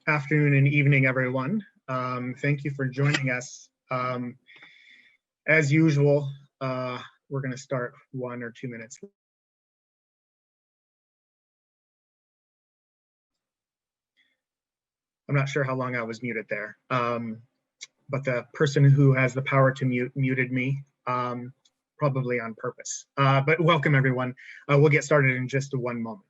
Afternoon and evening, everyone. Thank you for joining us. As usual, we're going to start 1 or 2 minutes. I'm not sure how long I was muted there, but the person who has the power to mute muted me, probably on purpose. But welcome, everyone. We'll get started in just one moment.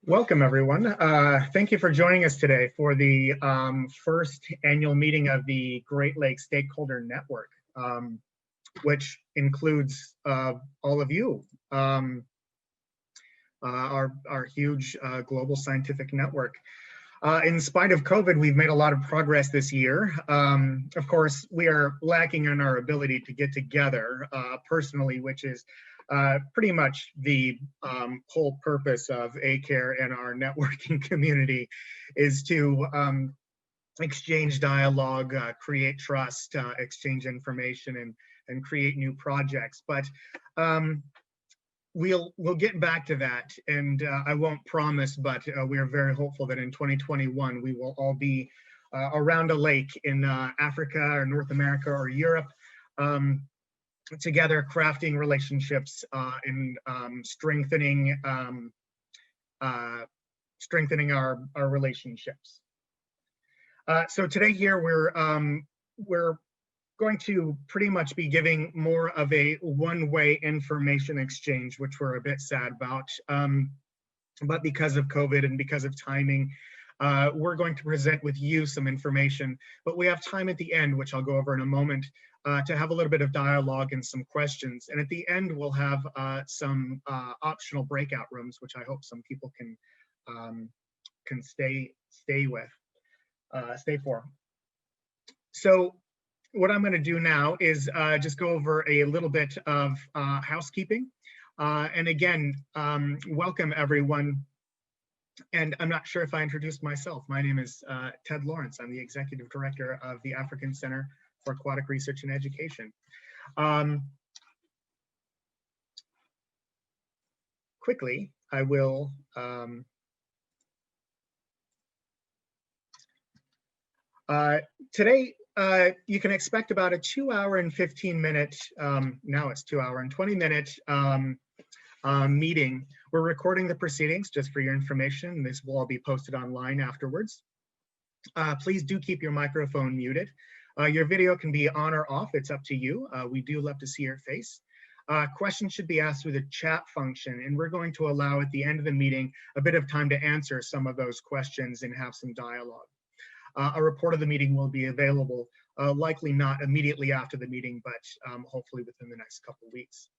Welcome, everyone. Thank you for joining us today for the first annual meeting of the Great Lakes Stakeholder Network, which includes all of you, our huge global scientific network. In spite of COVID, we've made a lot of progress this year. Of course, we are lacking in our ability to get together personally, which is pretty much the whole purpose of ACARE and our networking community, is to exchange dialogue, create trust, exchange information, and create new projects. But we'll get back to that, and I won't promise, but we are very hopeful that in 2021 we will all be around a lake in Africa or North America or Europe, together crafting relationships and strengthening our relationships. So today here we're going to pretty much be giving more of a one-way information exchange, which we're a bit sad about. But because of COVID and because of timing, we're going to present with you some information, but we have time at the end, which I'll go over in a moment, to have a little bit of dialogue and some questions. And at the end, we'll have some optional breakout rooms, which I hope some people can stay for. So what I'm going to do now is just go over a little bit of housekeeping. And again, welcome everyone. And I'm not sure if I introduced myself. My name is Ted Lawrence. I'm the Executive Director of the African Center for Aquatic Research and Education. Quickly, I will today, you can expect about a 2-hour and 15-minute, now it's 2-hour and 20-minute meeting. We're recording the proceedings just for your information. This will all be posted online afterwards. Please do keep your microphone muted. Your video can be on or off, it's up to you. We do love to see your face. Questions should be asked through the chat function, and we're going to allow at the end of the meeting a bit of time to answer some of those questions and have some dialogue. A report of the meeting will be available, likely not immediately after the meeting, but hopefully within the next couple of weeks.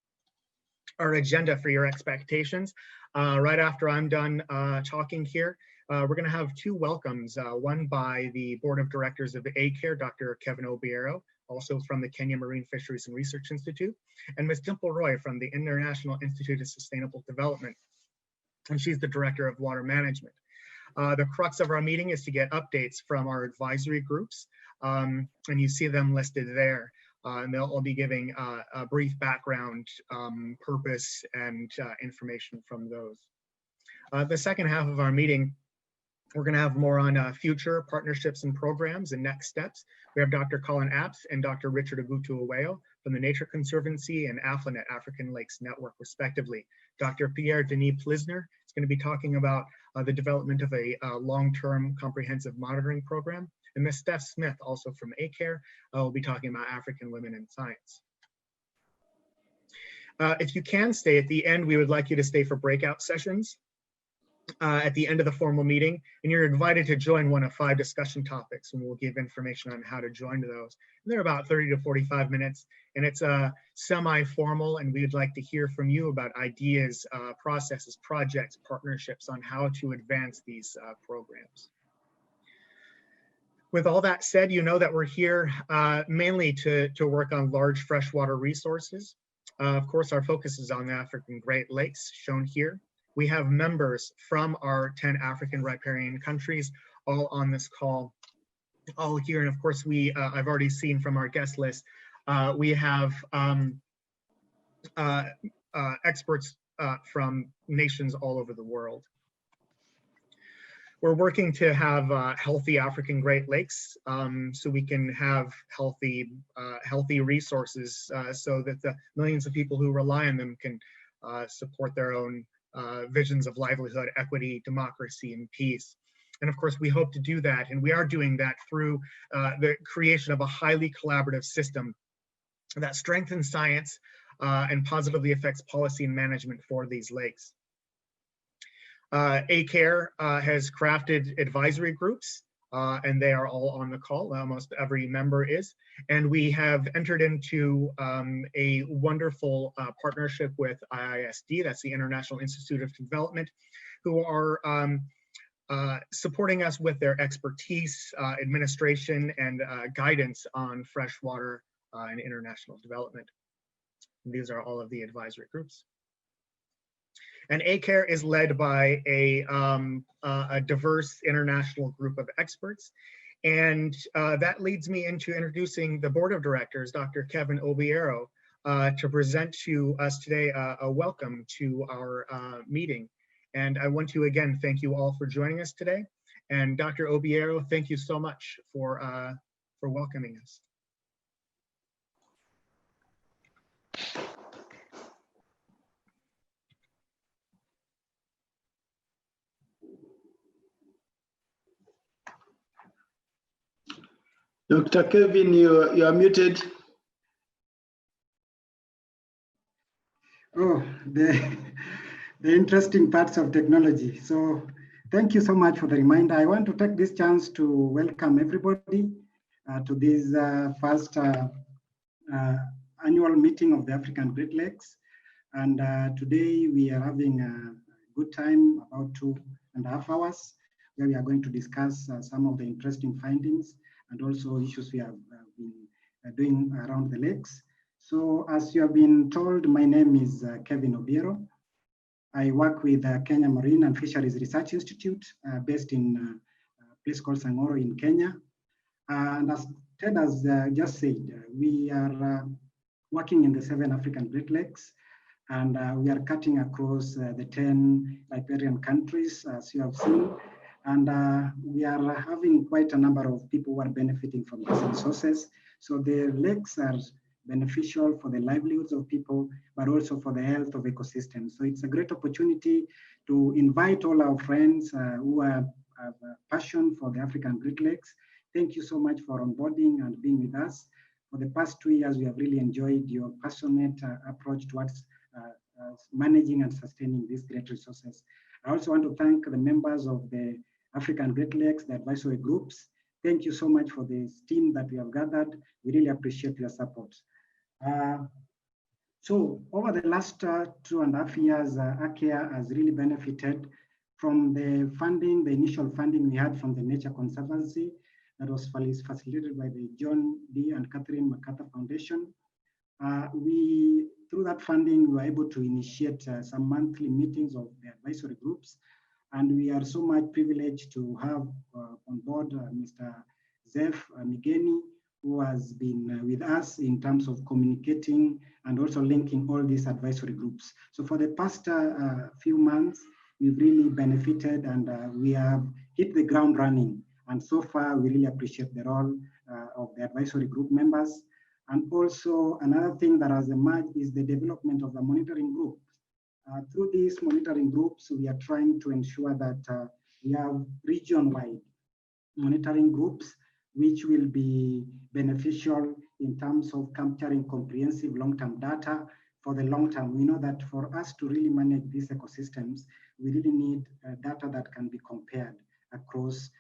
our agenda for your expectations. Right after I'm done talking here, we're going to have two welcomes, one by the Board of Directors of ACARE, Dr. Kevin Obiero, also from the Kenya Marine Fisheries and Research Institute, and Ms. Dimple Roy from the International Institute of Sustainable Development, and she's the Director of Water Management. The crux of our meeting is to get updates from our advisory groups, and you see them listed there. And they'll all be giving a brief background, purpose, and information from those. The second half of our meeting, we're going to have more on future partnerships and programs and next steps. We have Dr. Colin Apps and Dr. Richard Agutu-Aweo from the Nature Conservancy and AFLANET, African Lakes Network, respectively. Dr. Pierre Denis Plisner is going to be talking about the development of a long-term comprehensive monitoring program. And Ms. Steph Smith, also from ACARE, will be talking about African women in science. If you can stay at the end, we would like you to stay for breakout sessions at the end of the formal meeting, and you're invited to join one of 5 discussion topics, and we'll give information on how to join those. And they're about 30 to 45 minutes, and it's semi-formal, and we would like to hear from you about ideas, processes, projects, partnerships on how to advance these programs. With all that said, you know that we're here mainly to work on large freshwater resources. Of course, our focus is on the African Great Lakes, shown here. We have members from our 10 African riparian countries all on this call, all here. And of course, I've already seen from our guest list, we have experts from nations all over the world. We're working to have healthy African Great Lakes so we can have healthy resources so that the millions of people who rely on them can support their own visions of livelihood, equity, democracy, and peace. And of course, we hope to do that, and we are doing that through the creation of a highly collaborative system that strengthens science and positively affects policy and management for these lakes. ACARE has crafted advisory groups, and they are all on the call. Almost every member is. And we have entered into a wonderful partnership with IISD, that's the International Institute of Development, who are supporting us with their expertise, administration, and guidance on freshwater and international development. And these are all of the advisory groups. And ACARE is led by a diverse international group of experts. And that leads me into introducing the board of directors, Dr. Kevin Obiero, to present to us today a welcome to our meeting. And I want to again thank you all for joining us today. And Dr. Obiero, thank you so much for welcoming us. Dr. Kevin, you are muted. Oh, the interesting parts of technology. So thank you so much for the reminder. I want to take this chance to welcome everybody to this first annual meeting of the African Great Lakes. And today we are having a good time, about 2.5 hours, where we are going to discuss some of the interesting findings and also issues we have been doing around the lakes. So as you have been told, my name is Kevin Obiero. I work with Kenya Marine and Fisheries Research Institute based in a place called Sang'oro in Kenya. And as Ted has just said, we are working in the 7 African Great Lakes, and we are cutting across the 10 riparian countries, as you have seen. And we are having quite a number of people who are benefiting from these resources. So the lakes are beneficial for the livelihoods of people, but also for the health of ecosystems. So it's a great opportunity to invite all our friends who have a passion for the African Great Lakes. Thank you so much for onboarding and being with us. For the past 2 years, we have really enjoyed your passionate approach towards managing and sustaining these great resources. I also want to thank the members of the African Great Lakes, the advisory groups. Thank you so much for this team that we have gathered. We really appreciate your support. So over the last 2.5 years, ACARE has really benefited from the funding, the initial funding we had from the Nature Conservancy that was facilitated by the John D. and Catherine MacArthur Foundation. Through that funding, we were able to initiate some monthly meetings of the advisory groups. And we are so much privileged to have on board Mr. Zef Migeni, who has been with us in terms of communicating and also linking all these advisory groups. So for the past few months, we've really benefited and we have hit the ground running. And so far, we really appreciate the role of the advisory group members. And also another thing that has emerged is the development of the monitoring group. Through these monitoring groups, we are trying to ensure that we have region-wide monitoring groups, which will be beneficial in terms of capturing comprehensive long-term data for the long term. We know that for us to really manage these ecosystems, we really need data that can be compared across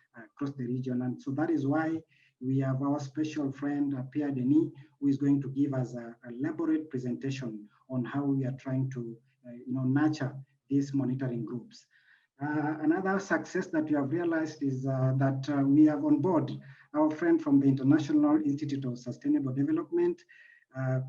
the region. And so that is why we have our special friend, Pierre Denis, who is going to give us a elaborate presentation on how we are trying to nurture these monitoring groups. Another success that we have realized is that we have on board our friend from the International Institute of Sustainable Development.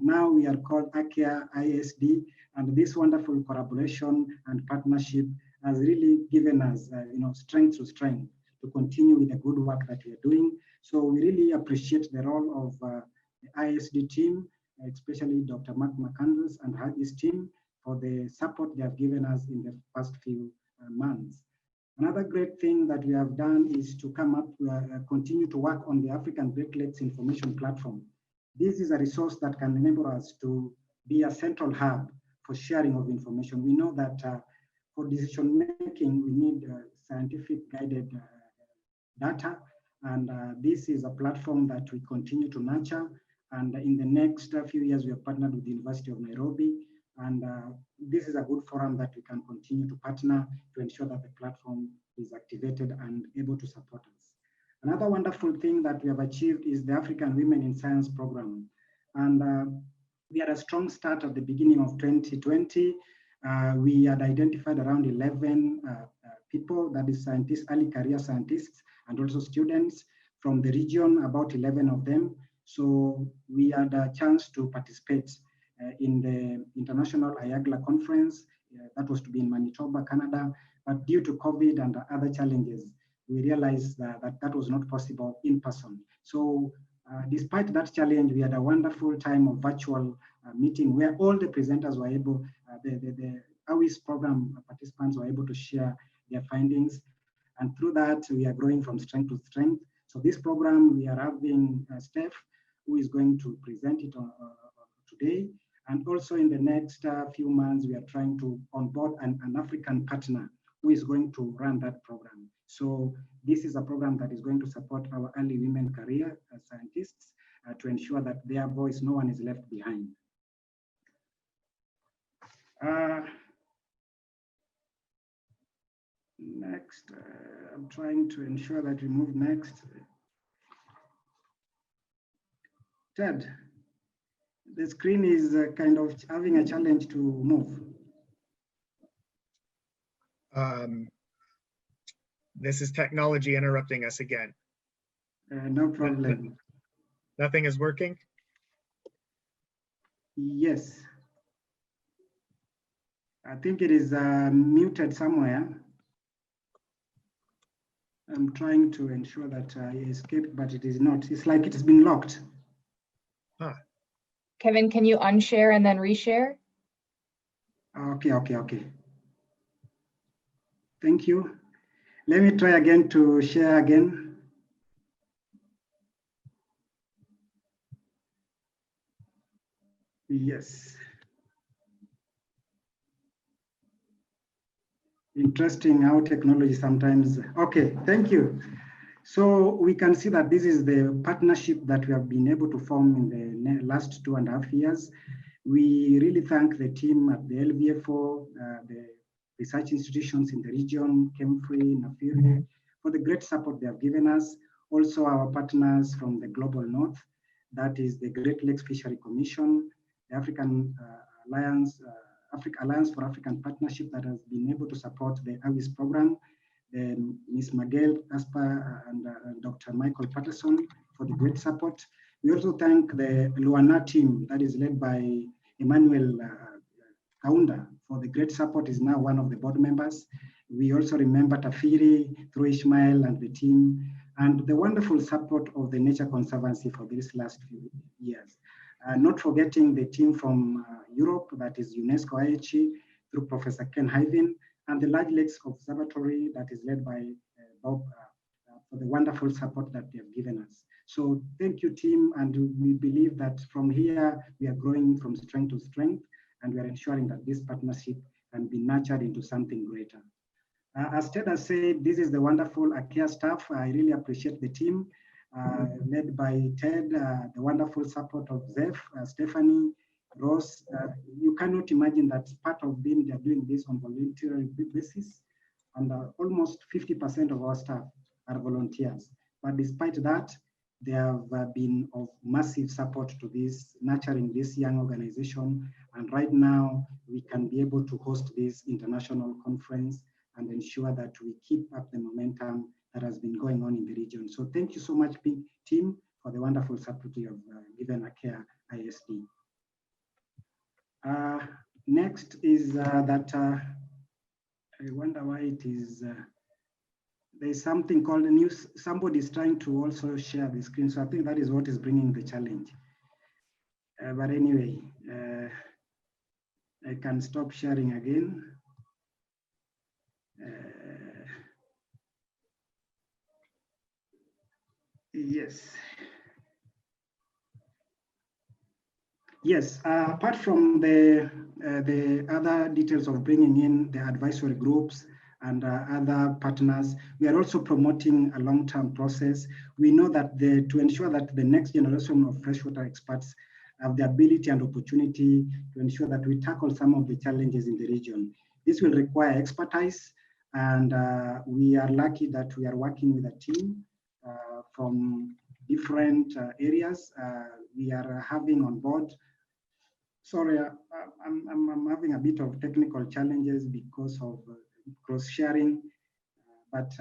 Now we are called ACARE ISD, and this wonderful collaboration and partnership has really given us strength to strength to continue with the good work that we are doing. So we really appreciate the role of the ISD team, especially Dr. Mark McCandless and his team, for the support they have given us in the past few months. Another great thing that we have done is to continue to work on the African Great Lakes Information Platform. This is a resource that can enable us to be a central hub for sharing of information. We know that for decision making, we need scientific guided data, and this is a platform that we continue to nurture. And in the next few years, we have partnered with the University of Nairobi, and this is a good forum that we can continue to partner to ensure that the platform is activated and able to support us. Another wonderful thing that we have achieved is the African Women in Science program. And we had a strong start at the beginning of 2020. We had identified around 11 people, that is scientists, early career scientists, and also students from the region, about 11 of them. So we had a chance to participate in the International IAGLA conference. That was to be in Manitoba, Canada. But due to COVID and other challenges, we realized that was not possible in person. So despite that challenge, we had a wonderful time of virtual meeting where all the presenters were able, the AWIS program participants were able to share their findings. And through that, we are growing from strength to strength. So this program, we are having Steph, who is going to present it today. And also in the next few months, we are trying to onboard an African partner who is going to run that program. So this is a program that is going to support our early women career scientists to ensure that their voice, no one is left behind. Next, I'm trying to ensure that we move next. Ted, the screen is kind of having a challenge to move. This is technology interrupting us again. No problem. Nothing is working? Yes. I think it is muted somewhere. I'm trying to ensure that I escaped, but it is not. It's like it has been locked. Huh. Kevin, can you unshare and then reshare? Okay. Thank you. Let me try again to share again. Yes. Interesting how technology sometimes. Okay, thank you. So we can see that this is the partnership that we have been able to form in the last 2.5 years. We really thank the team at the LVFO, the research institutions in the region, Kemfree, Nafiri, for the great support they have given us. Also our partners from the Global North, that is the Great Lakes Fishery Commission, the African Alliance, Alliance for African Partnership that has been able to support the AWIS program, Ms. Miguel Asper and Dr. Michael Patterson for the great support. We also thank the Luana team that is led by Emmanuel Kaunda for the great support, is now one of the board members. We also remember Tafiri, through Ishmael and the team, and the wonderful support of the Nature Conservancy for these last few years. Not forgetting the team from Europe, that is UNESCO IHE, through Professor Ken Hyvin, and the Large Lakes Observatory that is led by Bob for the wonderful support that they have given us. So thank you, team, and we believe that from here, we are growing from strength to strength, and we are ensuring that this partnership can be nurtured into something greater. As Ted has said, this is the wonderful ACARE staff. I really appreciate the team led by Ted, the wonderful support of Zeph, Stephanie, Ross. You cannot imagine that part of being they're doing this on voluntary basis, and almost 50% of our staff are volunteers. But despite that, they have been of massive support to this, nurturing this young organization. And right now, we can be able to host this international conference and ensure that we keep up the momentum that has been going on in the region. So thank you so much, big team, for the wonderful support you have given ACARE ISD. Next is that I wonder why it is, there's something called a news. Somebody is trying to also share the screen. So I think that is what is bringing the challenge. But anyway, I can stop sharing again. Yes. Yes, apart from the other details of bringing in the advisory groups and other partners, we are also promoting a long-term process. We know that to ensure that the next generation of freshwater experts have the ability and opportunity to ensure that we tackle some of the challenges in the region. This will require expertise, and we are lucky that we are working with a team from different areas. We are having on board. Sorry, I'm having a bit of technical challenges because of cross-sharing, but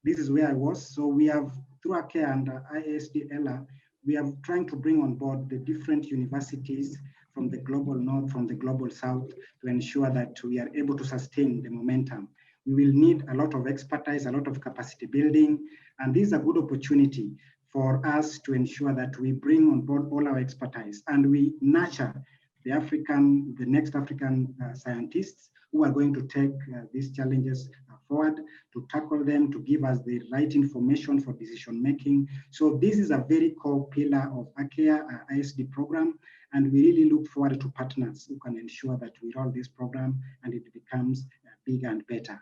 this is where I was. So we have, through ACARE and ISD-ELA, we are trying to bring on board the different universities from the global north, from the global south, to ensure that we are able to sustain the momentum. We will need a lot of expertise, a lot of capacity building, and this is a good opportunity for us to ensure that we bring on board all our expertise and we nurture the next African scientists who are going to take these challenges forward, to tackle them, to give us the right information for decision making. So this is a very core pillar of ACARE ISD program, and we really look forward to partners who can ensure that we roll this program and it becomes bigger and better.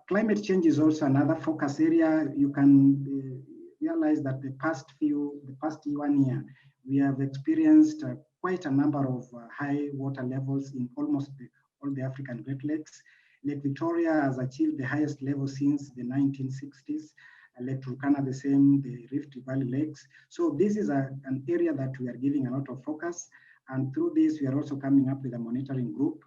Climate change is also another focus area. You can realize that the past 1 year, we have experienced quite a number of high water levels in almost all the African Great Lakes. Lake Victoria has achieved the highest level since the 1960s. Lake Turkana the same, the Rift Valley lakes. So this is an area that we are giving a lot of focus. And through this, we are also coming up with a monitoring group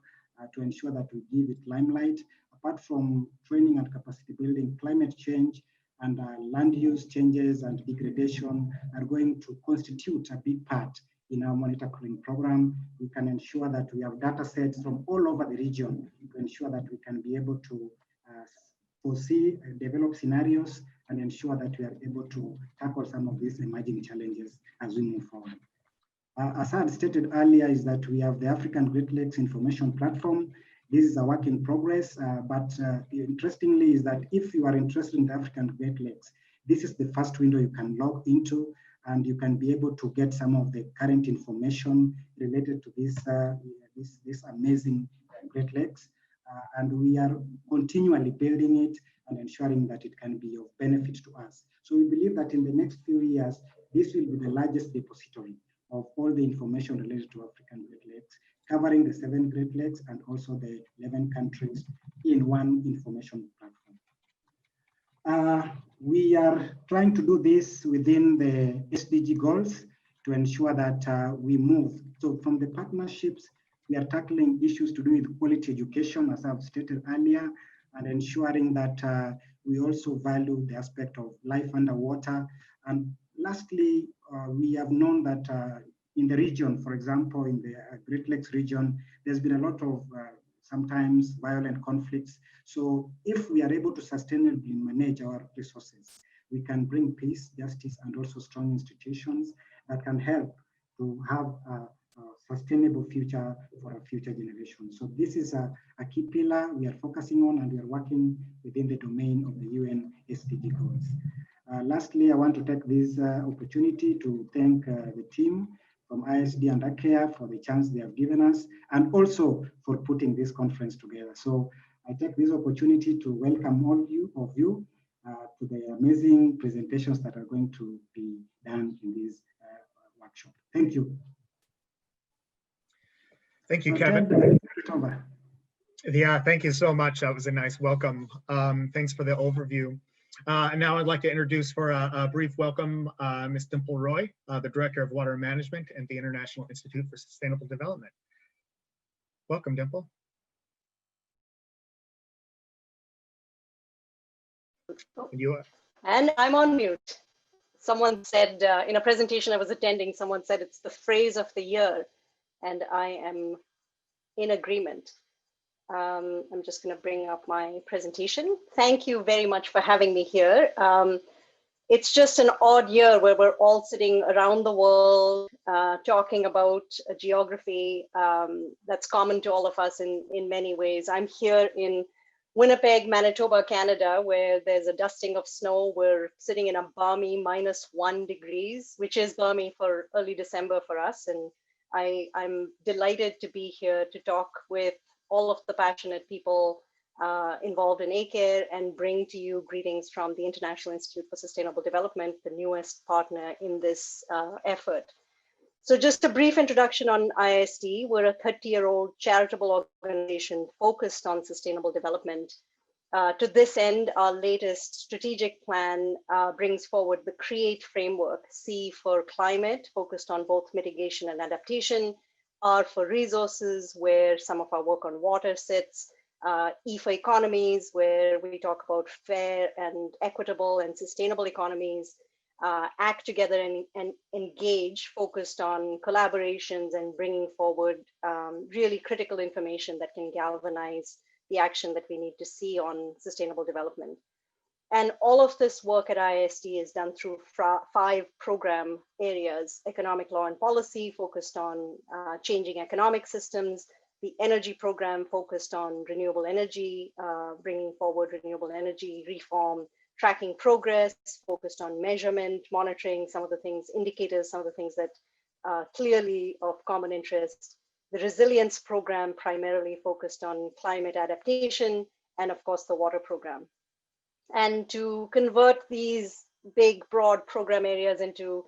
to ensure that we give it limelight. Apart from training and capacity building, climate change and land use changes and degradation are going to constitute a big part in our monitoring program. We can ensure that we have data sets from all over the region to ensure that we can be able to foresee, develop scenarios, and ensure that we are able to tackle some of these emerging challenges as we move forward. As I had stated earlier, is that we have the African Great Lakes Information Platform. This is a work in progress, but interestingly is that if you are interested in the African Great Lakes, this is the first window you can log into, and you can be able to get some of the current information related to this amazing Great Lakes. And we are continually building it and ensuring that it can be of benefit to us. So we believe that in the next few years, this will be the largest depository of all the information related to African Great Lakes, covering the 7 Great Lakes and also the 11 countries in one information platform. We are trying to do this within the SDG goals to ensure that we move. So from the partnerships we are tackling issues to do with quality education, as I've stated earlier, and ensuring that we also value the aspect of life underwater. And lastly, we have known that in the region, for example, in the Great Lakes region, there's been a lot of sometimes violent conflicts. So if we are able to sustainably manage our resources, we can bring peace, justice, and also strong institutions that can help to have a sustainable future for our future generations. So this is a key pillar we are focusing on, and we are working within the domain of the UN SDG goals. Lastly, I want to take this opportunity to thank the team from ISD and ACARE for the chance they have given us, and also for putting this conference together. So I take this opportunity to welcome all of you to the amazing presentations that are going to be done in this workshop. Thank you. Thank you, So, Kevin. Ted, take it over. Yeah, thank you so much. That was a nice welcome. Thanks for the overview. And now I'd like to introduce for a brief welcome, Ms. Dimple Roy, the Director of Water Management at the International Institute for Sustainable Development. Welcome, Dimple. And I'm on mute. Someone said in a presentation I was attending, someone said it's the phrase of the year, and I am in agreement. I'm just going to bring up my presentation. Thank you very much for having me here. It's just an odd year where we're all sitting around the world talking about a geography that's common to all of us in many ways. I'm here in Winnipeg, Manitoba, Canada, where there's a dusting of snow. We're sitting in a balmy -1 degrees, which is balmy for early December for us. And I'm delighted to be here to talk with all of the passionate people involved in ACARE and bring to you greetings from the International Institute for Sustainable Development, the newest partner in this effort. So just a brief introduction on ISD. We're a 30-year-old charitable organization focused on sustainable development. To this end, our latest strategic plan brings forward the CREATE framework, C for climate, focused on both mitigation and adaptation, R for resources, where some of our work on water sits, E for economies, where we talk about fair and equitable and sustainable economies, act together and engage, focused on collaborations and bringing forward really critical information that can galvanize the action that we need to see on sustainable development. And all of this work at ISD is done through 5 program areas: economic law and policy, focused on changing economic systems; the energy program, focused on renewable energy, bringing forward renewable energy reform; tracking progress, focused on measurement, monitoring some of the things, indicators, some of the things that clearly of common interest; the resilience program, primarily focused on climate adaptation; and of course, the water program. And to convert these big, broad program areas into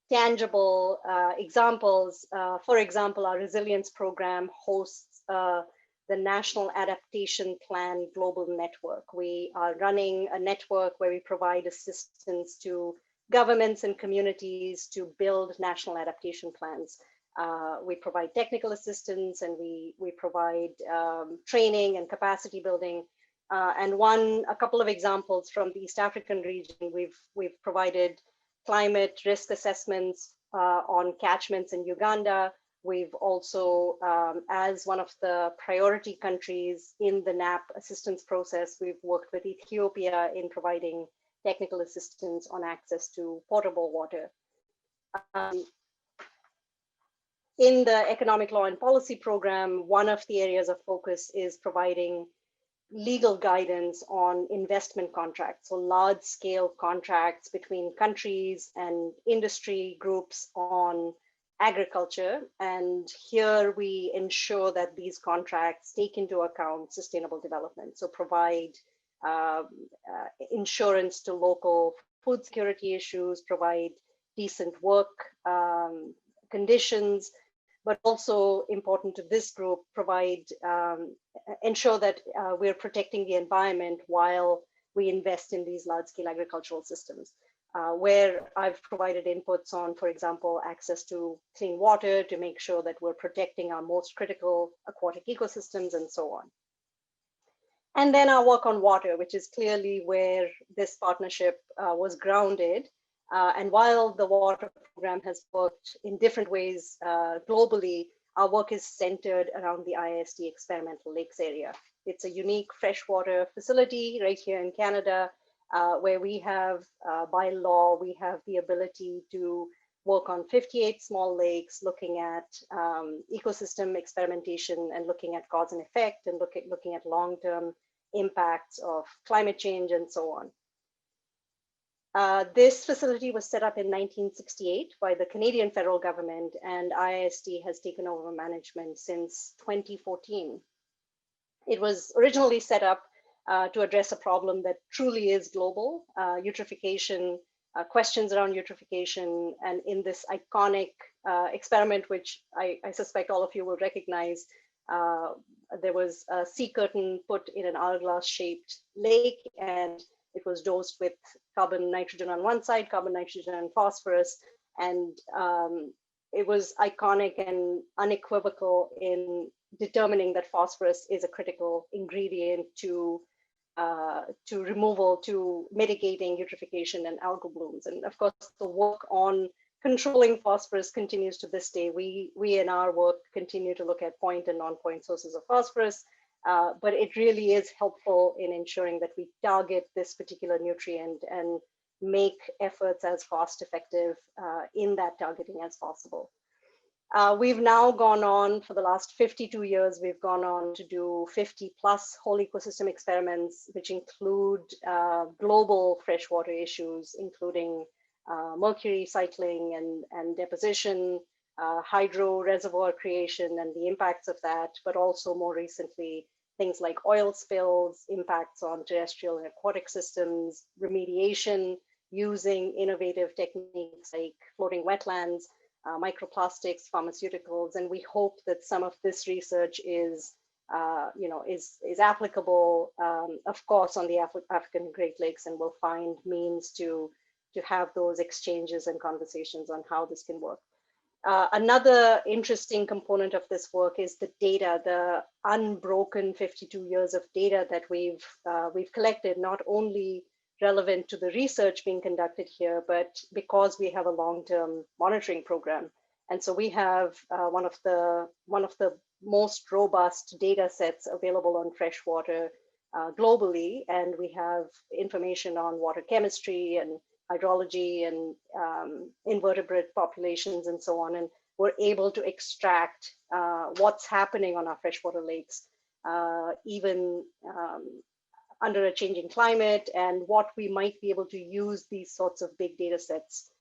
tangible examples, for example, our resilience program hosts the National Adaptation Plan Global Network. We are running a network where we provide assistance to governments and communities to build national adaptation plans. We provide technical assistance, and we provide training and capacity building. And a couple of examples from the East African region, we've provided climate risk assessments on catchments in Uganda. We've also, as one of the priority countries in the NAP assistance process, we've worked with Ethiopia in providing technical assistance on access to potable water. In the economic law and policy program, one of the areas of focus is providing legal guidance on investment contracts, so large-scale contracts between countries and industry groups on agriculture. And here we ensure that these contracts take into account sustainable development, so provide insurance to local food security issues, provide decent work conditions, but also important to this group, provide, ensure that we're protecting the environment while we invest in these large-scale agricultural systems. where I've provided inputs on, for example, access to clean water to make sure that we're protecting our most critical aquatic ecosystems and so on. And then our work on water, which is clearly where this partnership was grounded. And while the water program has worked in different ways globally, our work is centered around the IISD experimental lakes area. It's a unique freshwater facility right here in Canada, where we have, by law, we have the ability to work on 58 small lakes, looking at ecosystem experimentation and looking at cause and effect and looking at long-term impacts of climate change and so on. This facility was set up in 1968 by the Canadian federal government, and IISD has taken over management since 2014. It was originally set up to address a problem that truly is global, eutrophication, questions around eutrophication, and in this iconic experiment, which I suspect all of you will recognize, there was a sea curtain put in an hourglass-shaped lake, and it was dosed with carbon, nitrogen on one side, carbon, nitrogen, and phosphorus. And it was iconic and unequivocal in determining that phosphorus is a critical ingredient to mitigating eutrophication and algal blooms. And of course, the work on controlling phosphorus continues to this day. We in our work continue to look at point and non-point sources of phosphorus, but it really is helpful in ensuring that we target this particular nutrient and make efforts as cost effective in that targeting as possible. We've now gone on for the last 52 years, we've gone on to do 50 plus whole ecosystem experiments, which include global freshwater issues, including mercury cycling and deposition, hydro reservoir creation and the impacts of that, but also more recently, things like oil spills, impacts on terrestrial and aquatic systems, remediation, using innovative techniques like floating wetlands, microplastics, pharmaceuticals, and we hope that some of this research is applicable, of course, on the African Great Lakes, and will find means to have those exchanges and conversations on how this can work. Another interesting component of this work is the data, the unbroken 52 years of data that we've collected, not only relevant to the research being conducted here, but because we have a long-term monitoring program. And so we have one of the most robust data sets available on freshwater globally, and we have information on water chemistry and hydrology and invertebrate populations and so on. And we're able to extract what's happening on our freshwater lakes, even under a changing climate, and what we might be able to use these sorts of big data sets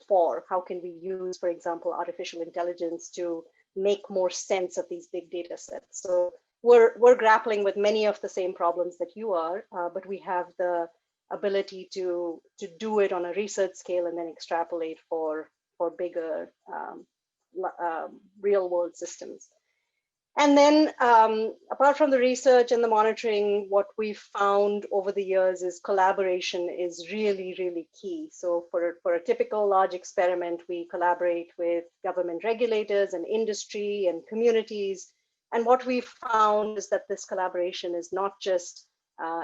for. How can we use, for example, artificial intelligence to make more sense of these big data sets? So we're grappling with many of the same problems that you are, but we have the ability to do it on a research scale and then extrapolate for bigger real world systems. And then apart from the research and the monitoring, what we've found over the years is collaboration is really, really key. So for a typical large experiment, we collaborate with government regulators and industry and communities. And what we've found is that this collaboration is not just,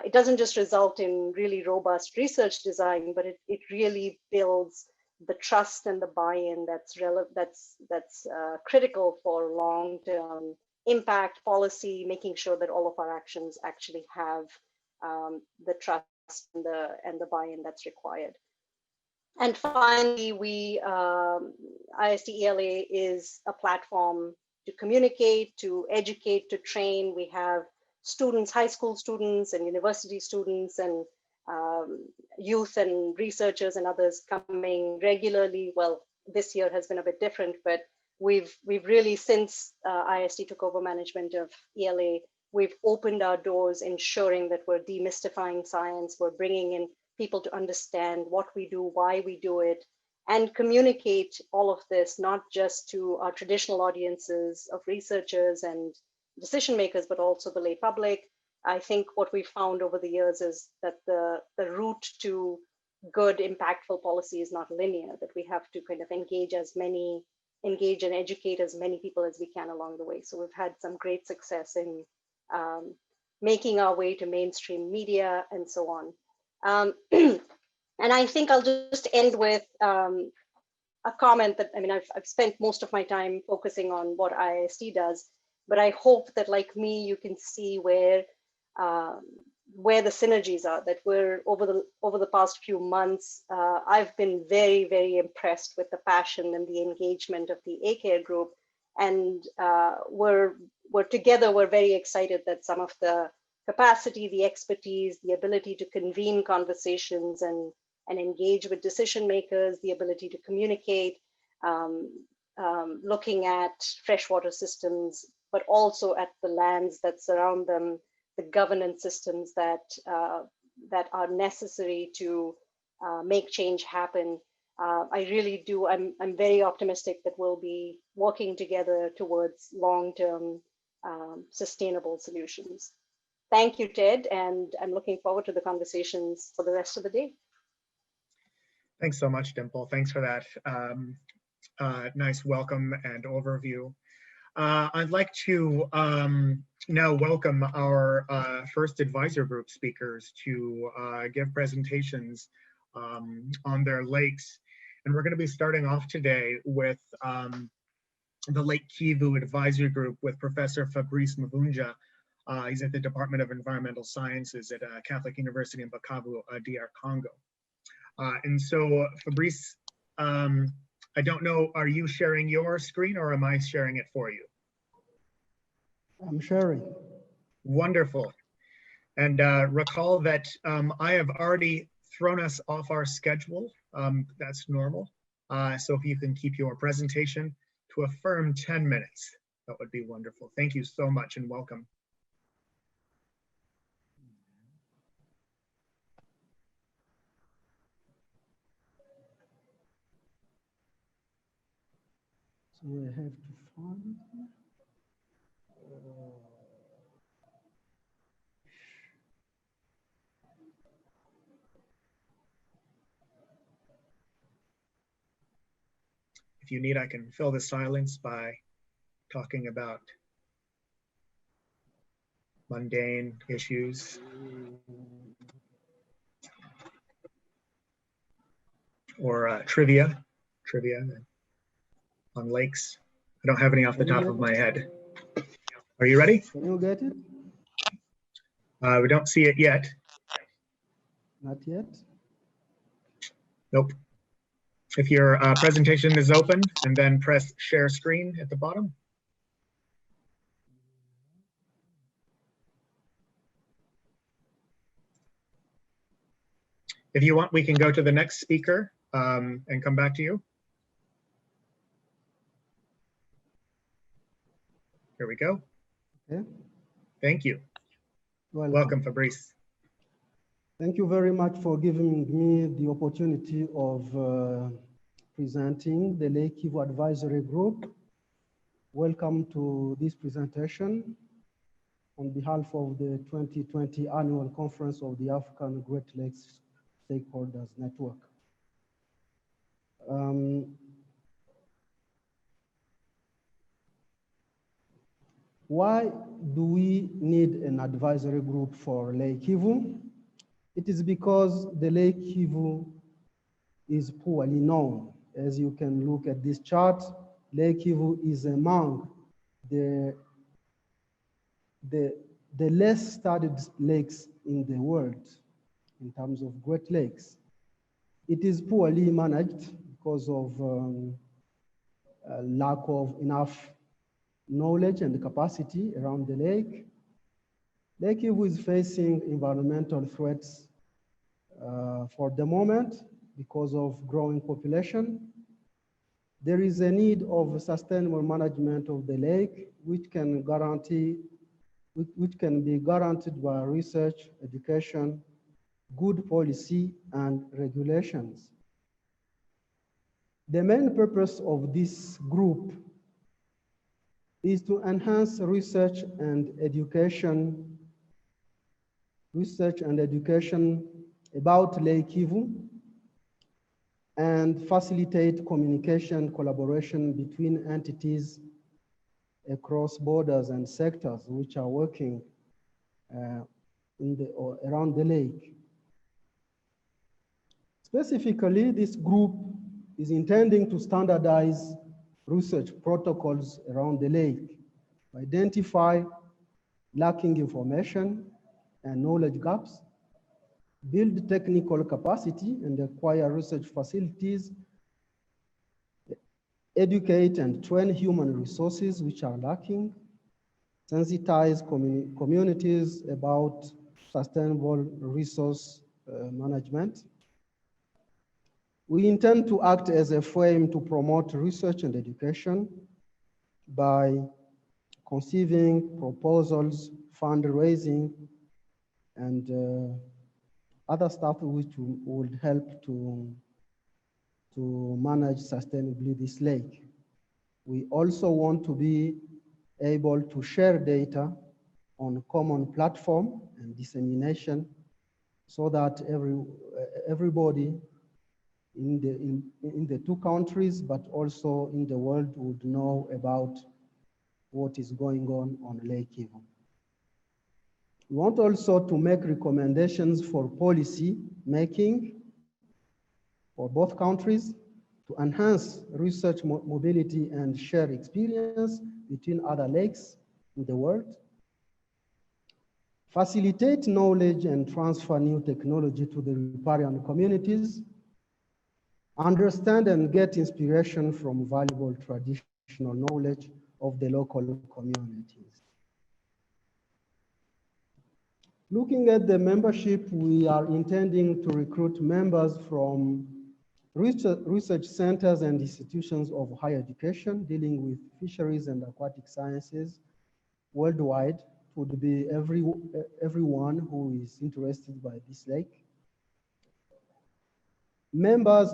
it doesn't just result in really robust research design, but it really builds the trust and the buy-in that's critical for long-term impact policy, making sure that all of our actions actually have the trust and the buy-in that's required. And finally, IISD ELA is a platform to communicate, to educate, to train. We have students, high school students and university students and youth and researchers and others coming regularly. Well, this year has been a bit different, but we've really, since IISD took over management of ELA, we've opened our doors, ensuring that we're demystifying science, we're bringing in people to understand what we do, why we do it, and communicate all of this, not just to our traditional audiences of researchers and decision makers, but also the lay public. I think what we found over the years is that the route to good, impactful policy is not linear, that we have to kind of engage and educate as many people as we can along the way. So we've had some great success in making our way to mainstream media and so on. And I think I'll just end with a comment that, I mean, I've spent most of my time focusing on what IIST does, but I hope that, like me, you can see where the synergies are, that we're over the past few months, I've been very, very impressed with the passion and the engagement of the ACARE group. And we're together, we're very excited that some of the capacity, the expertise, the ability to convene conversations and engage with decision makers, the ability to communicate, looking at freshwater systems, but also at the lands that surround them, the governance systems that are necessary to make change happen. I really do. I'm very optimistic that we'll be working together towards long-term sustainable solutions. Thank you, Ted, and I'm looking forward to the conversations for the rest of the day. Thanks so much, Dimple. Thanks for that nice welcome and overview. I'd like to now welcome our first advisor group speakers to give presentations on their lakes. And we're going to be starting off today with the Lake Kivu Advisory Group with Professor Fabrice Mavunja. He's at the Department of Environmental Sciences at Catholic University in Bukavu, DR Congo. And so Fabrice, I don't know, are you sharing your screen or am I sharing it for you? I'm sharing. Wonderful. And recall that I have already thrown us off our schedule. That's normal. So if you can keep your presentation to a firm 10 minutes, that would be wonderful. Thank you so much and welcome. So I have to find. If you need, I can fill the silence by talking about mundane issues or trivia on lakes. I don't have any off the top of my head. Are you ready? Can you get it? We don't see it yet. Not yet. Nope. If your presentation is open, and then press share screen at the bottom. If you want, we can go to the next speaker and come back to you. Here we go. Okay. Thank you. Welcome, Fabrice. Thank you very much for giving me the opportunity of presenting the Lake Kivu Advisory Group. Welcome to this presentation on behalf of the 2020 Annual Conference of the African Great Lakes Stakeholders Network. Why do we need an advisory group for Lake Kivu? It is because the Lake Kivu is poorly known. As you can look at this chart, Lake Kivu is among the less studied lakes in the world in terms of Great Lakes. It is poorly managed because of lack of enough knowledge and capacity around the lake. Lake Kivu is facing environmental threats for the moment because of growing population. There is a need of sustainable management of the lake, which can be guaranteed by research, education, good policy, and regulations. The main purpose of this group is to enhance research and education about Lake Kivu and facilitate communication, collaboration between entities across borders and sectors which are working around the lake. Specifically, this group is intending to standardize research protocols around the lake, identify lacking information and knowledge gaps, build technical capacity and acquire research facilities, educate and train human resources which are lacking, sensitize communities about sustainable resource management. We intend to act as a frame to promote research and education by conceiving proposals, fundraising, and other stuff which would help to manage sustainably this lake. We also want to be able to share data on a common platform and dissemination so that everybody in the two countries, but also in the world, would know about what is going on Lake Kivu. We want also to make recommendations for policy making for both countries to enhance research mobility and share experience between other lakes in the world, facilitate knowledge and transfer new technology to the riparian communities, understand and get inspiration from valuable traditional knowledge of the local communities. Looking at the membership, we are intending to recruit members from research centers and institutions of higher education dealing with fisheries and aquatic sciences worldwide. Would be everyone who is interested by this lake. Members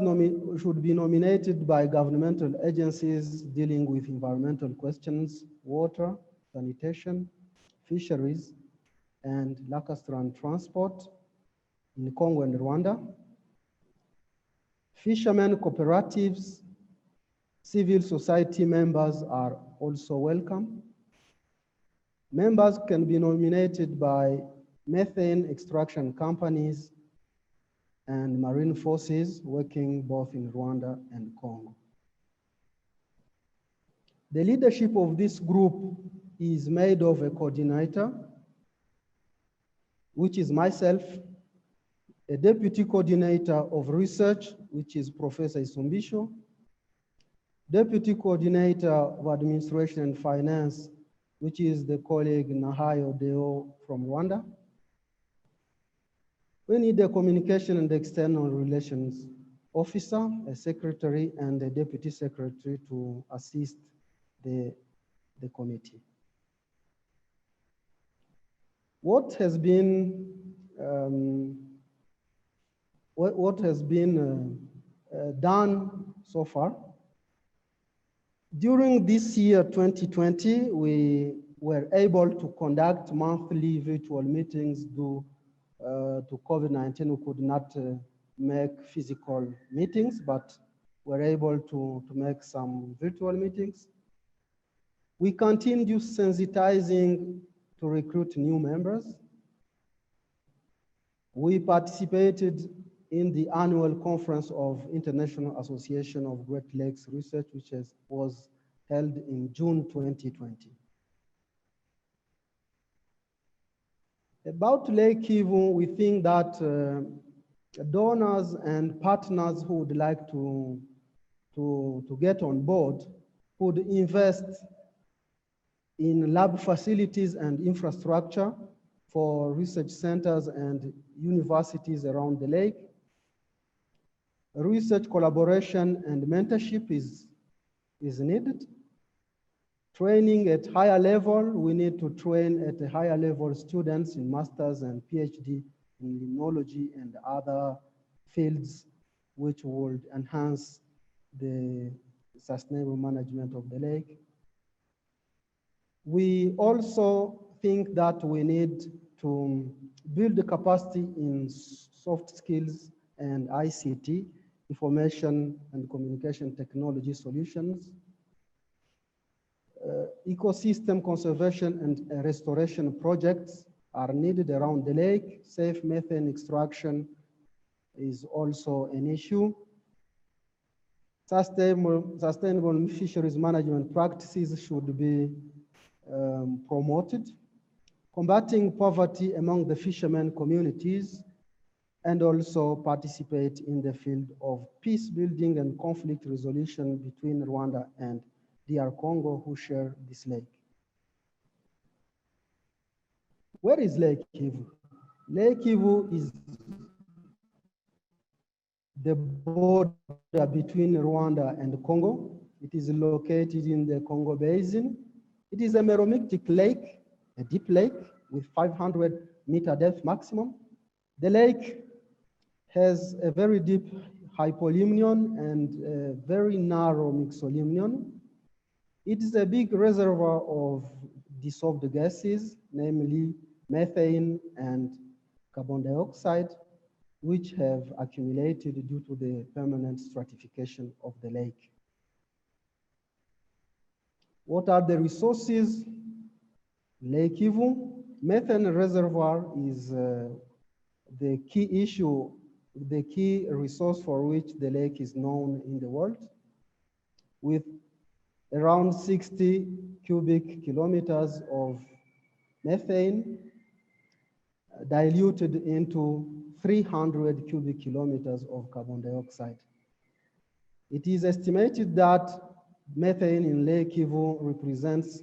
should be nominated by governmental agencies dealing with environmental questions, water, sanitation, fisheries, and lacustrine transport in Congo and Rwanda. Fishermen cooperatives, civil society members are also welcome. Members can be nominated by methane extraction companies and marine forces working both in Rwanda and Congo. The leadership of this group is made of a coordinator, which is myself, a deputy coordinator of research, which is Professor Isumbisho, deputy coordinator of administration and finance, which is the colleague Nahayo Deo from Rwanda. We need a communication and external relations officer, a secretary, and a deputy secretary to assist the committee. What has been done so far? During this year, 2020, we were able to conduct monthly virtual meetings due to COVID-19. We could not make physical meetings, but were able to make some virtual meetings. We continue sensitizing to recruit new members. We participated in the annual conference of International Association of Great Lakes Research, which was held in June 2020. About Lake Kivu, we think that donors and partners who would like to get on board would invest in lab facilities and infrastructure for research centers and universities around the lake. Research collaboration and mentorship is needed. Training at higher level, we need to train at a higher level students in masters and PhD in limnology and other fields which would enhance the sustainable management of the lake. We also think that we need to build the capacity in soft skills and ICT information and communication technology solutions, ecosystem conservation and restoration projects are needed around the lake. Safe methane extraction is also an issue. Sustainable fisheries management practices should be promoted. Combating poverty among the fishermen communities, and also participate in the field of peace building and conflict resolution between Rwanda and DR Congo, who share this lake. Where is Lake Kivu? Lake Kivu is the border between Rwanda and Congo. It is located in the Congo Basin. It is a meromictic lake, a deep lake with 500-meter depth maximum. The lake has a very deep hypolimnion and a very narrow mixolimnion. It is a big reservoir of dissolved gases, namely methane and carbon dioxide, which have accumulated due to the permanent stratification of the lake. What are the resources? Lake Kivu, methane reservoir is the key issue, the key resource for which the lake is known in the world, with around 60 cubic kilometers of methane diluted into 300 cubic kilometers of carbon dioxide. It is estimated that methane in Lake Kivu represents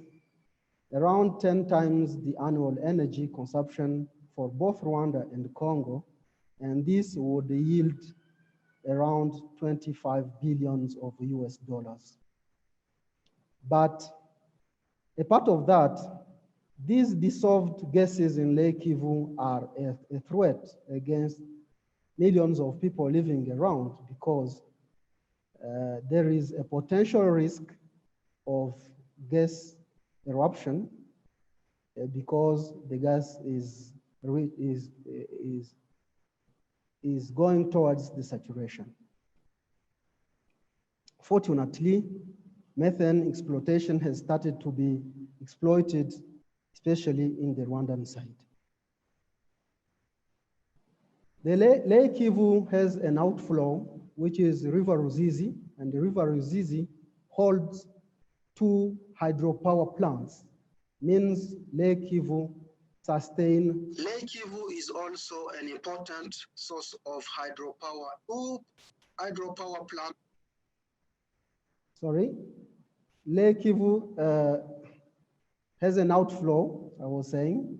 around 10 times the annual energy consumption for both Rwanda and Congo, and this would yield around 25 billions of US dollars. But a part of that, these dissolved gases in Lake Kivu are a threat against millions of people living around, because there is a potential risk of gas eruption because the gas is going towards the saturation. Fortunately, methane exploitation has started to be exploited, especially in the Rwandan side. The Lake Kivu has an outflow, which is River Ruzizi, and the River Ruzizi holds 2 hydropower plants, means Lake Kivu sustain. Lake Kivu is also an important source of hydropower. 2 hydropower plants. Sorry, Lake Kivu has an outflow, I was saying.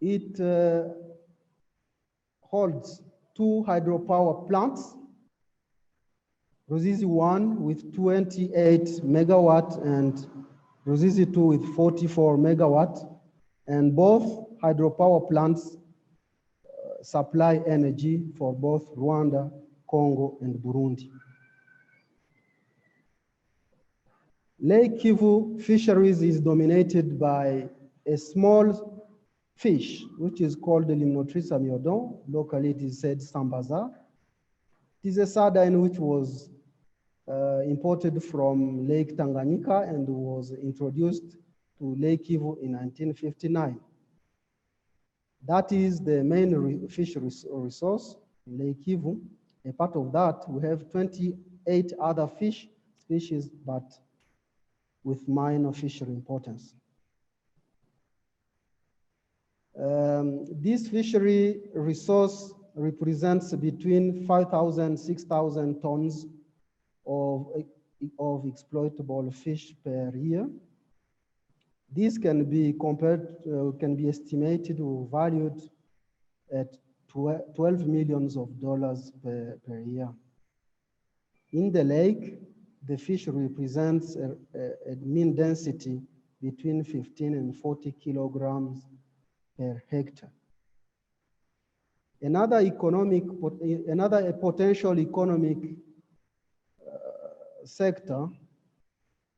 It holds 2 hydropower plants, Ruzizi 1 with 28 megawatt and Ruzizi 2 with 44 megawatt, and both hydropower plants supply energy for both Rwanda, Congo, and Burundi. Lake Kivu fisheries is dominated by a small fish, which is called the Limnotricha myodon. Locally, it is said sambaza. It is a sardine which was imported from Lake Tanganyika and was introduced to Lake Kivu in 1959. That is the main fish resource in Lake Kivu. A part of that, we have 28 other fish species, but with minor fishery importance. This fishery resource represents between 5,000 and 6,000 tons of exploitable fish per year. This can be compared, can be estimated or valued at $12 million per year. In the lake, the fish represents a mean density between 15 and 40 kilograms per hectare. Another potential economic sector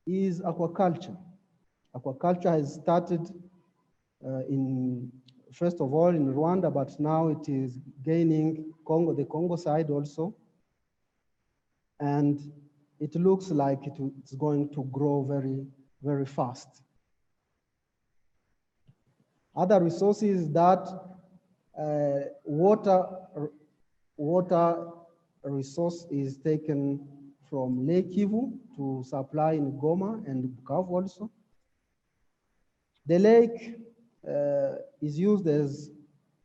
is aquaculture. Aquaculture has started first of all in Rwanda, but now it is gaining the Congo side also. and it looks like it's going to grow very, very fast. Other resources that water resource is taken from Lake Kivu to supply in Goma and Bukavu also. The lake is used as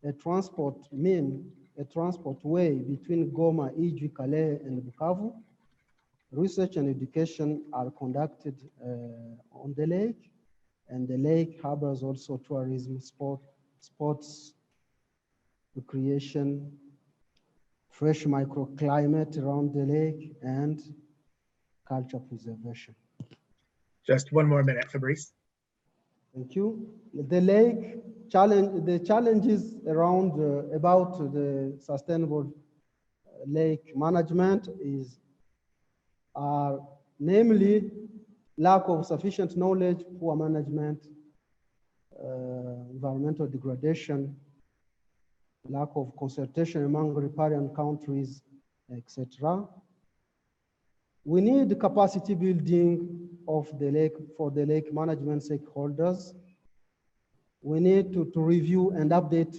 a transport way between Goma, Ijwi, Calais, and Bukavu. Research and education are conducted on the lake, and the lake harbors also tourism, sports, recreation, fresh microclimate around the lake, and culture preservation. Just one more minute, Fabrice. Thank you. The lake the challenges around about the sustainable lake management are namely lack of sufficient knowledge, poor management, environmental degradation, lack of consultation among riparian countries, etc. We need capacity building of the lake for the lake management stakeholders. We need to review and update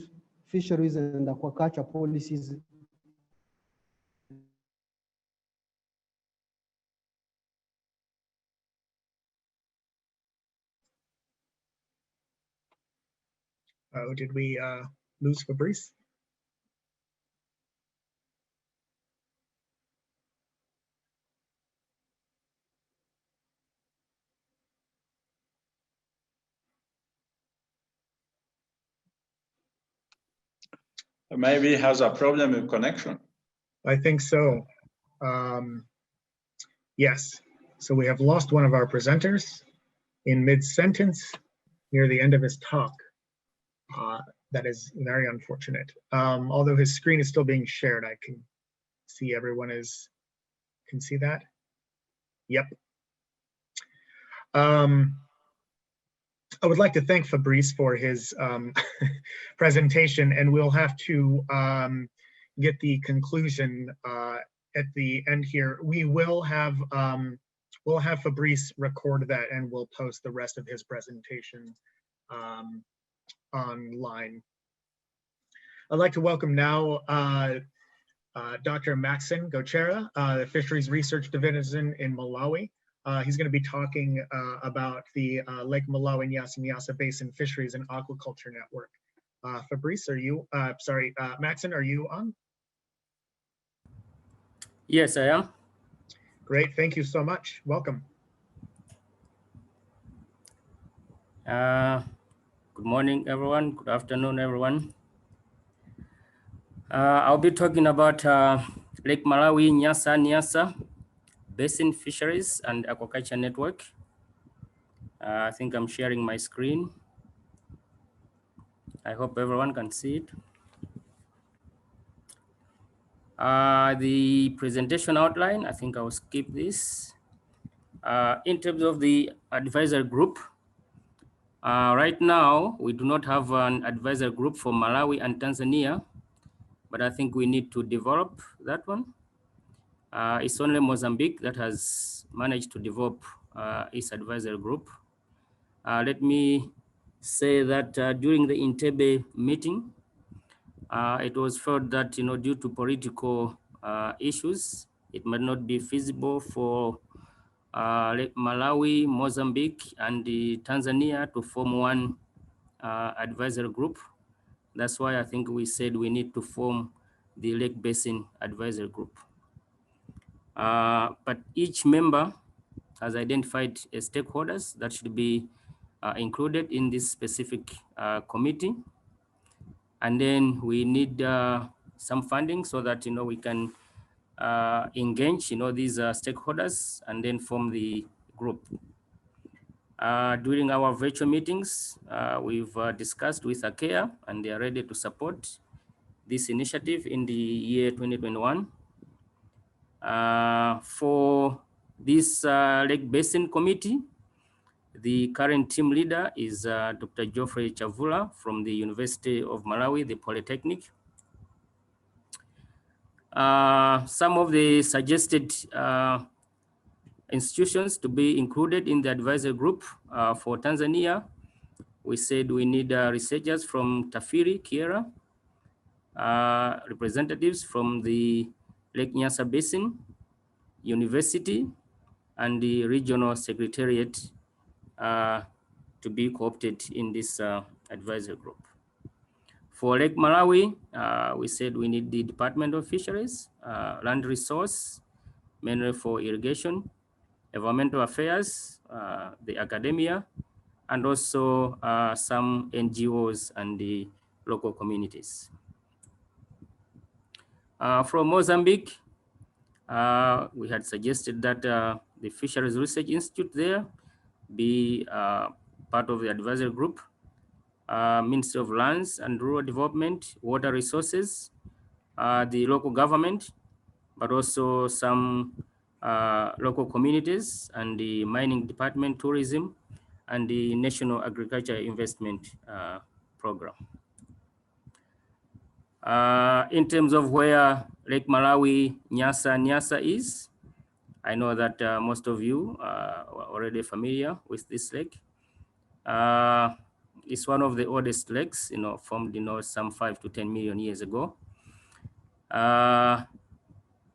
fisheries and aquaculture policies. Oh, did we lose Fabrice? Maybe he has a problem with connection. I think so. Yes, so we have lost one of our presenters in mid-sentence near the end of his talk. That is very unfortunate. Although his screen is still being shared, I can see everyone can see that. Yep. I would like to thank Fabrice for his presentation, and we'll have to get the conclusion at the end here. We will have we'll have Fabrice record that, and we'll post the rest of his presentation online. I'd like to welcome now Dr. Maxen Gochera, the Fisheries Research Division in Malawi. He's going to be talking about the Lake Malawi Nyasa Basin Fisheries and Aquaculture Network. Fabrice, are you, sorry, Maxen, are you on? Yes, I am. Great, thank you so much. Welcome. Good morning, everyone. Good afternoon, everyone. I'll be talking about Lake Malawi Nyasa Basin Fisheries and Aquaculture Network. I think I'm sharing my screen. I hope everyone can see it. The presentation outline, I think I'll skip this. In terms of the advisor group, right now, we do not have an advisor group for Malawi and Tanzania, but I think we need to develop that one. It's only Mozambique that has managed to develop its advisor group. Let me say that during the Entebbe meeting, it was felt that, due to political issues, it might not be feasible for Malawi, Mozambique, and Tanzania to form one advisory group. That's why I think we said we need to form the Lake Basin Advisory Group. But each member has identified stakeholders that should be included in this specific committee. And then we need some funding so that, we can engage, these stakeholders and then form the group. During our virtual meetings, we've discussed with ACARE, and they are ready to support this initiative in the year 2021. For this Lake Basin Committee, the current team leader is Dr. Geoffrey Chavula from the University of Malawi, the Polytechnic. Some of the suggested institutions to be included in the advisory group for Tanzania, we said we need researchers from Tafiri, Kiera, representatives from the Lake Nyasa Basin, University, and the regional secretariat to be co-opted in this advisory group. For Lake Malawi, we said we need the Department of Fisheries, Land Resource, mainly for irrigation, Environmental Affairs, the academia, and also some NGOs and the local communities. From Mozambique, we had suggested that the Fisheries Research Institute there be part of the advisory group. Ministry of Lands and Rural Development, Water Resources, the local government, but also some local communities and the mining department, tourism, and the National Agriculture Investment Program. In terms of where Lake Malawi, Nyasa is, I know that most of you are already familiar with this lake. It's one of the oldest lakes, formed, some 5 to 10 million years ago.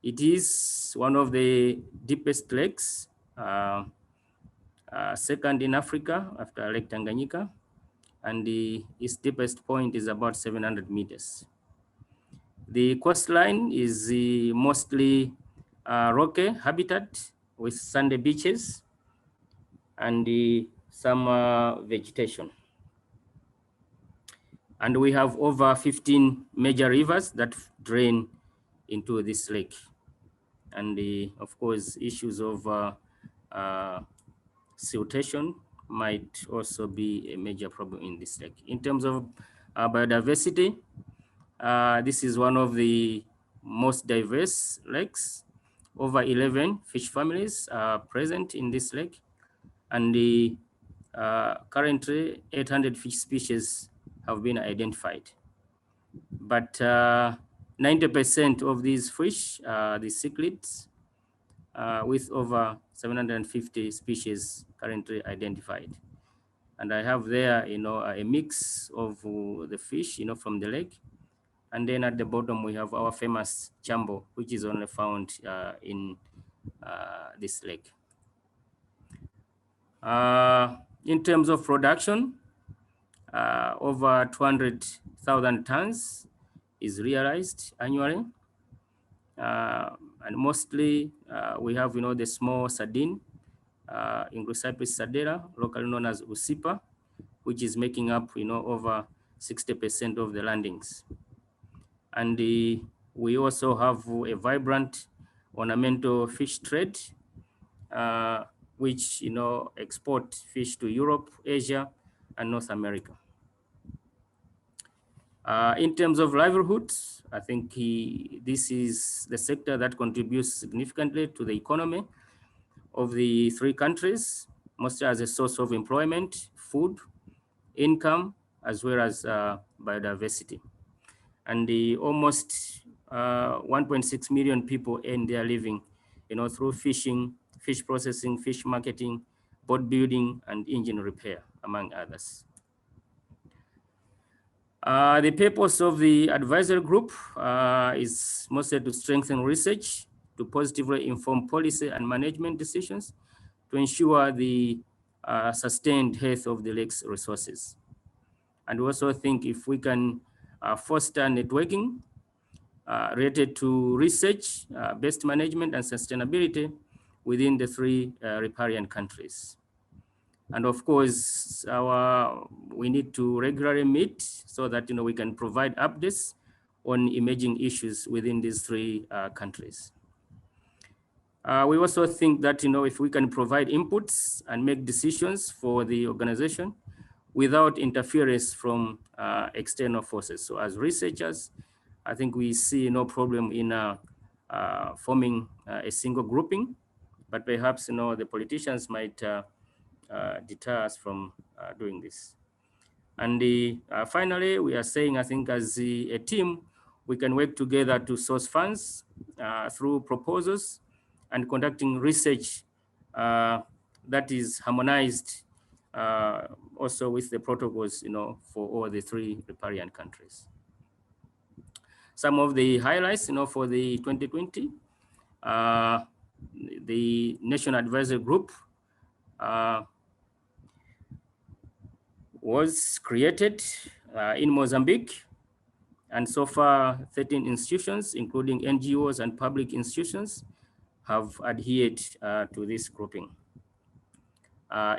It is one of the deepest lakes, second in Africa after Lake Tanganyika, and its deepest point is about 700 meters. The coastline is mostly rocky habitat with sandy beaches and some vegetation. And we have over 15 major rivers that drain into this lake. And of course, issues of siltation might also be a major problem in this lake. In terms of biodiversity, this is one of the most diverse lakes. Over 11 fish families are present in this lake. And currently 800 fish species have been identified. But 90% of these fish are the cichlids, with over 750 species currently identified. And I have there, a mix of the fish, from the lake. And then at the bottom, we have our famous chambo, which is only found in this lake. In terms of production, over 200,000 tons is realized annually. And mostly we have, the small sardine, Inglocypris sardera, locally known as Usipa, which is making up, over 60% of the landings. And we also have a vibrant ornamental fish trade, which, export fish to Europe, Asia, and North America. In terms of livelihoods, I think this is the sector that contributes significantly to the economy of the three countries, mostly as a source of employment, food, income, as well as biodiversity. And almost 1.6 million people earn their living, through fishing, fish processing, fish marketing, boat building, and engine repair, among others. The purpose of the advisory group is mostly to strengthen research, to positively inform policy and management decisions, to ensure the sustained health of the lake's resources. And we also think if we can foster networking related to research, best management, and sustainability within the three riparian countries. And of course, we need to regularly meet so that we can provide updates on emerging issues within these three countries. We also think that if we can provide inputs and make decisions for the organization without interference from external forces. So as researchers, I think we see no problem in forming a single grouping, but perhaps the politicians might deter us from doing this. And finally, we are saying, I think as a team, we can work together to source funds through proposals and conducting research that is harmonized also with the protocols, for all the 3 riparian countries. Some of the highlights, for the 2020, the National Advisory Group was created in Mozambique, and so far 13 institutions, including NGOs and public institutions, have adhered to this grouping.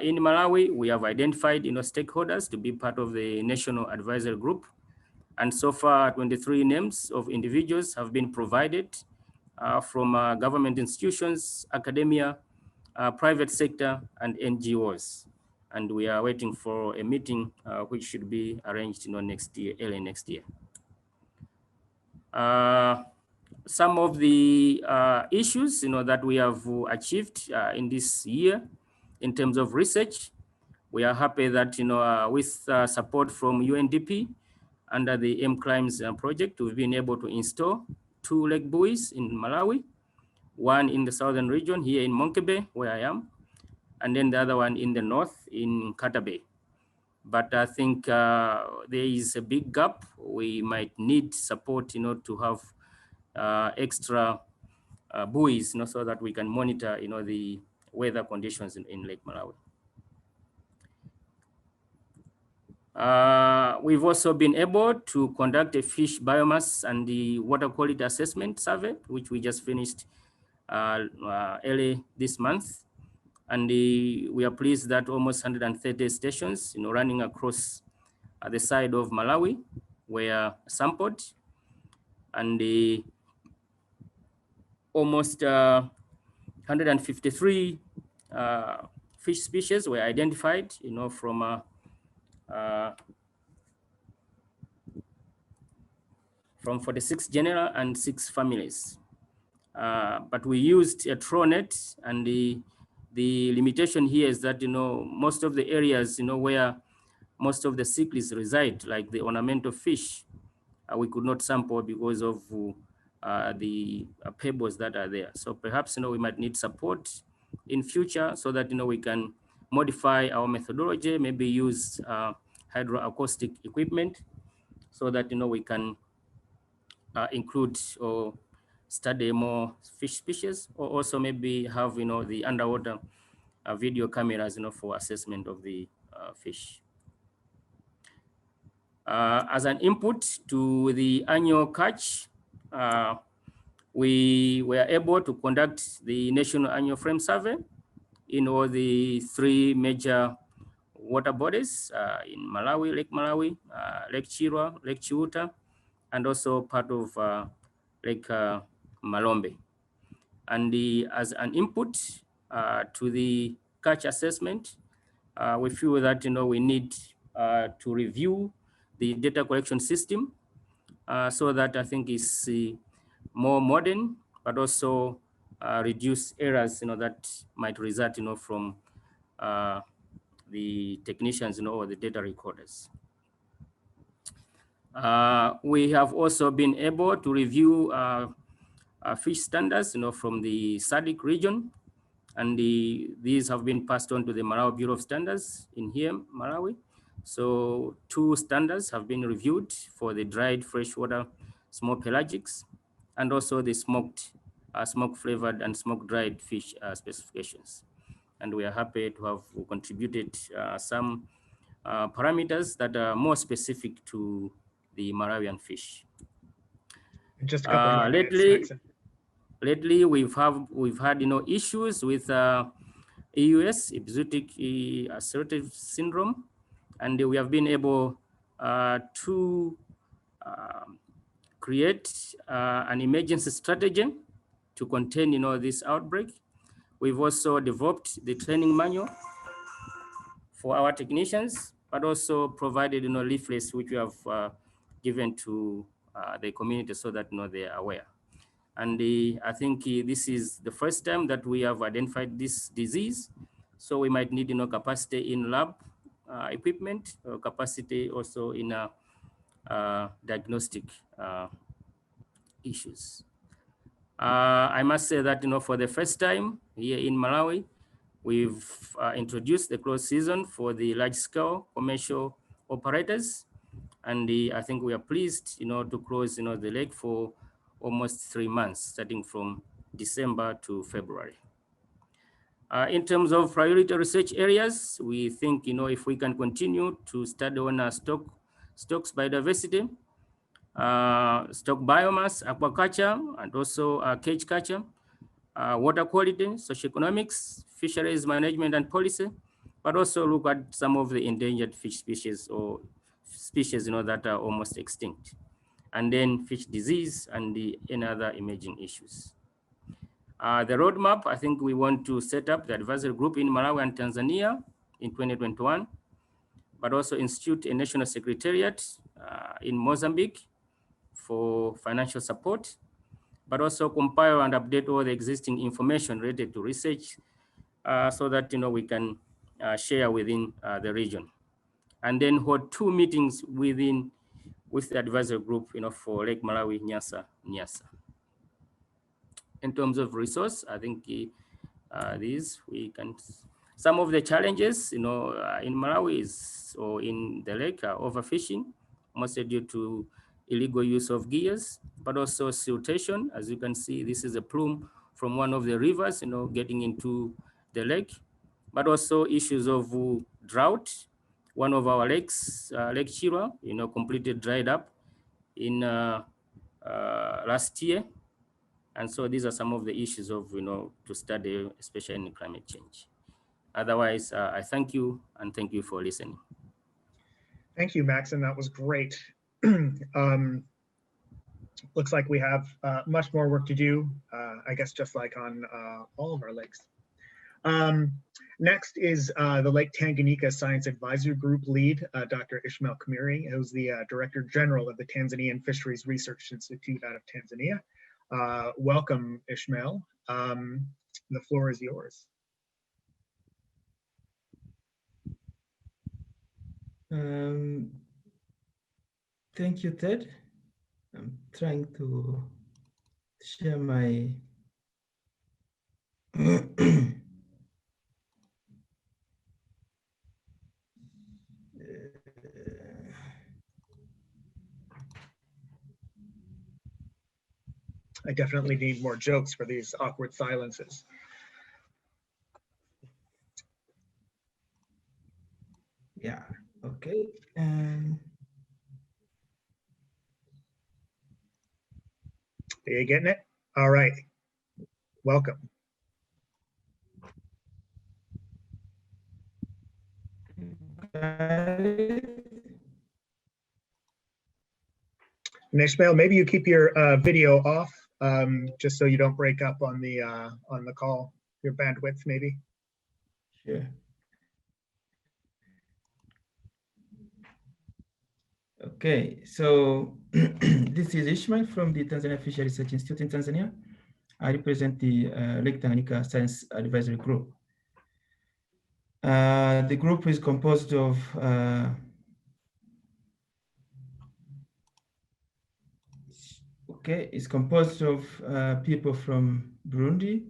In Malawi, we have identified stakeholders to be part of the National Advisory Group, and so far 23 names of individuals have been provided from government institutions, academia, private sector, and NGOs. And we are waiting for a meeting which should be arranged next year, early next year. Some of the issues that we have achieved in this year in terms of research, we are happy that with support from UNDP under the M-Climes project, we've been able to install 2 lake buoys in Malawi, one in the southern region here in Monkebe, where I am, and then the other one in the north in Katabe. But I think there is a big gap. We might need support, to have extra buoys, so that we can monitor, the weather conditions in Lake Malawi. We've also been able to conduct a fish biomass and the water quality assessment survey, which we just finished early this month. And we are pleased that almost 130 stations, running across the side of Malawi were sampled, and almost 153 fish species were identified, from 46 genera and 6 families. But we used a trawl net, and the limitation here is that most of the areas where most of the cichlids reside, like the ornamental fish, we could not sample because of the pebbles that are there. So perhaps we might need support in future so that we can modify our methodology, maybe use hydroacoustic equipment so that we can include or study more fish species, or also maybe have the underwater video cameras for assessment of the fish. As an input to the annual catch, we were able to conduct the national annual frame survey in all the 3 major water bodies in Malawi, Lake Malawi, Lake Chirwa, Lake Chiuta, and also part of Lake Malombe. And as an input to the catch assessment, we feel that we need to review the data collection system so that I think is more modern, but also reduce errors that might result from the technicians or the data recorders. We have also been able to review fish standards from the SADC region, and these have been passed on to the Malawi Bureau of Standards in here, Malawi. So 2 standards have been reviewed for the dried freshwater small pelagics, and also the smoked, smoke flavored and smoke dried fish specifications. And we are happy to have contributed some parameters that are more specific to the Malawian fish. Just a couple more minutes. Lately, we've had issues with EUS, epizootic ulcerative syndrome, and we have been able to create an emergency strategy to contain this outbreak. We've also developed the training manual for our technicians, but also provided leaflets which we have given to the community so that they are aware. And I think this is the first time that we have identified this disease. So we might need capacity in lab equipment, or capacity also in diagnostic issues. I must say that, for the first time here in Malawi, we've introduced the closed season for the large-scale commercial operators, and I think we are pleased, to close, the lake for almost 3 months, starting from December to February. In terms of priority research areas, we think, if we can continue to study on stocks biodiversity, stock biomass, aquaculture, and also cage culture, water quality, socioeconomics, fisheries management and policy, but also look at some of the endangered fish species or species that are almost extinct, and then fish disease and any other emerging issues. The roadmap, I think we want to set up the advisory group in Malawi and Tanzania in 2021, but also institute a national secretariat in Mozambique for financial support, but also compile and update all the existing information related to research so that we can share within the region. And then hold 2 meetings with the advisory group for Lake Malawi, Nyasa. In terms of resource, I think some of the challenges in Malawi or in the lake are overfishing, mostly due to illegal use of gears, but also siltation. As you can see, this is a plume from one of the rivers, getting into the lake, but also issues of drought. One of our lakes, Lake Chirwa, completely dried up in last year. And so these are some of the issues of, to study, especially in climate change. Otherwise, I thank you and thank you for listening. Thank you, Max, and that was great. Looks like we have much more work to do, I guess, just like on all of our lakes. Next is the Lake Tanganyika Science Advisory Group lead, Dr. Ishmael Kamiri, who's the Director General of the Tanzanian Fisheries Research Institute out of Tanzania. Welcome, Ishmael. The floor is yours. Thank you, Ted. I'm trying to share my I definitely need more jokes for these awkward silences. Yeah, okay. Are you getting it? All right. Welcome. And Ishmael, maybe you keep your video off, just so you don't break up on the call. Your bandwidth, maybe. Sure. Okay, so this is Ishmael from the Tanzania Fisheries Research Institute in Tanzania. I represent the Lake Tanganyika Science Advisory Group. The group is composed of people from Burundi,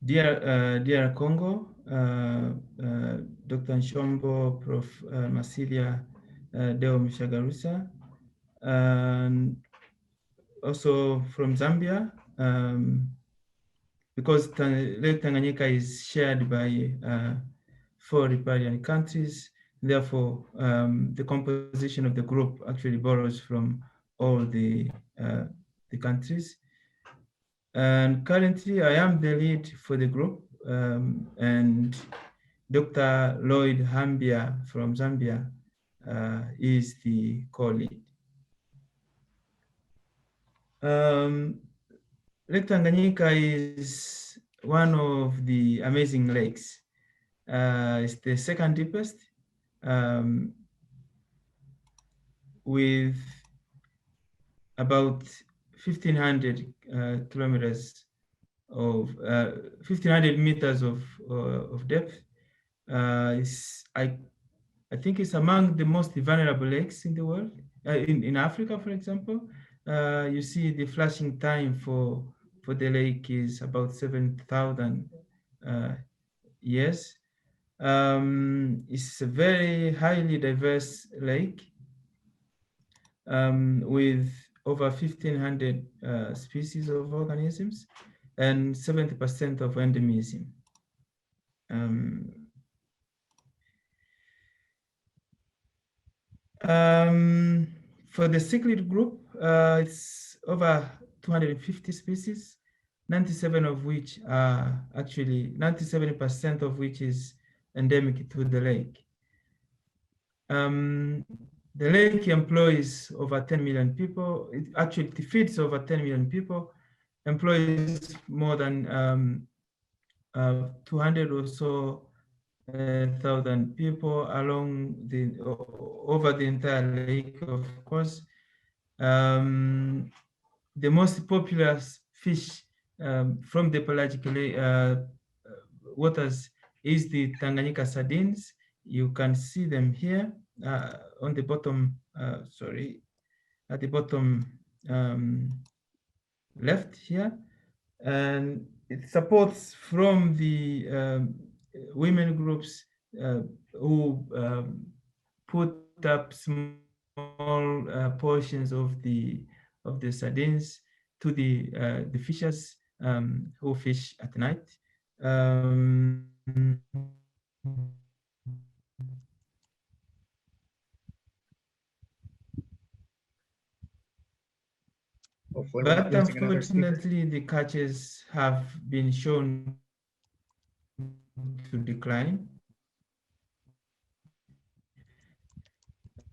DR Congo, Dr. Nshombo, Prof. Masilia Deo Mishagarusa, and also from Zambia, because Lake Tanganyika is shared by 4 riparian countries. Therefore, the composition of the group actually borrows from all the countries. And currently, I am the lead for the group, and Dr. Lloyd Hambia from Zambia is the co-lead. Lake Tanganyika is one of the amazing lakes. It's the second deepest, with about 1,500 kilometers of 1,500 meters of depth. I think it's among the most vulnerable lakes in the world. In Africa, for example, you see the flashing time for the lake is about 7,000 years. It's a very highly diverse lake with over 1,500 species of organisms and 70% of endemism. For the cichlid group, it's over 250 species, 97 of which are actually 97% of which is endemic to the lake. The lake employs over 10 million people. It actually feeds over 10 million people, employs more than 200 or so thousand people along over the entire lake, of course. The most popular fish from the pelagic waters is the Tanganyika sardines. You can see them here on the bottom, sorry, at the bottom left here. And it supports from the women groups who put up small portions of the sardines to the fishers who fish at night. Hopefully we're not But losing another speaker. unfortunately, the catches have been shown to decline.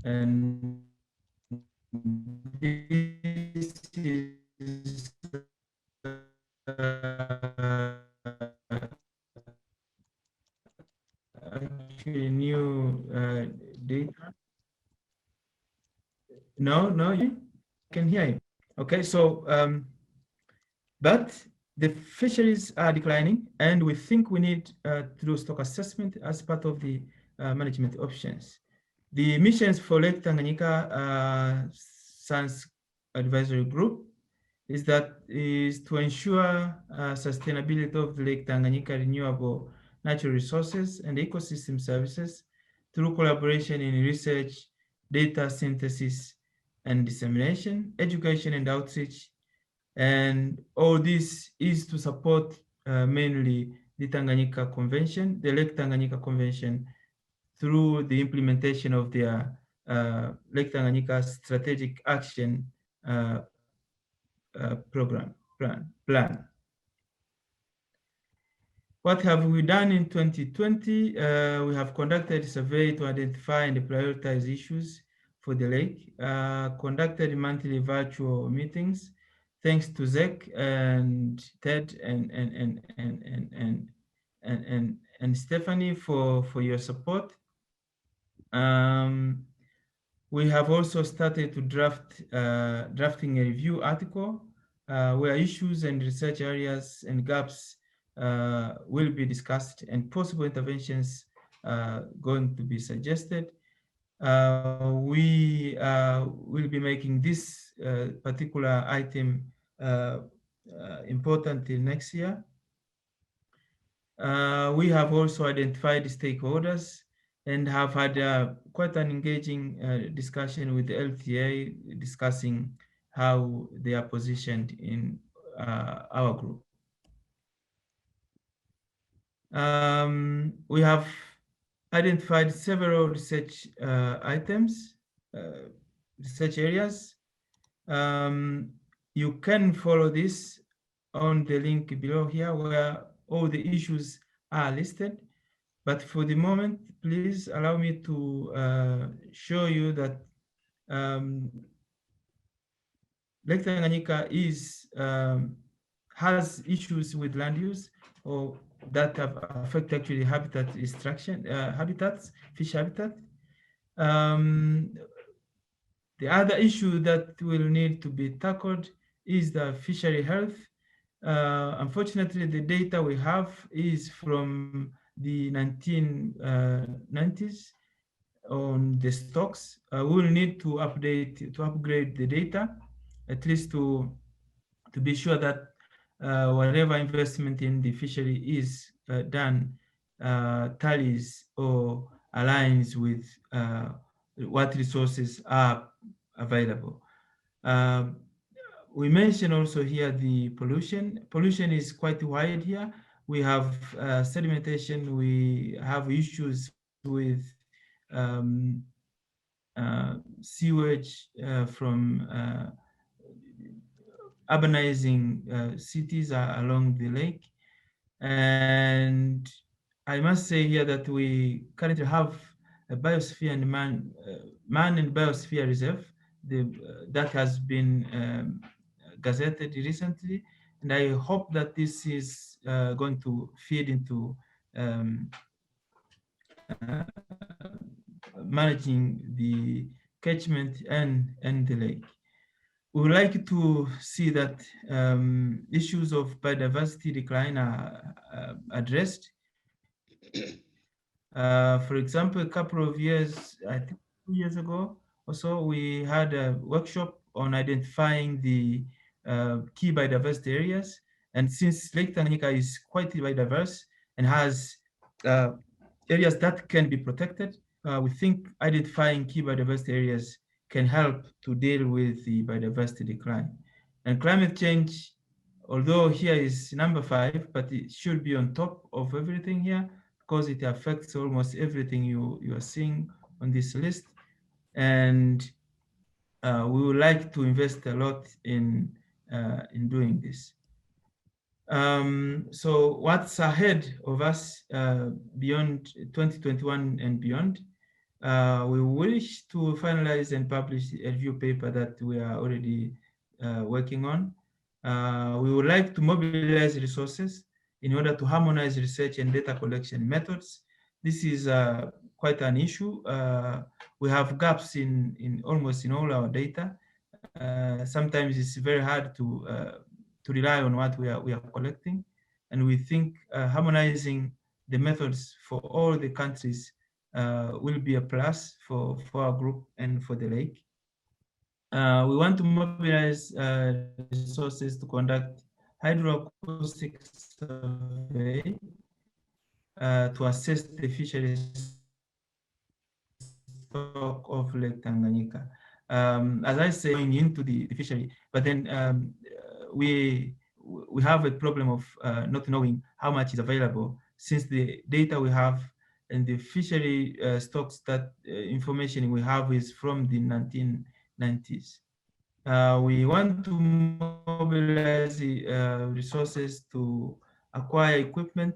And this is actually new data. No, you can hear it. Okay, so but the fisheries are declining, and we think we need to do stock assessment as part of the management options. The missions for Lake Tanganyika Science Advisory Group is to ensure sustainability of the Lake Tanganyika renewable natural resources and ecosystem services through collaboration in research, data synthesis and dissemination, education and outreach. And all this is to support mainly the Tanganyika Convention, the Lake Tanganyika Convention, through the implementation of their Lake Tanganyika Strategic Action plan. What have we done in 2020? We have conducted a survey to identify and prioritize issues for the lake, conducted monthly virtual meetings, thanks to Zek and Ted and Stephanie for your support. We have also started to drafting a review article where issues and research areas and gaps will be discussed and possible interventions going to be suggested. We will be making this particular item important till next year. We have also identified stakeholders and have had quite an engaging discussion with the LTA, discussing how they are positioned in our group. We have identified several research items, research areas. You can follow this on the link below here where all the issues are listed. But for the moment, please allow me to show you that Lake Tanganyika has issues with land use or that have affect actually habitat destruction, fish habitat. The other issue that will need to be tackled is the fishery health. Unfortunately, the data we have is from the 1990s. on the stocks, we will need to upgrade the data, at least to be sure that whatever investment in the fishery is done tallies or aligns with what resources are available. We mentioned also here the pollution. Pollution is quite wide here. We have sedimentation, we have issues with um, sewage from urbanizing cities along the lake. And I must say here that we currently have a biosphere and man and biosphere reserve that has been gazetted recently, and I hope that this is going to feed into managing the catchment and the lake. We would like to see that issues of biodiversity decline are addressed. For example, a couple of years, I think 2 years ago or so, we had a workshop on identifying the key biodiversity areas. And since Lake Tanganyika is quite biodiverse and has areas that can be protected, we think identifying key biodiversity areas can help to deal with the biodiversity decline. And climate change, although here is number 5, but it should be on top of everything here, because it affects almost everything you are seeing on this list. And we would like to invest a lot in doing this. So what's ahead of us beyond 2021 and beyond? We wish to finalize and publish a review paper that we are already working on. We would like to mobilize resources in order to harmonize research and data collection methods. This is quite an issue. We have gaps in almost in all our data. Sometimes it's very hard to rely on what we are collecting. And we think harmonizing the methods for all the countries will be a plus for our group and for the lake. We want to mobilize resources to conduct hydroacoustic survey to assess the fisheries stock of Lake Tanganyika. As I say, going into the fishery, but then we have a problem of not knowing how much is available, since the data we have and the fishery stocks that information we have is from the 1990s. We want to mobilize resources to acquire equipment,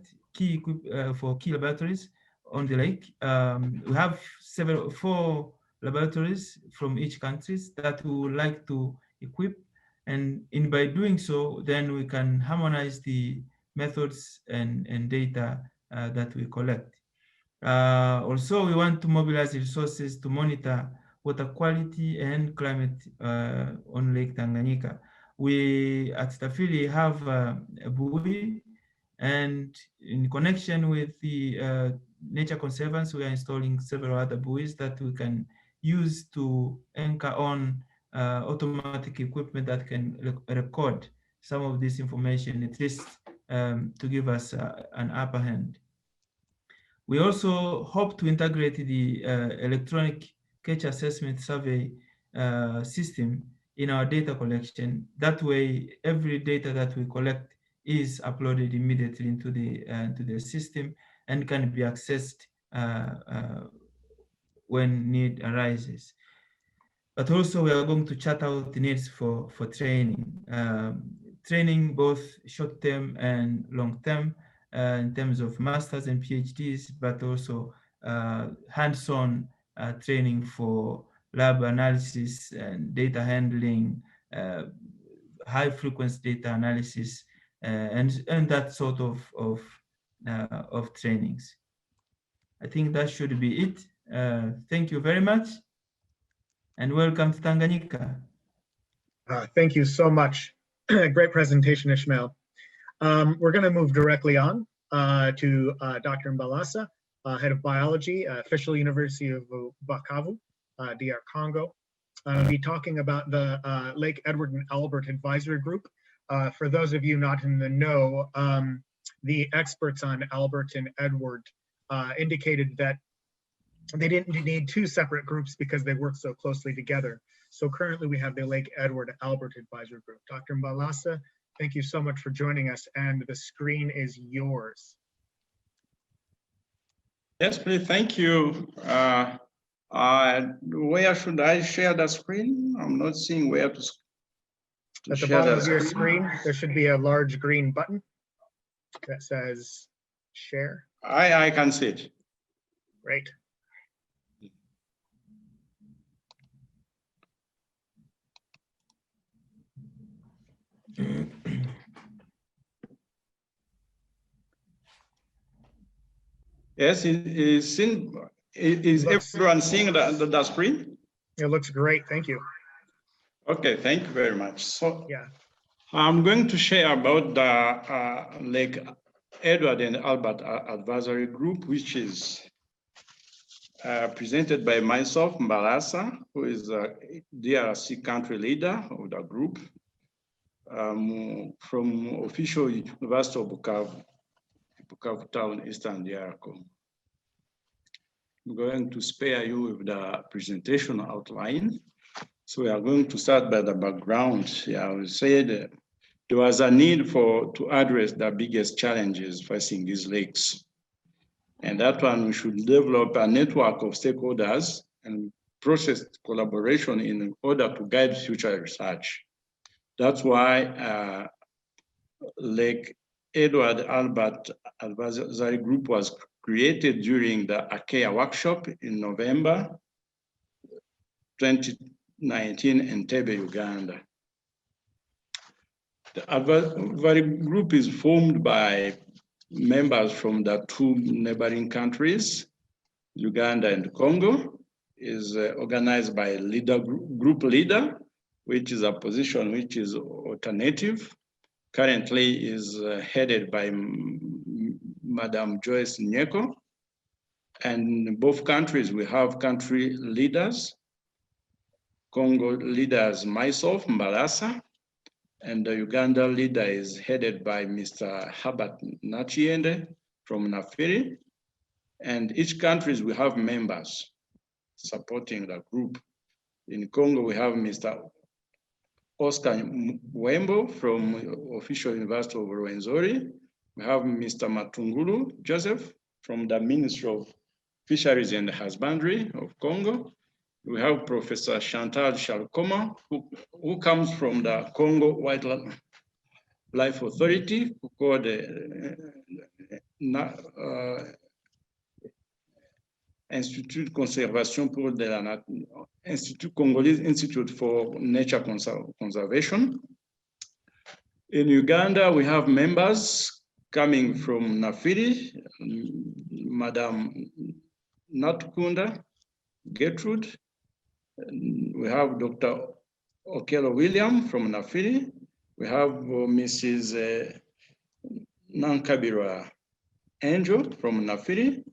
for key laboratories on the lake. We have 4 laboratories from each country that we would like to equip. And by doing so, then we can harmonize the methods and data that we collect. Also, we want to mobilize resources to monitor water quality and climate on Lake Tanganyika. We at Stafili have a buoy, and in connection with the Nature Conservancy, we are installing several other buoys that we can use to anchor on automatic equipment that can record some of this information, at least to give us an upper hand. We also hope to integrate the electronic catch assessment survey system in our data collection. That way, every data that we collect is uploaded immediately into the system and can be accessed when need arises. But also, we are going to chart out the needs for training. Training both short-term and long-term in terms of masters and PhDs, but also hands-on training for lab analysis and data handling, high-frequency data analysis, and that sort of trainings. I think that should be it. Thank you very much, and welcome to Tanganyika. Thank you so much. Great presentation, Ishmael. We're going to move directly on to Dr. Mbalasa, Head of Biology, Official University of Bukavu, DR Congo. I'll be talking about the Lake Edward and Albert Advisory Group. For those of you not in the know, the experts on Albert and Edward indicated that they didn't need two separate groups because they work so closely together. So currently we have the Lake Edward Albert Advisory Group. Dr. Mbalasa, thank you so much for joining us, and the screen is yours. Yes, please, thank you. Where should I share the screen? I'm not seeing where to At the share bottom the of your screen, there should be a large green button that says share. I can see it. Great. Yes, is everyone seeing the screen? It looks great, thank you. Okay, thank you very much. So Yeah. I'm going to share about the Lake Edward and Albert Advisory Group, which is presented by myself, Mbalasa, who is a DRC country leader of the group from official University of Bukavu town, Eastern DR Congo. I'm going to spare you with the presentation outline. So we are going to start by the background. Yeah, I would say that there was a need to address the biggest challenges facing these lakes. And that one, we should develop a network of stakeholders and process collaboration in order to guide future research. That's why Lake Edward Albert Advisory Group was created during the ACARE workshop in November 2019 in Entebbe, Uganda. The advisory group is formed by members from the two neighboring countries, Uganda and Congo. Is organized by group leader, which is a position which is alternative. Currently is headed by Madam Joyce Nyeko. And in both countries, we have country leaders. Congo leaders, myself, Mbalasa, and the Uganda leader is headed by Mr. Herbert Nachiende from Nafiri. And each countries, we have members supporting the group. In Congo, we have Mr. Oscar Wembo from Official University of Rwenzori. We have Mr. Matungulu Joseph from the Ministry of Fisheries and Husbandry of Congo. We have Professor Chantal Shalkoma, who comes from the Congo Wildlife Authority, who called Institut Conservation pour de la Institut Congolese Institute for Nature Conservation. In Uganda, we have members coming from Nafiri, Madam Natkunda Gertrude. We have Dr. Okello William from Nafiri. We have Mrs. Nankabira Angel from Nafiri.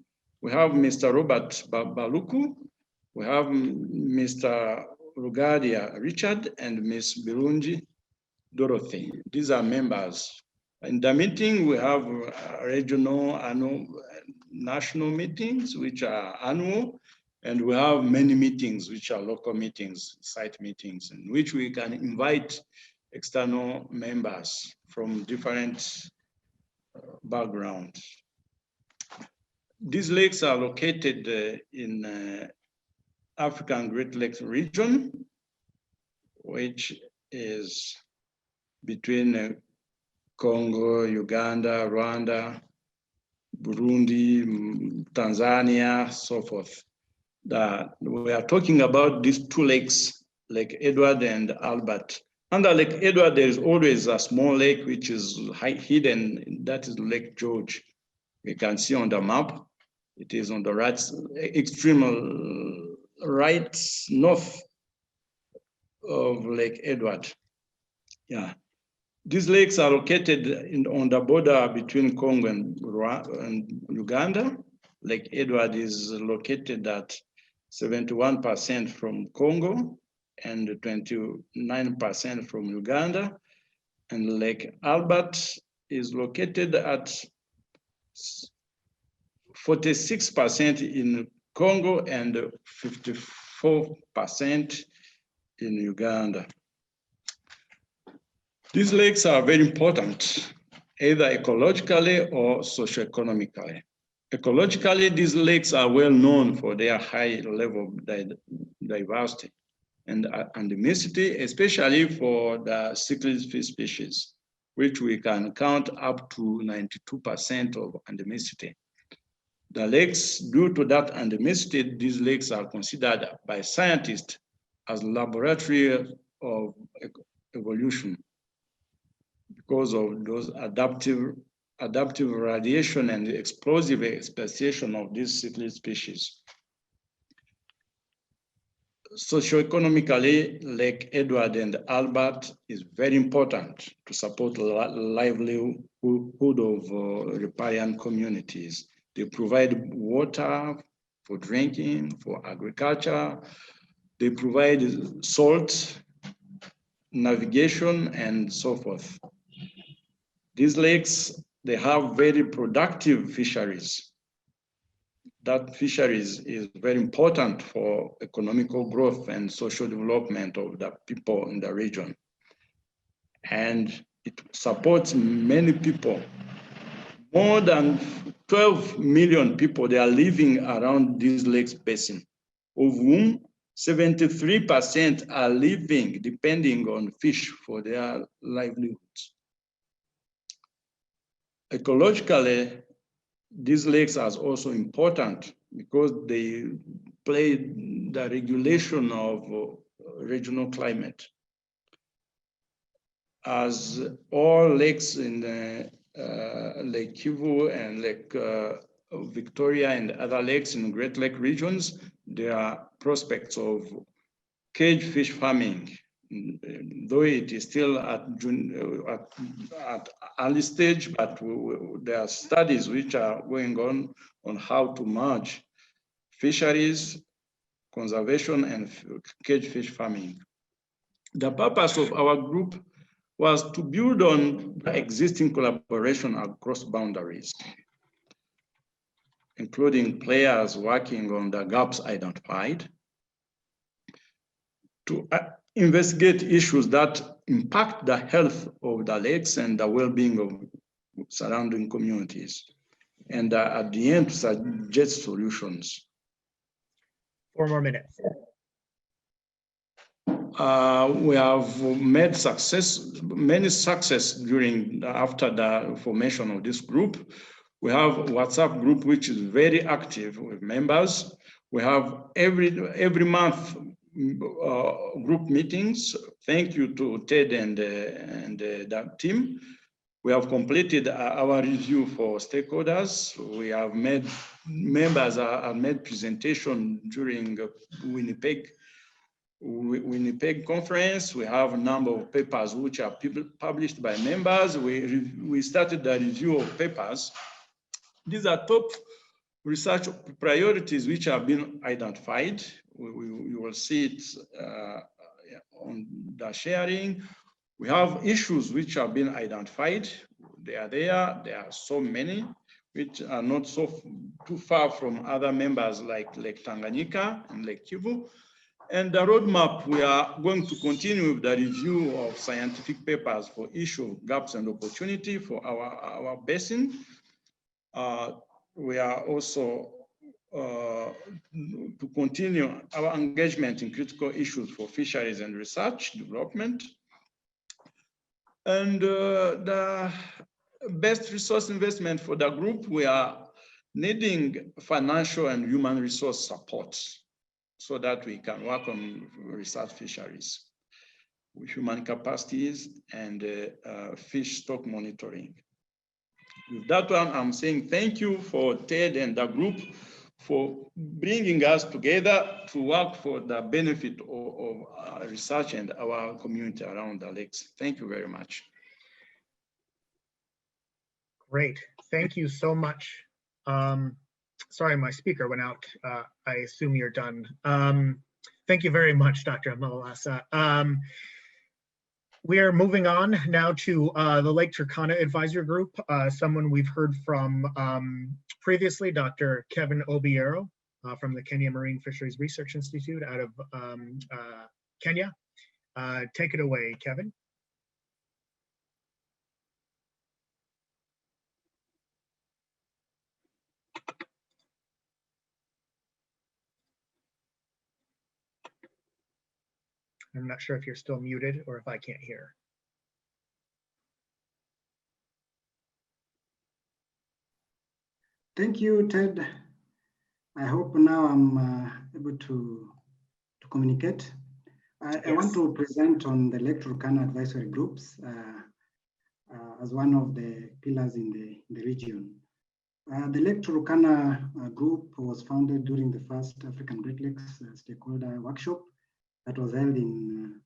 We have Mr. Robert Baluku. We have Mr. Rugadia Richard and Ms. Birungi Dorothy. These are members. In the meeting, we have regional and national meetings, which are annual, and we have many meetings, which are local meetings, site meetings, in which we can invite external members from different backgrounds. These lakes are located in African Great Lakes region, which is between Congo, Uganda, Rwanda, Burundi, Tanzania, so forth. We are talking about these two lakes, Lake Edward and Albert. Under Lake Edward, there is always a small lake which is hidden, that is Lake George. You can see on the map, it is on the right, extreme right north of Lake Edward. Yeah. These lakes are located on the border between Congo and Uganda. Lake Edward is located at 71% from Congo, and 29% from Uganda. And Lake Albert is located at 46% in Congo and 54% in Uganda. These lakes are very important, either ecologically or socioeconomically. Ecologically, these lakes are well known for their high level of diversity and endemicity, especially for the cichlid fish species, which we can count up to 92% of endemicity. The lakes, due to that endemicity, these lakes are considered by scientists as laboratory of evolution because of those adaptive radiation and explosive speciation of these cichlid species. Socioeconomically, Lake Edward and Albert is very important to support the livelihood of riparian communities. They provide water for drinking, for agriculture. They provide salt, navigation, and so forth. These lakes, they have very productive fisheries. That fisheries is very important for economical growth and social development of the people in the region. And it supports many people. More than 12 million people, they are living around this lakes basin, of whom 73% are living depending on fish for their livelihoods. Ecologically, these lakes are also important because they play the regulation of regional climate. As all lakes in the Lake Kivu and Lake Victoria and other lakes in Great Lake regions, there are prospects of cage fish farming, though it is still at early stage, but there are studies which are going on how to merge fisheries, conservation, and cage fish farming. The purpose of our group was to build on the existing collaboration across boundaries, including players working on the gaps identified, to investigate issues that impact the health of the lakes and the well-being of surrounding communities, and at the end, to suggest solutions. 4 more minutes. We have made many success after the formation of this group. We have a WhatsApp group which is very active with members. We have every month group meetings. Thank you to Ted and that team. We have completed our review for stakeholders. We have made members have made presentation during Winnipeg conference. We have a number of papers which are published by members. We started the review of papers. These are top research priorities which have been identified. You will see it on the sharing. We have issues which have been identified. They are there. There are so many which are not too far from other members like Lake Tanganyika and Lake Kivu. And the roadmap, we are going to continue with the review of scientific papers for issue of gaps and opportunity for our basin. We are also to continue our engagement in critical issues for fisheries and research development. And the best resource investment for the group, we are needing financial and human resource support so that we can work on research fisheries with human capacities and fish stock monitoring. With that one, I'm saying thank you for Ted and the group for bringing us together to work for the benefit of research and our community around the lakes. Thank you very much. Great, thank you so much. sorry, my speaker went out. I assume you're done. Thank you very much, Dr. Amalasa. We are moving on now to the Lake Turkana Advisory Group, someone we've heard from previously, Dr. Kevin Obiero from the Kenya Marine Fisheries Research Institute out of Kenya. Take it away, Kevin. I'm not sure if you're still muted or if I can't hear. Thank you, Ted. I hope now I'm able to communicate. I want to present on the Lake Turkana Advisory Groups as one of the pillars in the region. The Lake Turkana Group was founded during the first African Great Lakes stakeholder workshop that was held in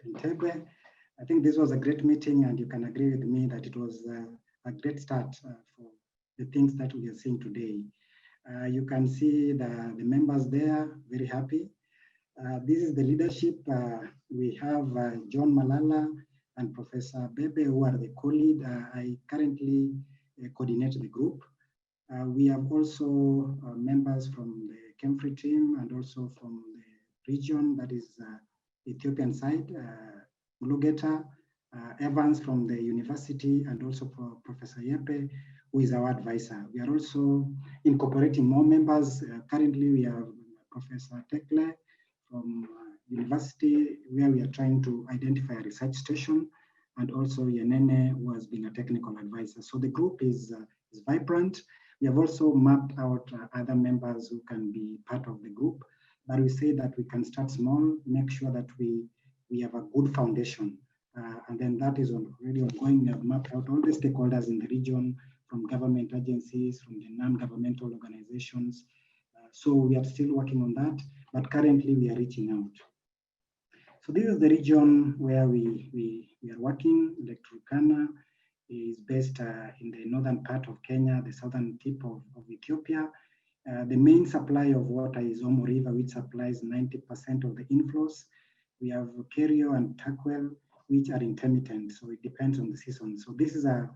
Entebbe. I think this was a great meeting, and you can agree with me that it was a great start for the things that we are seeing today. You can see the members there, very happy. This is the leadership. We have John Malala and Professor Bebe, who are the co-lead. I currently coordinate the group. We have also members from the Kemfri team and also from the region, that is Ethiopian side, Mulugeta, Evans from the university, and also Professor Yepe, who is our advisor. We are also incorporating more members. Currently, we have Professor Tekle from university, where we are trying to identify a research station, and also Yenene, who has been a technical advisor. So the group is vibrant. We have also mapped out other members who can be part of the group, but we say that we can start small, make sure that we have a good foundation. And then that is already ongoing. We have mapped out all the stakeholders in the region, from government agencies, from the non-governmental organizations. So we are still working on that, but currently we are reaching out. So this is the region where we are working. Lake Turkana is based in the northern part of Kenya, the southern tip of Ethiopia. The main supply of water is Omo River, which supplies 90% of the inflows. We have Kerio and Takwel, which are intermittent, so it depends on the season. So this is a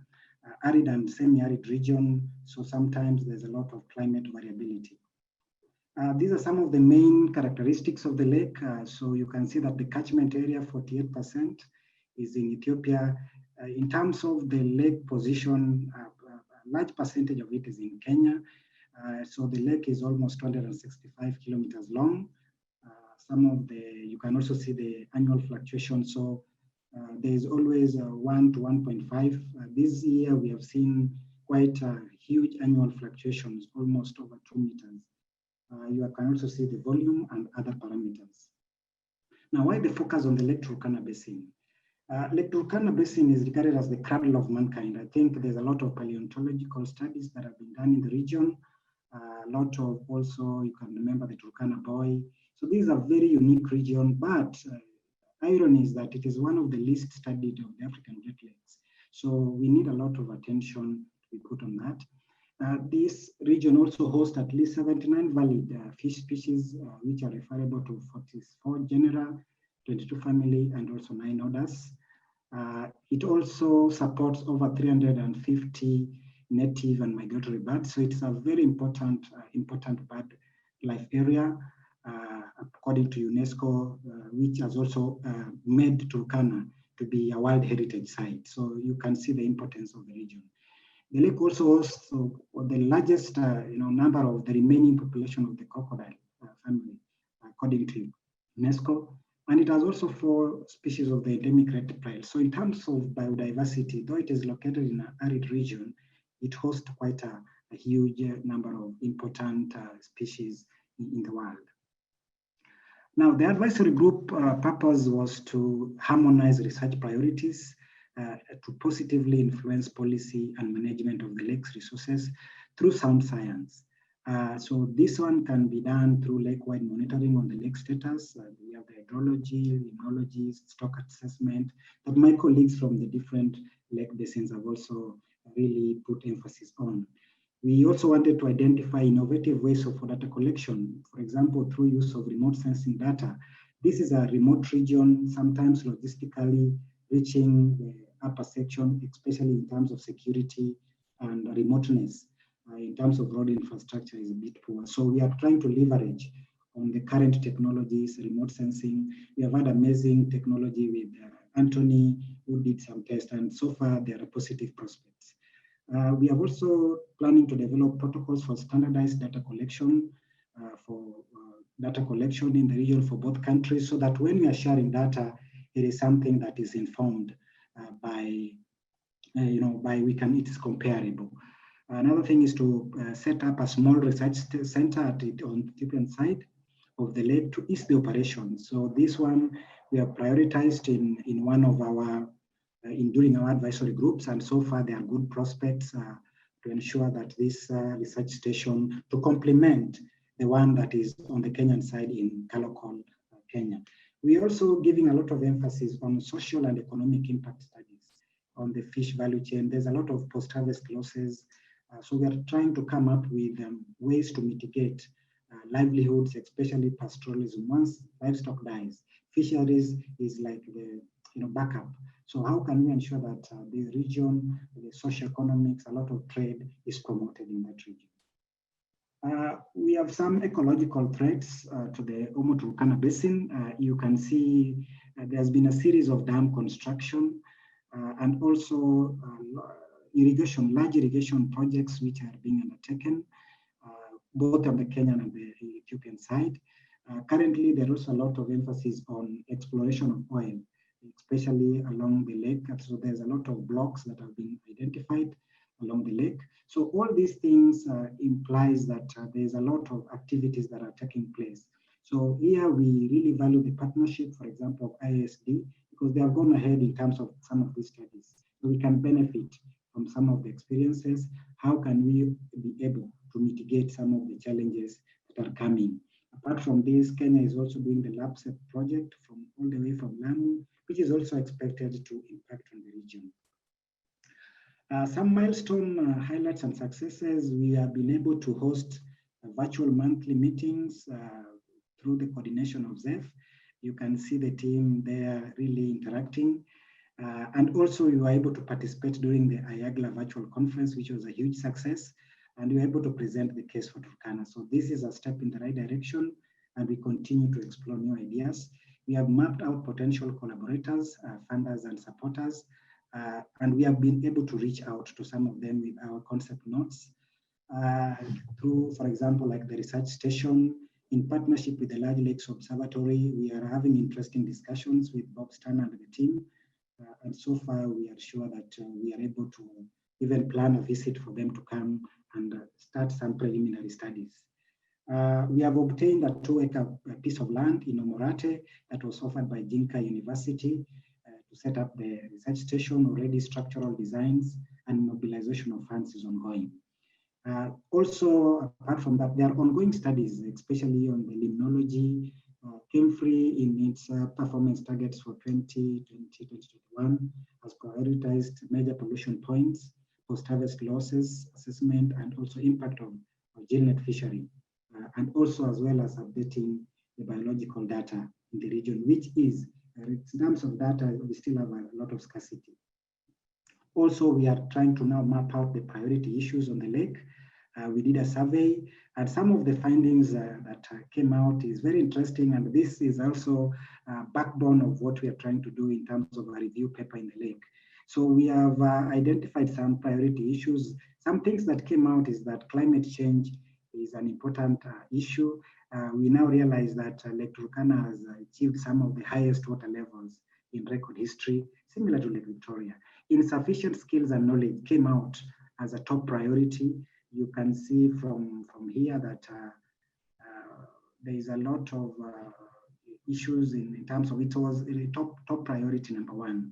arid and semi-arid region, so sometimes there's a lot of climate variability. These are some of the main characteristics of the lake. So you can see that the catchment area, 48%, is in Ethiopia. In terms of the lake position, a large percentage of it is in Kenya. So the lake is almost 265 kilometers long. You can also see the annual fluctuation. So there is always 1 to 1.5. This year we have seen quite huge annual fluctuations, almost over 2 meters. You can also see the volume and other parameters. Now, why the focus on the Lake Turkana Basin? Lake Turkana Basin is regarded as the cradle of mankind. I think there's a lot of paleontological studies that have been done in the region. A lot of also, you can remember the Turkana boy. So this is a very unique region, but irony is that it is one of the least studied of the African Great Lakes. So we need a lot of attention to be put on that. This region also hosts at least 79 valid fish species, which are referable to 44 genera, 22 family, and also 9 orders. It also supports over 350 native and migratory birds. So it's a very important bird life area, according to UNESCO, which has also made Turkana to be a World Heritage Site. So you can see the importance of the region. The lake also hosts the largest number of the remaining population of the crocodile family, according to UNESCO. And it has also 4 species of the endemic red tide. So in terms of biodiversity, though it is located in an arid region, it hosts quite a huge number of important species in the world. Now, the advisory group purpose was to harmonize research priorities, to positively influence policy and management of the lake's resources through sound science. So this one can be done through lake-wide monitoring on the lake status. We have the hydrology, limnology, stock assessment that my colleagues from the different lake basins have also really put emphasis on. We also wanted to identify innovative ways for data collection, for example, through use of remote sensing data. This is a remote region, sometimes logistically reaching the upper section, especially in terms of security and remoteness. In terms of road infrastructure is a bit poor. So we are trying to leverage on the current technologies, remote sensing. We have had amazing technology with Anthony, who did some tests, and so far there are positive prospects. We are also planning to develop protocols for standardized data collection in the region for both countries, so that when we are sharing data, it is something that is informed it is comparable. Another thing is to set up a small research center on the Ethiopian side of the lake to ease the operation. So this one we have prioritized in one of our during our advisory groups, and so far there are good prospects to ensure that this research station to complement the one that is on the Kenyan side in Kalokol, Kenya. We are also giving a lot of emphasis on social and economic impact studies on the fish value chain. There's a lot of post-harvest losses. So we are trying to come up with ways to mitigate livelihoods, especially pastoralism. Once livestock dies, fisheries is like the backup. So how can we ensure that the region, the socio-economics, a lot of trade is promoted in that region? We have some ecological threats to the Omo Turkana Basin. You can see there's been a series of dam construction and also large irrigation projects which are being undertaken, both on the Kenyan and the Ethiopian side. Currently, there is a lot of emphasis on exploration of oil, especially along the lake. So there's a lot of blocks that have been identified along the lake. So all these things implies that there's a lot of activities that are taking place. So here we really value the partnership, for example, of ISD, because they have gone ahead in terms of some of these studies. So we can benefit from some of the experiences. How can we be able to mitigate some of the challenges that are coming? Apart from this, Kenya is also doing the LabSet project from all the way from Lamu, which is also expected to impact on the region. Some milestone highlights and successes. We have been able to host virtual monthly meetings through the coordination of ZEF. You can see the team there really interacting. And also we were able to participate during the IAGLA virtual conference, which was a huge success. And we were able to present the case for Turkana. So this is a step in the right direction, and we continue to explore new ideas. We have mapped out potential collaborators, funders, and supporters, and we have been able to reach out to some of them with our concept notes through, for example, like the research station. In partnership with the Large Lakes Observatory, we are having interesting discussions with Bob Stern and the team. And so far, we are sure that we are able to even plan a visit for them to come and start some preliminary studies. We have obtained a 2-acre piece of land in Omorate that was offered by Jinka University to set up the research station. Already structural designs and mobilization of funds is ongoing. Also, apart from that, there are ongoing studies, especially on the limnology. CAMFRE in its performance targets for 2020-2021 has prioritized major pollution points, post-harvest losses assessment, and also impact of gillnet fishery, and also as well as updating the biological data in the region, which is, in terms of data, we still have a lot of scarcity. Also, we are trying to now map out the priority issues on the lake. We did a survey, and some of the findings that came out is very interesting, and this is also a backbone of what we are trying to do in terms of a review paper in the lake. So we have identified some priority issues. Some things that came out is that climate change is an important issue. We now realize that Lake Turkana has achieved some of the highest water levels in record history, similar to Lake Victoria. Insufficient skills and knowledge came out as a top priority. You can see from here that there is a lot of issues in terms of, it was a top priority number 1.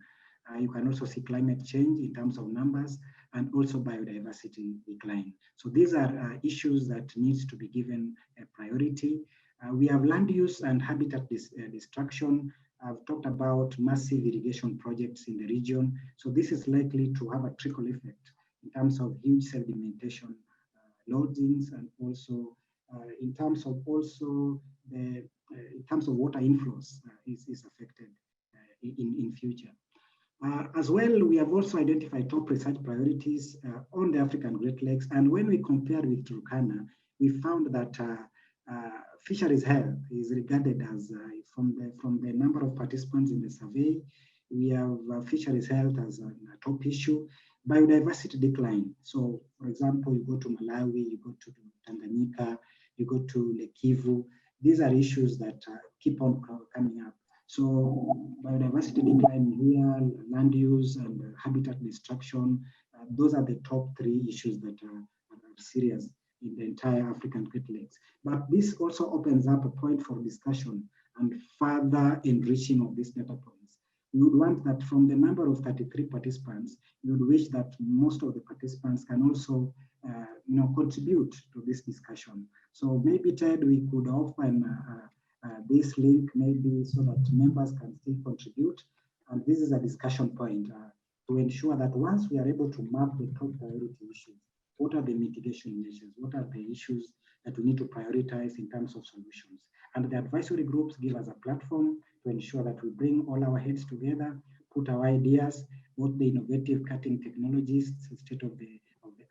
You can also see climate change in terms of numbers and also biodiversity decline. So these are issues that needs to be given a priority. We have land use and habitat destruction. I've talked about massive irrigation projects in the region. So this is likely to have a trickle effect in terms of huge sedimentation loadings, and also in terms of water inflows is affected in future. As well, we have also identified top research priorities on the African Great Lakes. And when we compared with Turkana, we found that fisheries health is regarded as, from the number of participants in the survey, we have fisheries health as a top issue. Biodiversity decline. So, for example, you go to Malawi, you go to Tanganyika, you go to Lake Kivu. These are issues that keep on coming up. So biodiversity decline here, land use and habitat destruction, those are the top 3 issues that are serious in the entire African Great Lakes. But this also opens up a point for discussion and further enriching of these data points. We would want that from the number of 33 participants, we would wish that most of the participants can also contribute to this discussion. So maybe, Ted, we could open this link maybe so that members can still contribute. And this is a discussion point to ensure that once we are able to map the top priority issues, what are the mitigation measures? What are the issues that we need to prioritize in terms of solutions? And the advisory groups give us a platform to ensure that we bring all our heads together, put our ideas, both the innovative cutting technologies, state of the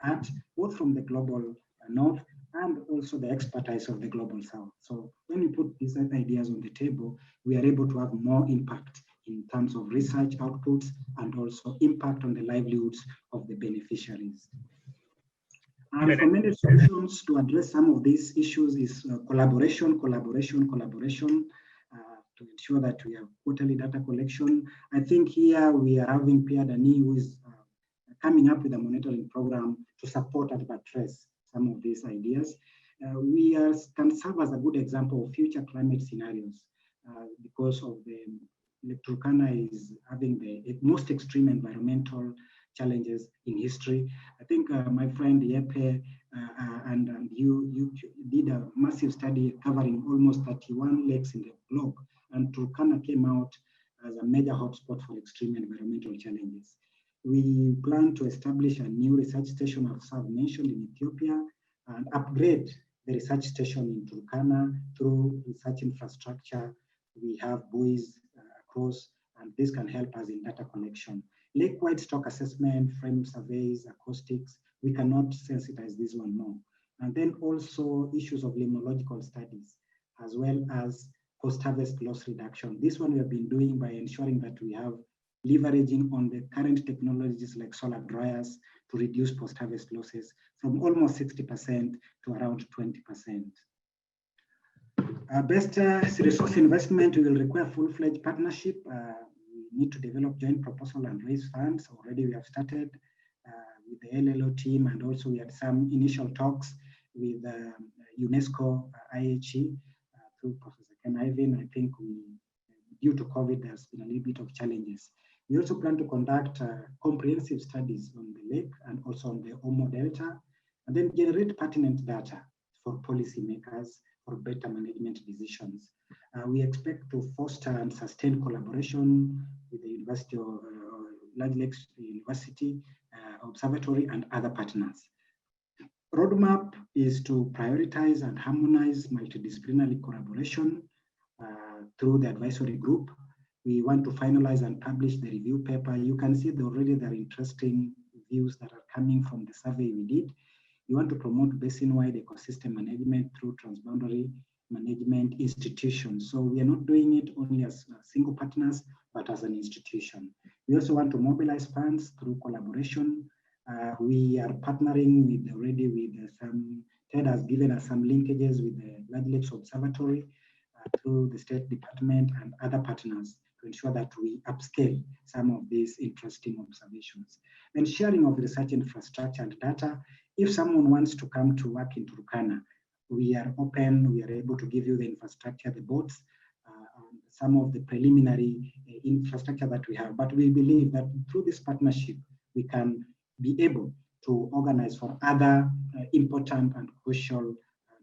art, both from the global north and also the expertise of the global south. So when we put these ideas on the table, we are able to have more impact in terms of research outputs and also impact on the livelihoods of the beneficiaries. And recommended solutions to address some of these issues is collaboration, to ensure that we have quarterly data collection. I think here we are having Pierre Denis, who is coming up with a monitoring program to support and buttress some of these ideas. We can serve as a good example of future climate scenarios because of the Turkana is having the most extreme environmental challenges in history. I think my friend Yepe and you did a massive study covering almost 31 lakes in the globe, and Turkana came out as a major hotspot for extreme environmental challenges. We plan to establish a new research station, as I've mentioned, in Ethiopia, and upgrade the research station in Turkana through research infrastructure. We have buoys across, and this can help us in data collection. Lake-wide stock assessment, frame surveys, acoustics, we cannot sensitize this one more. And then also issues of limnological studies, as well as post-harvest loss reduction. This one we have been doing by ensuring that we have leveraging on the current technologies like solar dryers to reduce post-harvest losses from almost 60% to around 20%. Best resource investment, we will require full-fledged partnership. We need to develop joint proposal and raise funds. Already we have started with the LLO team, and also we had some initial talks with UNESCO, IHE, through Professor Ken Ivan. I think due to COVID, there's been a little bit of challenges. We also plan to conduct comprehensive studies on the lake and also on the Omo Delta, and then generate pertinent data for policymakers for better management decisions. We expect to foster and sustain collaboration with the University of Large Lakes University Observatory and other partners. Roadmap is to prioritize and harmonize multidisciplinary collaboration through the advisory group. We want to finalize and publish the review paper. You can see already there are interesting views that are coming from the survey we did. We want to promote basin-wide ecosystem management through transboundary management institutions. So we are not doing it only as single partners, but as an institution. We also want to mobilize funds through collaboration. We are partnering with some, Ted has given us some linkages with the Large Lakes Observatory through the State Department and other partners to ensure that we upscale some of these interesting observations. And sharing of research infrastructure and data. If someone wants to come to work in Turkana, we are open, we are able to give you the infrastructure, the boats, some of the preliminary infrastructure that we have. But we believe that through this partnership, we can be able to organize for other important and crucial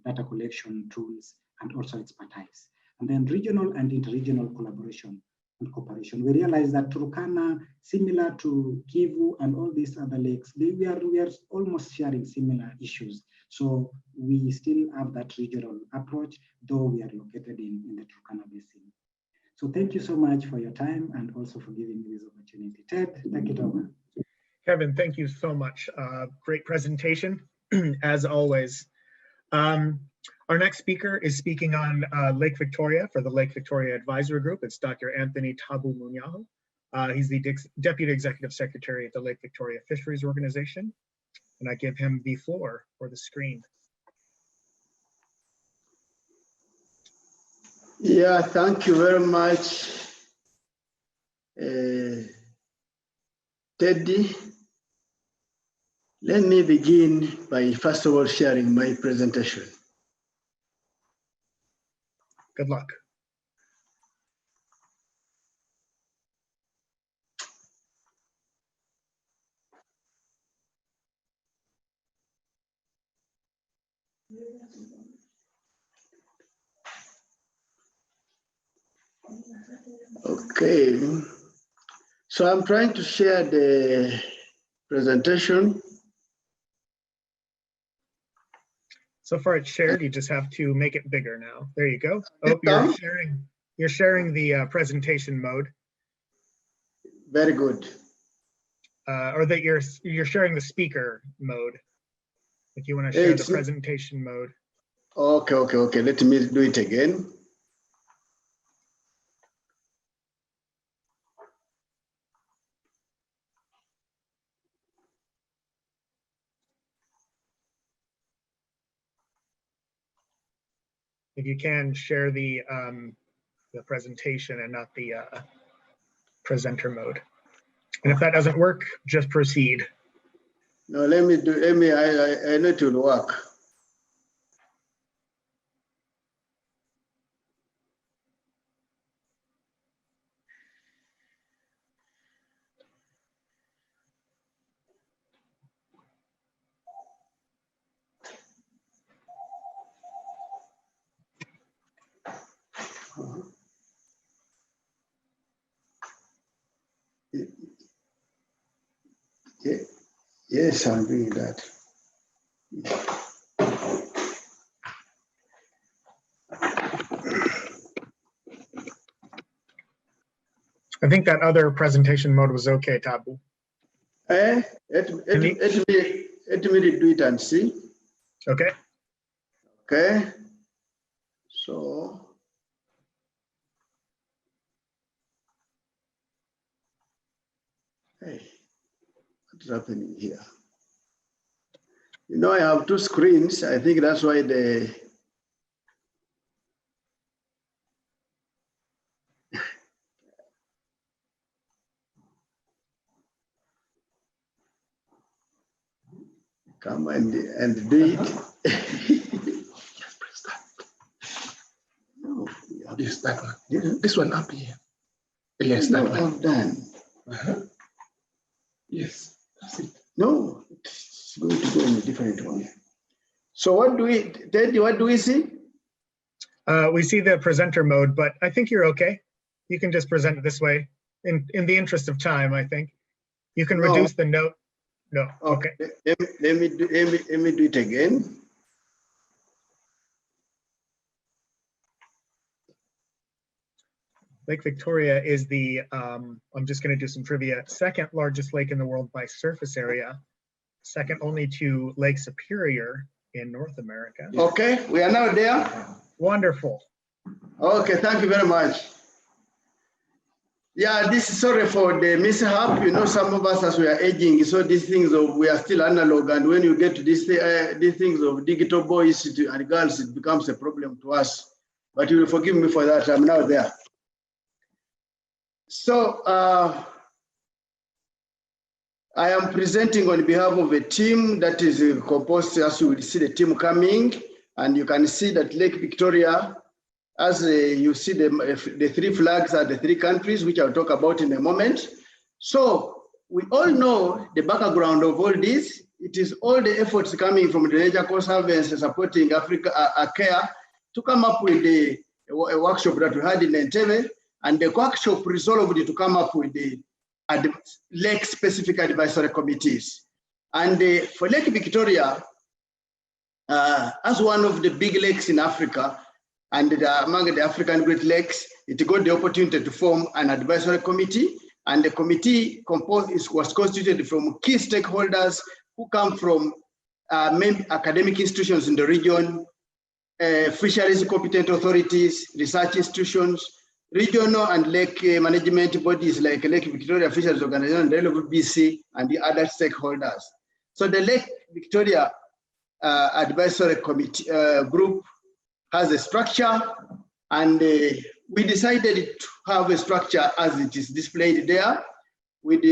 data collection tools and also expertise. And then regional and interregional collaboration. and cooperation. We realize that Turkana, similar to Kivu and all these other lakes, we are almost sharing similar issues. So we still have that regional approach, though we are located in the Turkana Basin. So thank you so much for your time and also for giving me this opportunity. Ted, take it over. Kevin, thank you so much. Great presentation, as always. Our next speaker is speaking on Lake Victoria for the Lake Victoria Advisory Group. It's Dr. Anthony Tabu Munyaho. He's the Deputy Executive Secretary at the Lake Victoria Fisheries Organization. And I give him the floor for the screen. Yeah, thank you very much, Teddy. Let me begin by first of all sharing my presentation. Good luck. Okay, so I'm trying to share the presentation. So far it's shared, you just have to make it bigger now. There you go. Oh, you're sharing the presentation mode. Very good. Or that you're sharing the speaker mode. If you want to share the presentation mode. Okay. Let me do it again. If you can share the presentation and not the presenter mode. And if that doesn't work, just proceed. No, I know it will work. Yes, I'm doing that. I think that other presentation mode was okay, Tabu. Let me do it and see. Okay. Okay. So. Hey, what's happening here? You know, I have two screens. I think that's why the come and do it. Just press that. No, Yes, that one. This one up here. Yes, that no, one. I'm done. Yes, that's it. No, it's going to go in a different one. So what do we see? We see the presenter mode, but I think you're okay. You can just present it this way. In the interest of time, I think. You can reduce the note. No, okay. Let me do it again. Lake Victoria is the, I'm just going to do some trivia, second largest lake in the world by surface area, second only to Lake Superior in North America. Okay, we are now there. Wonderful. Okay, thank you very much. Yeah, this is sorry for the mishap. You know, some of us as we are aging, so these things we are still analog, and when you get to these things of digital boys and girls, it becomes a problem to us. But you will forgive me for that. I'm now there. So I am presenting on behalf of a team that is composed, as you will see the team coming, and you can see that Lake Victoria, as you see the three flags are the three countries, which I'll talk about in a moment. So we all know the background of all this. It is all the efforts coming from the Nature Conservancy supporting Africa, ACARE, to come up with a workshop that we had in Entebbe, and the workshop resolved to come up with the lake-specific advisory committees. And for Lake Victoria, as one of the big lakes in Africa, and among the African Great Lakes, it got the opportunity to form an advisory committee, and the committee was constituted from key stakeholders who come from main academic institutions in the region, fisheries competent authorities, research institutions, regional and lake management bodies like Lake Victoria Fisheries Organization, the LVBC, and the other stakeholders. So the Lake Victoria Advisory Committee group has a structure, and we decided to have a structure as it is displayed there, with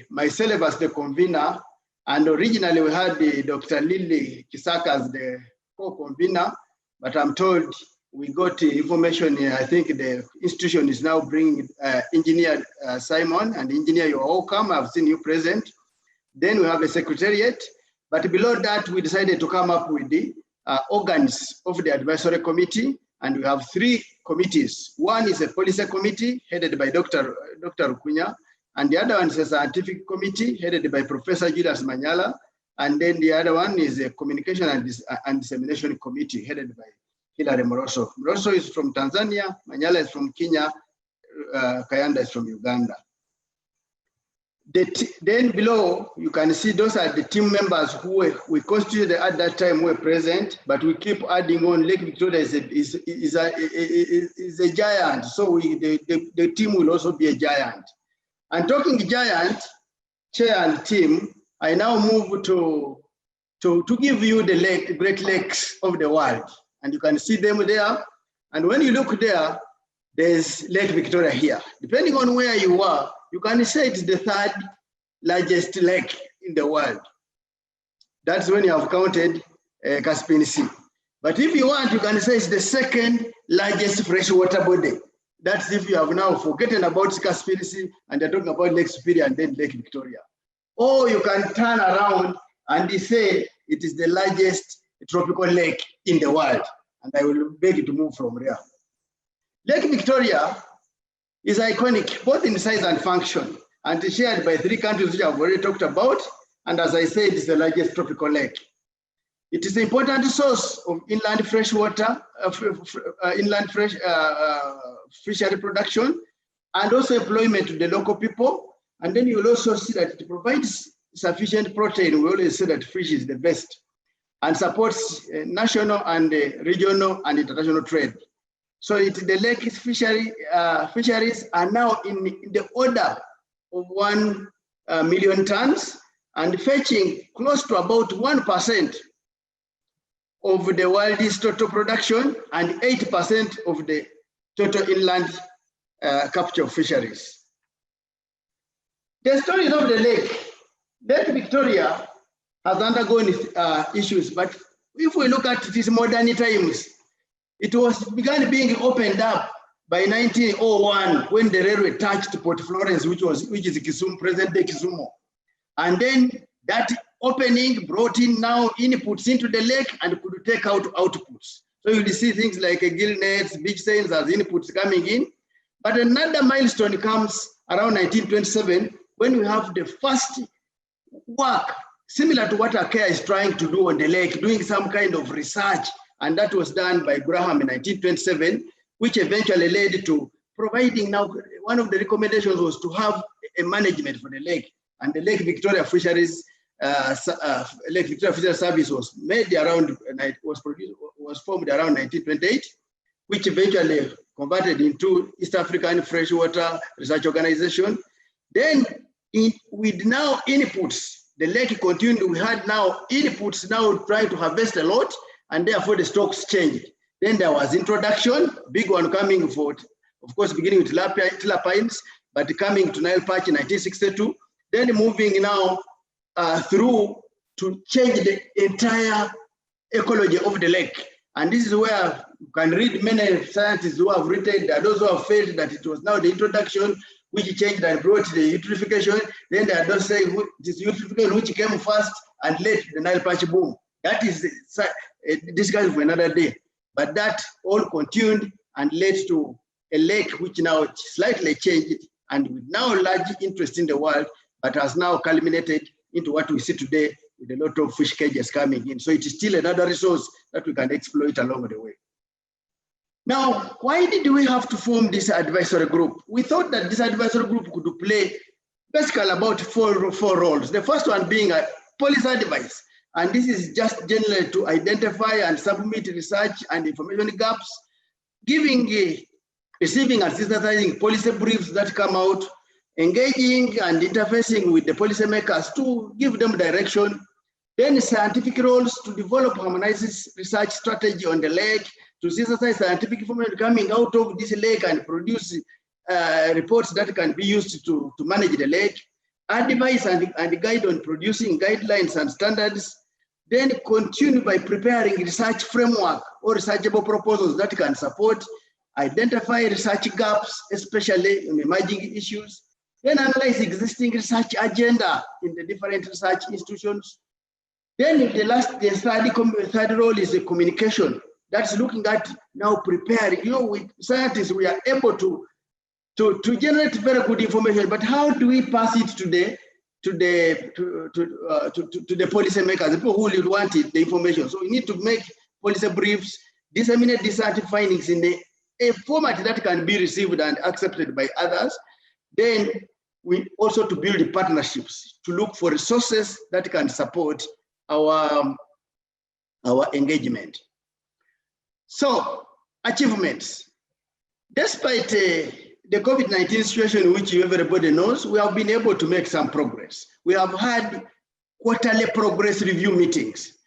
myself as the convener, and originally we had Dr. Lily Kisaka as the co-convener, but I'm told we got information. I think the institution is now bringing Engineer Simon, and Engineer, you're welcome. I've seen you present. Then we have a secretariat, but below that, we decided to come up with the organs of the advisory committee, and we have 3 committees. One is a policy committee headed by Dr. Ukunya, and the other one is a scientific committee headed by Professor Julius Manyala, and then the other one is a communication and dissemination committee headed by Hilary Moroso. Moroso is from Tanzania, Manyala is from Kenya, Kayanda is from Uganda. Then below, you can see those are the team members who we constituted at that time were present, but we keep adding on. Lake Victoria is a giant, so the team will also be a giant. And talking giant, chair and team, I now move to give you the Great Lakes of the world. And you can see them there. And when you look there, there's Lake Victoria here. Depending on where you are, you can say it's the 3rd largest lake in the world. That's when you have counted Caspian Sea. But if you want, you can say it's the 2nd largest freshwater body. That's if you have now forgotten about Caspian Sea and you're talking about Lake Superior and then Lake Victoria. Or you can turn around and say it is the largest tropical lake in the world. And I will beg you to move from there. Lake Victoria is iconic, both in size and function, and shared by 3 countries which I've already talked about. And as I said, it's the largest tropical lake. It is an important source of inland freshwater, fishery production, and also employment to the local people. And then you'll also see that it provides sufficient protein. We always say that fish is the best, and supports national and regional and international trade. So the lake fisheries are now in the order of 1 million tons and fetching close to about 1% of the world's total production and 8% of the total inland capture of fisheries. The stories of the lake, Lake Victoria has undergone issues, but if we look at these modern times, it was began being opened up by 1901 when the railway touched Port Florence, which is Kisumu, present-day Kisumu. And then that opening brought in now inputs into the lake and could take out outputs. So you'll see things like gill nets, beach sails as inputs coming in. But another milestone comes around 1927 when we have the first work similar to what ACARE is trying to do on the lake, doing some kind of research. And that was done by Graham in 1927, which eventually led to providing now, one of the recommendations was to have a management for the lake. And the Lake Victoria Fisheries Service was made around, was formed around 1928, which eventually converted into East African Freshwater Research Organization. Then with now inputs, the lake continued, we had now inputs now trying to harvest a lot, and therefore the stocks changed. Then there was introduction, big one coming for, of course, beginning with tilapines, but coming to Nile Perch in 1962, then moving now through to change the entire ecology of the lake. And this is where you can read many scientists who have written that those who have felt that it was now the introduction which changed and brought the eutrophication. Then there are those saying this eutrophication which came first and led to the Nile Perch boom. That is discussion for another day. But that all continued and led to a lake which now slightly changed and with now large interest in the world, but has now culminated into what we see today with a lot of fish cages coming in. So it is still another resource that we can exploit along the way. Now, why did we have to form this advisory group? We thought that this advisory group could play basically about four roles. The first one being a policy advice. And this is just generally to identify and submit research and information gaps, receiving and synthesizing policy briefs that come out, engaging and interfacing with the policymakers to give them direction, then scientific roles to develop harmonized research strategy on the lake, to synthesize scientific information coming out of this lake and produce reports that can be used to manage the lake, advise and guide on producing guidelines and standards, then continue by preparing research framework or researchable proposals that can support, identify research gaps, especially in emerging issues, then analyze existing research agenda in the different research institutions. Then the third role is the communication. That's looking at now preparing. You know, with scientists, we are able to generate very good information, but how do we pass it to the policymakers, the people who will want it, the information? So we need to make policy briefs, disseminate the scientific findings in a format that can be received and accepted by others. Then we also to build partnerships, to look for resources that can support our engagement. So, achievements. Despite the COVID-19 situation, which everybody knows, we have been able to make some progress. We have had quarterly progress review meetings,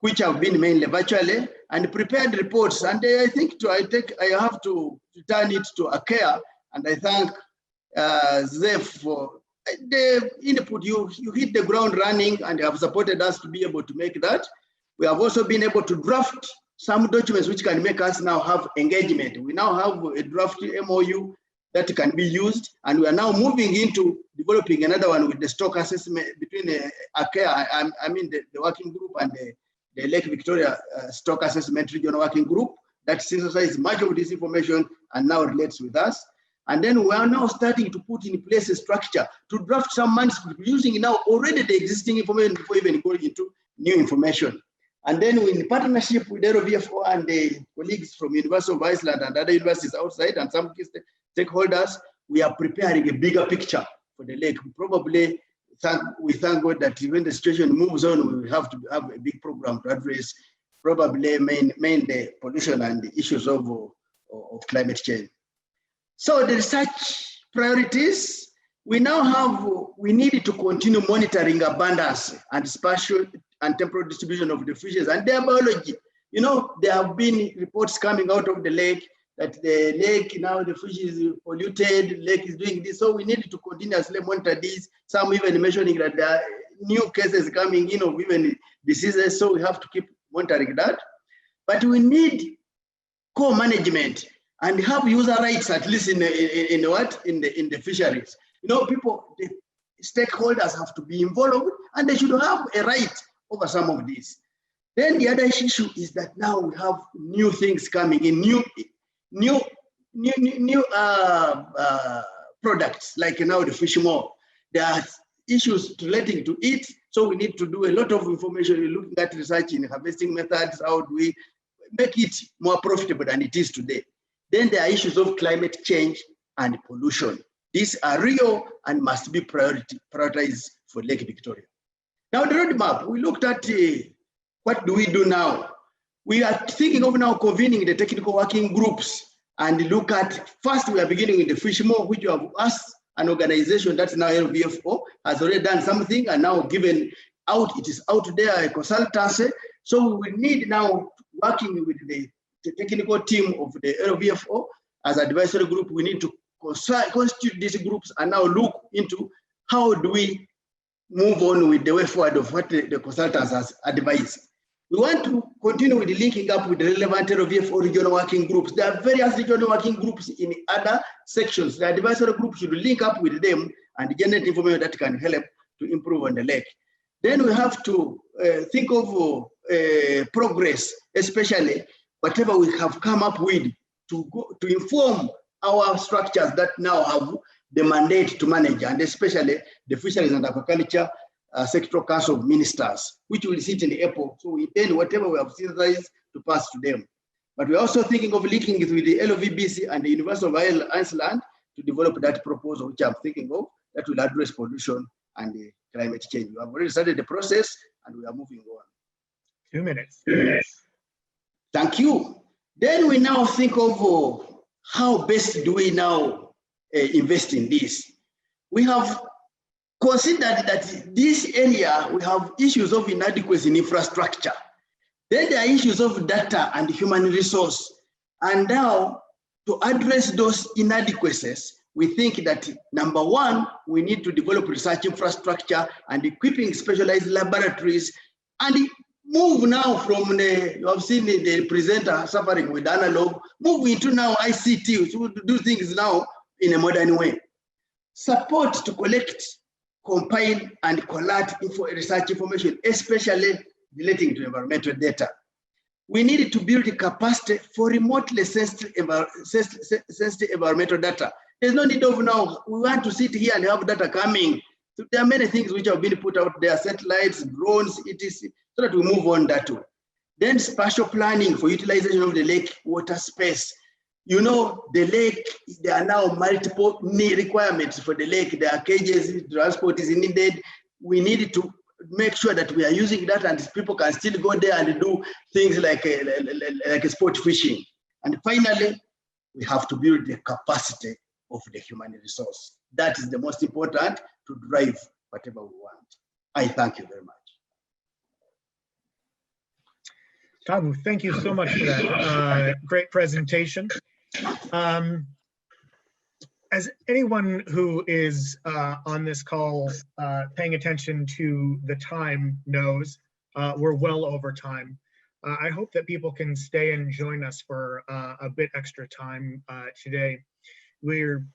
which have been mainly virtually, and prepared reports. And I think I have to turn it to ACARE, and I thank Zef for the input. You hit the ground running and have supported us to be able to make that. We have also been able to draft some documents which can make us now have engagement. We now have a draft MOU that can be used, and we are now moving into developing another one with the stock assessment between ACARE, I mean the working group, and the Lake Victoria Stock Assessment Regional Working Group that synthesizes much of this information and now relates with us. And then we are now starting to put in place a structure to draft some manuscript using now already the existing information before even going into new information. And then in partnership with ROVFO and the colleagues from University of Iceland and other universities outside and some stakeholders, we are preparing a bigger picture for the lake. We thank God that when the situation moves on, we will have to have a big program to address probably mainly pollution and the issues of climate change. So the research priorities, we need to continue monitoring abundance and spatial and temporal distribution of the fishes and their biology. You know, there have been reports coming out of the lake that the lake, now the fish is polluted, the lake is doing this. So we need to continuously monitor this. Some even mentioning that there are new cases coming in of even diseases. So we have to keep monitoring that. But we need co-management and have user rights, at least in the fisheries. You know, the stakeholders have to be involved and they should have a right over some of these. Then the other issue is that now we have new things coming in, new products, like now the fish moor. There are issues relating to it, so we need to do a lot of information. We're looking at research in harvesting methods. How do we make it more profitable than it is today? Then there are issues of climate change and pollution. These are real and must be prioritized for Lake Victoria. Now the roadmap, we looked at what do we do now? We are thinking of now convening the technical working groups and look at, first we are beginning with the fish moor, which you have asked an organization that's now LVFO has already done something and now given out, it is out there, a consultancy. So we need now working with the technical team of the LVFO as advisory group. We need to constitute these groups and now look into how do we move on with the way forward of what the consultants has advised. We want to continue with the linking up with the relevant ROVFO regional working groups. There are various regional working groups in other sections. The advisory group should link up with them and generate information that can help to improve on the lake. Then we have to think of progress, especially whatever we have come up with to inform our structures that now have the mandate to manage, and especially the Fisheries and Aquaculture Sectoral Council of Ministers, which will sit in April. So we intend whatever we have synthesized to pass to them. But we're also thinking of linking it with the LOVBC and the University of Iceland to develop that proposal, which I'm thinking of, that will address pollution and the climate change. We have already started the process and we are moving on. 2 minutes. Thank you. Then we now think of how best do we now invest in this. We have considered that this area, we have issues of inadequacy in infrastructure. Then there are issues of data and human resource. And now to address those inadequacies, we think that number one, we need to develop research infrastructure and equipping specialized laboratories and move now from the, you have seen the presenter suffering with analog, move into now ICT, to do things now in a modern way. Support to collect, compile, and collect research information, especially relating to environmental data. We need to build a capacity for remotely sensitive environmental data. There's no need of now, we want to sit here and have data coming. So there are many things which have been put out there, satellites, drones, etc., so that we move on that way. Then spatial planning for utilization of the lake water space. You know, the lake, there are now multiple requirements for the lake. There are cages, transport is needed. We need to make sure that we are using that and people can still go there and do things like sport fishing. And finally, we have to build the capacity of the human resource. That is the most important to drive whatever we want. I thank you very much. Tabu, thank you so much for that great presentation. As anyone who is on this call paying attention to the time knows, we're well over time. I hope that people can stay and join us for a bit extra time today. We're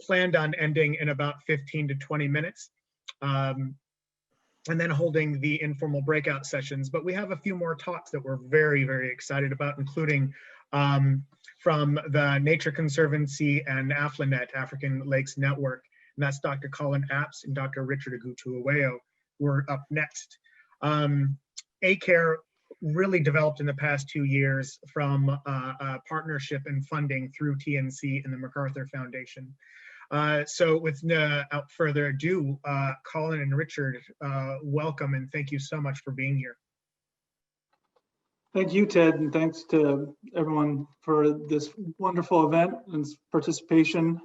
planned on ending in about 15 to 20 minutes. And then holding the informal breakout sessions. But we have a few more talks that we're very, very excited about, including from the Nature Conservancy and AFLANET, African Lakes Network. And that's Dr. Colin Apps and Dr. Richard Agutu-Aweyo, who are up next. ACARE really developed in the past 2 years from a partnership and funding through TNC and the MacArthur Foundation. So without further ado, Colin and Richard, welcome and thank you so much for being here. Thank you, Ted, and thanks to everyone for this wonderful event and participation.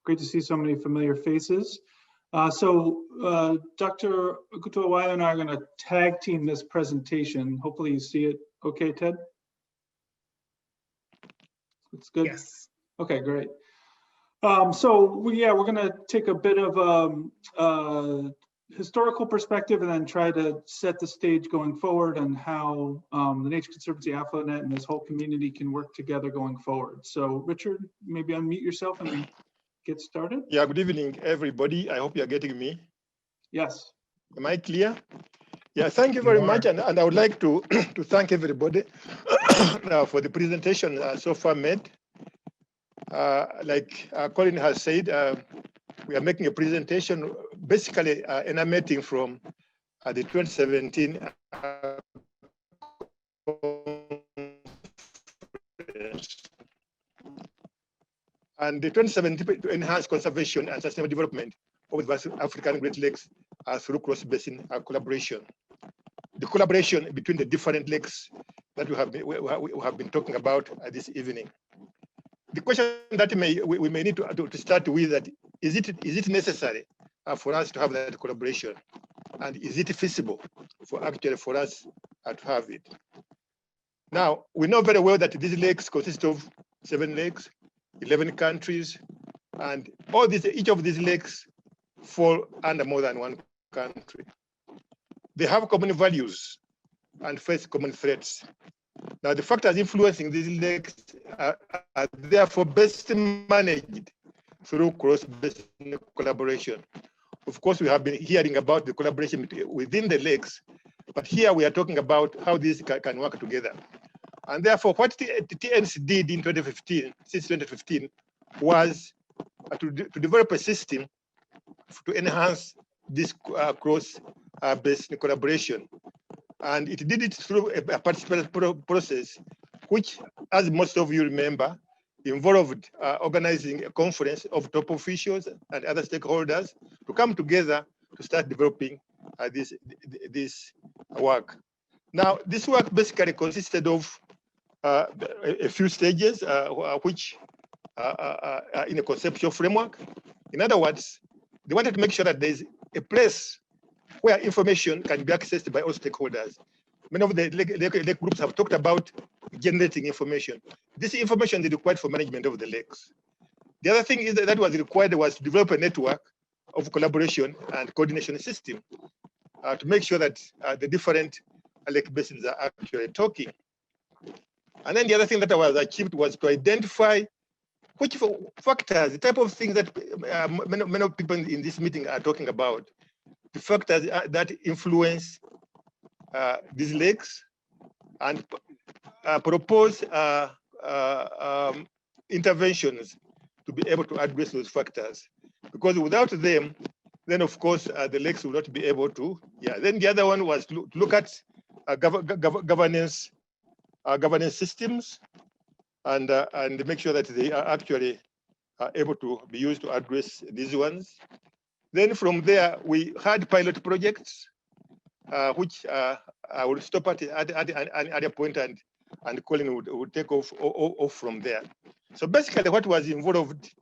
Great to see so many familiar faces. Dr. Agutu-Aweyo and I are going to tag team this presentation. Hopefully you see it okay, Ted? It's good? Yes. Okay, great. We're going to take a bit of a historical perspective and then try to set the stage going forward and how the Nature Conservancy, AFLANET, and this whole community can work together going forward. So Richard, maybe unmute yourself and get started. Yeah, good evening, everybody. I hope you're getting me. Yes. Am I clear? Yeah, thank you very much. And I would like to, to thank everybody for the presentation so far made. Like Colin has said, we are making a presentation basically emanating from the 2017 and the 2017 to enhance conservation and sustainable development of the African Great Lakes through cross-basin collaboration. The collaboration between the different lakes that we have been talking about this evening. The question that we may need to start with that is it necessary for us to have that collaboration, and is it feasible for us to have it? Now we know very well that these lakes consist of 7 lakes, 11 countries, and each of these lakes fall under more than one country. They have common values and face common threats. Now, the factors influencing these lakes are therefore best managed through cross-basin collaboration. Of course, we have been hearing about the collaboration within the lakes, but here we are talking about how these can work together. And therefore, what the TNC did in 2015, since 2015, was to develop a system to enhance this cross-based collaboration. And it did it through a participatory process, which, as most of you remember, involved organizing a conference of top officials and other stakeholders to come together to start developing this work. Now, this work basically consisted of a few stages, which are in a conceptual framework. In other words, they wanted to make sure that there's a place where information can be accessed by all stakeholders. Many of the lake groups have talked about generating information. This information is required for management of the lakes. The other thing is that was required was to develop a network of collaboration and coordination system to make sure that the different lake basins are actually talking. And then the other thing that was achieved was to identify which factors, the type of things that many people in this meeting are talking about, the factors that influence these lakes, and propose interventions to be able to address those factors. Because without them, then of course the lakes will not be able to. Then the other one was to look at governance systems and make sure that they are actually able to be used to address these ones. Then from there, we had pilot projects, which I will stop at a point, and Colin would take off from there. So basically, what was involved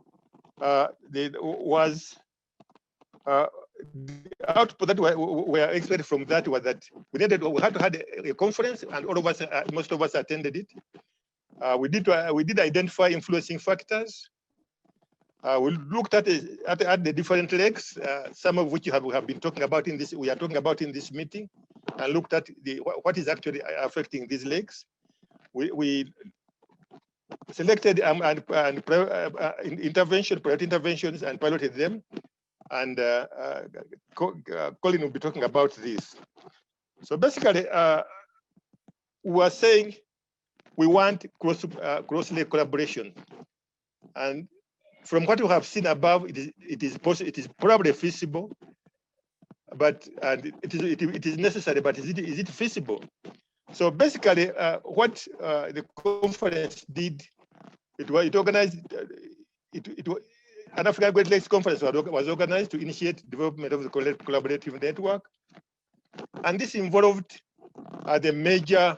was the output that were expected from that was that we had to have a conference, and all of us, most of us attended it. We did identify influencing factors. We looked at the different lakes, some of which we have been talking about in this. We are talking about in this meeting, and looked at what is actually affecting these lakes. We selected pilot interventions, and piloted them. And Colin will be talking about this. So basically, we were saying we want cross-lake collaboration, and from what you have seen above, it is probably feasible, but it is necessary. But is it feasible? So basically, what the conference did, it organized an African Great Lakes Conference was organized to initiate development of the collaborative network, and this involved the major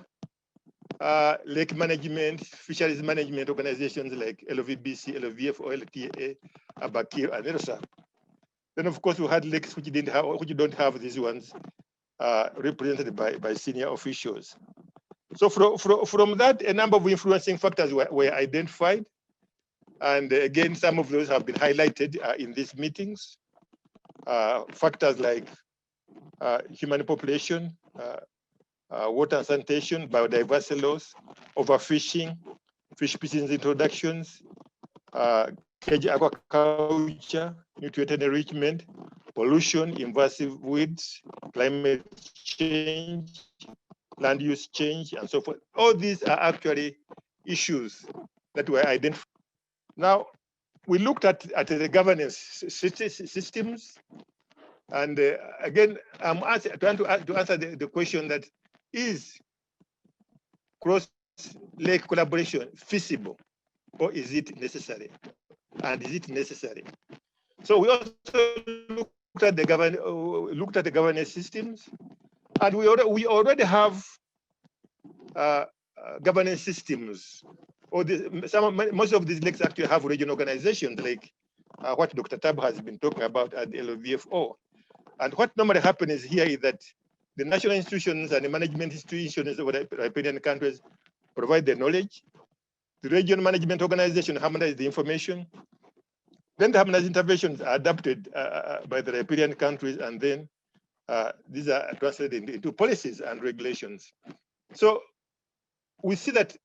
lake management, fisheries management organizations like LVBC, LVF, OLTA, ACARE, and ERSA. Then, of course, we had lakes which don't have these ones represented by senior officials. So from that, a number of influencing factors were identified. And again, some of those have been highlighted in these meetings. Factors like human population, water and sanitation, biodiversity loss, overfishing, fish species introductions, cage aquaculture, nutrient enrichment, pollution, invasive weeds, climate change, land use change, and so forth. All these are actually issues that were identified. Now, we looked at the governance systems, and again, I'm trying to answer the question that is cross-lake collaboration feasible, or is it necessary? And is it necessary? So we also looked at the governance systems, and we already have governance systems. Most of these lakes actually have regional organizations, like what Dr. Tab has been talking about at the LVFO. And what normally happens here is that the national institutions and the management institutions of the European countries provide the knowledge. The regional management organization harmonizes the information. Then the harmonized interventions are adapted by the European countries, and then these are translated into policies and regulations. So we see that,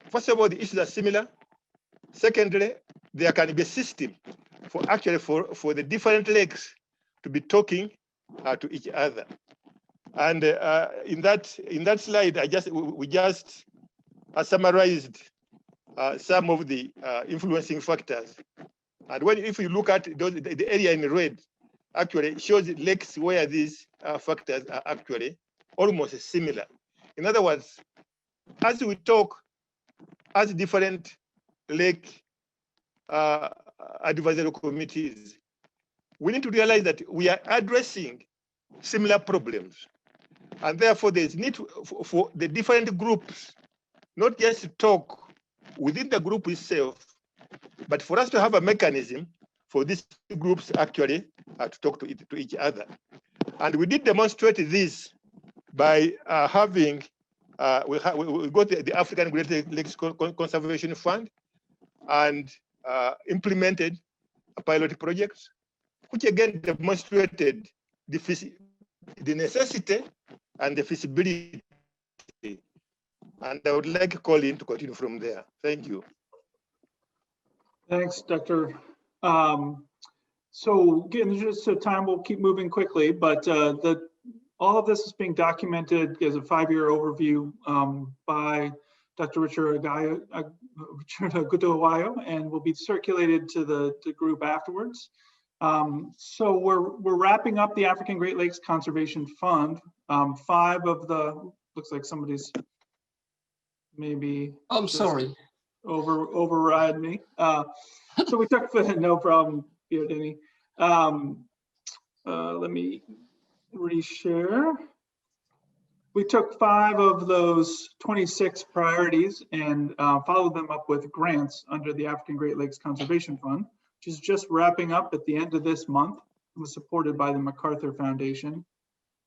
first of all, the issues are similar. Secondly, there can be a system for the different lakes to be talking to each other. And in that slide, we just has summarized some of the influencing factors. And if you look at the area in red, actually shows lakes where these factors are actually almost similar. In other words, as we talk as different lake advisory committees, we need to realize that we are addressing similar problems. And therefore, there's need for the different groups, not just to talk within the group itself, but for us to have a mechanism for these groups actually to talk to each other. And we did demonstrate this by having, we got the African Great Lakes Conservation Fund and implemented a pilot project, which again demonstrated the necessity and the feasibility. And I would like Colin to continue from there. Thank you. Thanks, Dr. So again, just so time, we'll keep moving quickly, but all of this is being documented as a 5-year overview by Dr. Richard Agutowayo, and will be circulated to the group afterwards. So we're wrapping up the African Great Lakes Conservation Fund. 5 of the, looks like somebody's maybe. I'm sorry. Override me. So we took no problem, Denny. Let me reshare. We took 5 of those 26 priorities and followed them up with grants under the African Great Lakes Conservation Fund, which is just wrapping up at the end of this month. It was supported by the MacArthur Foundation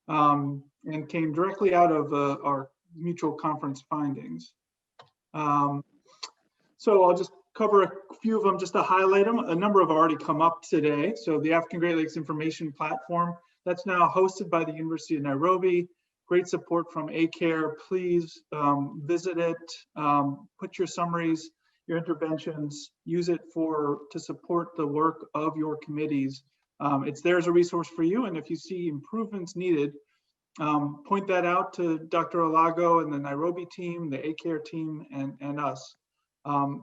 and came directly out of our mutual conference findings. So I'll just cover a few of them just to highlight them. A number have already come up today. So the African Great Lakes Information Platform, that's now hosted by the University of Nairobi. Great support from ACARE. Please visit it, put your summaries, your interventions, use it to support the work of your committees. It's there as a resource for you, and if you see improvements needed, point that out to Dr. Alago and the Nairobi team, the ACARE team, and us.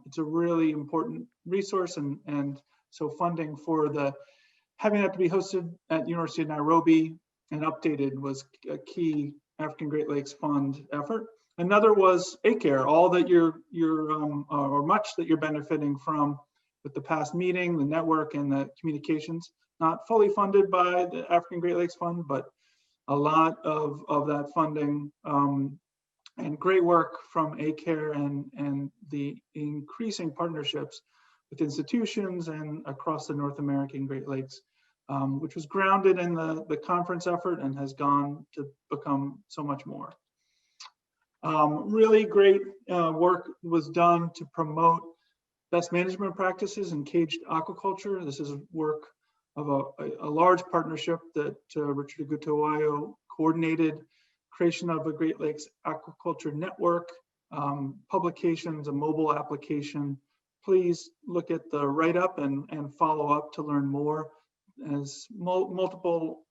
It's a really important resource, and so funding for having that to be hosted at University of Nairobi and updated was a key African Great Lakes Fund effort. Another was ACARE, all that or much that you're benefiting from with the past meeting, the network, and the communications. Not fully funded by the African Great Lakes Fund, but a lot of that funding and great work from ACARE and the increasing partnerships with institutions and across the North American Great Lakes, which was grounded in the conference effort and has gone to become so much more. Really great work was done to promote best management practices in caged aquaculture. This is work of a large partnership that Richard Agutowayo coordinated, creation of a Great Lakes Aquaculture Network, publications, a mobile application. Please look at the write-up and follow up to learn more. As multiple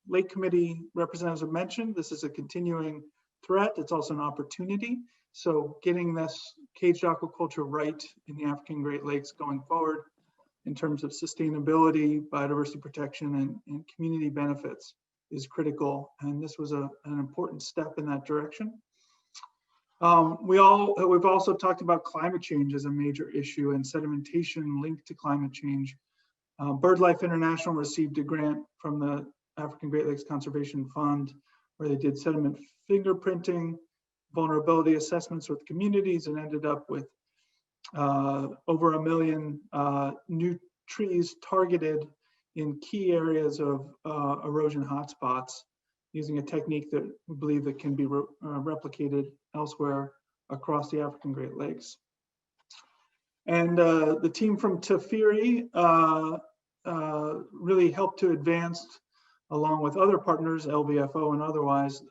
Lake Committee representatives have mentioned, this is a continuing threat. It's also an opportunity. So getting this caged aquaculture right in the African Great Lakes going forward in terms of sustainability, biodiversity protection, and community benefits is critical. And this was an important step in that direction. We've also talked about climate change as a major issue and sedimentation linked to climate change. BirdLife International received a grant from the African Great Lakes Conservation Fund where they did sediment fingerprinting, vulnerability assessments with communities, and ended up with over 1 million new trees targeted in key areas of erosion hotspots using a technique that we believe that can be replicated elsewhere across the African Great Lakes. And the team from Tafiri really helped to advance, along with other partners, LVFO and otherwise,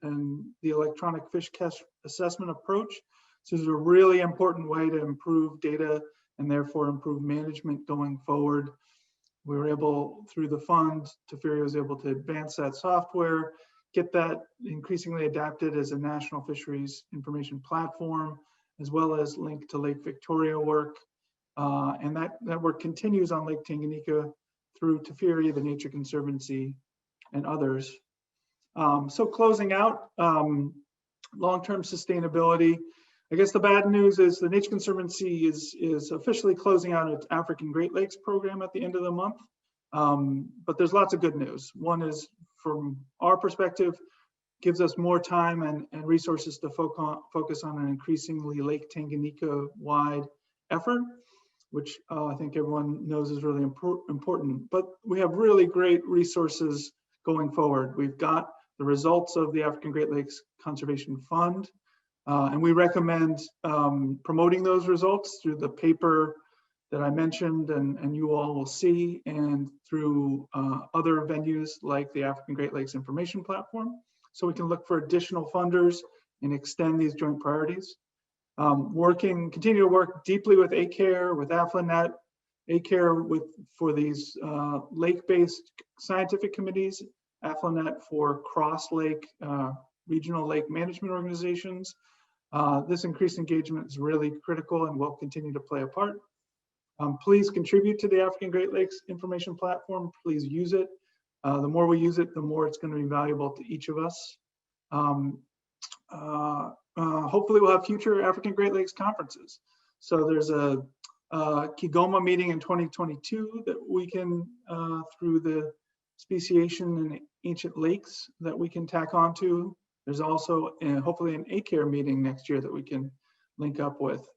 and the electronic fish catch assessment approach. So this is a really important way to improve data and therefore improve management going forward. We were able, through the fund, Tafiri was able to advance that software, get that increasingly adapted as a national fisheries information platform, as well as link to Lake Victoria work. And that work continues on Lake Tanganyika through Teferi, the Nature Conservancy, and others. So closing out, long-term sustainability. I guess the bad news is the Nature Conservancy is officially closing out its African Great Lakes program at the end of the month. But there's lots of good news. One is, from our perspective, gives us more time and resources to focus on an increasingly Lake Tanganyika-wide effort, which I think everyone knows is really important. But we have really great resources going forward. We've got the results of the African Great Lakes Conservation Fund, and we recommend promoting those results through the paper that I mentioned and you all will see, and through other venues like the African Great Lakes Information Platform. So we can look for additional funders and extend these joint priorities. Continue to work deeply with ACARE, with AFLANET, ACARE for these lake-based scientific committees, AFLANET for cross-lake regional lake management organizations. This increased engagement is really critical and will continue to play a part. Please contribute to the African Great Lakes Information Platform. Please use it. The more we use it, the more it's going to be valuable to each of us. Hopefully we'll have future African Great Lakes conferences. So there's a Kigoma meeting in 2022 that we can, through the speciation in ancient lakes, that we can tack onto. There's also hopefully an ACARE meeting next year that we can link up with.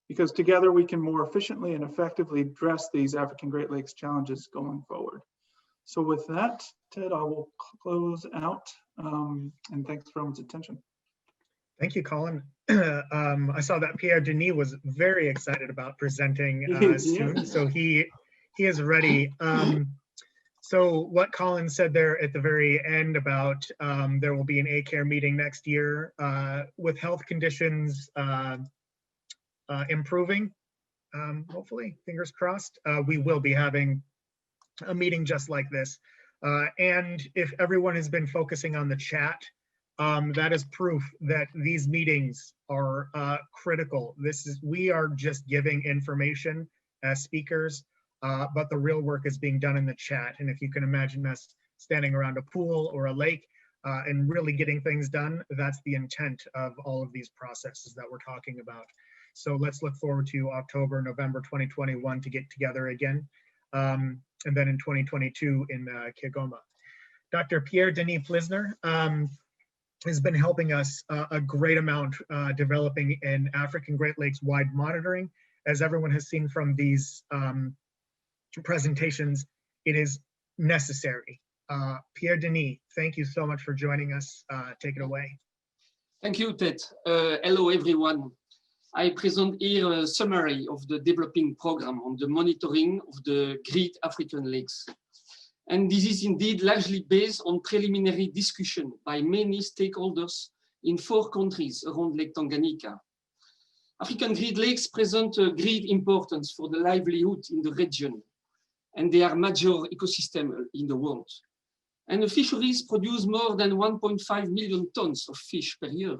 Because together we can more efficiently and effectively address these African Great Lakes challenges going forward. So with that, Ted, I will close out, and thanks for everyone's attention. Thank you, Colin. I saw that Pierre Denis was very excited about presenting soon, so he is ready. So what Colin said there at the very end about there will be an ACARE meeting next year with health conditions improving, hopefully, fingers crossed, we will be having a meeting just like this. And if everyone has been focusing on the chat, that is proof that these meetings are critical. We are just giving information as speakers, but the real work is being done in the chat. And if you can imagine us standing around a pool or a lake and really getting things done, that's the intent of all of these processes that we're talking about. So let's look forward to October, November 2021 to get together again. And then in 2022 in Kigoma. Dr. Pierre Denis Plisner has been helping us a great amount developing an African Great Lakes wide monitoring. As everyone has seen from these presentations, it is necessary. Pierre Denis, thank you so much for joining us. Take it away. Thank you, Ted. Hello, everyone. I present here a summary of the developing program on the monitoring of the Great African Lakes. And this is indeed largely based on preliminary discussion by many stakeholders in 4 countries around Lake Tanganyika. African Great Lakes present a great importance for the livelihood in the region, and they are major ecosystem in the world. And the fisheries produce more than 1.5 million tons of fish per year.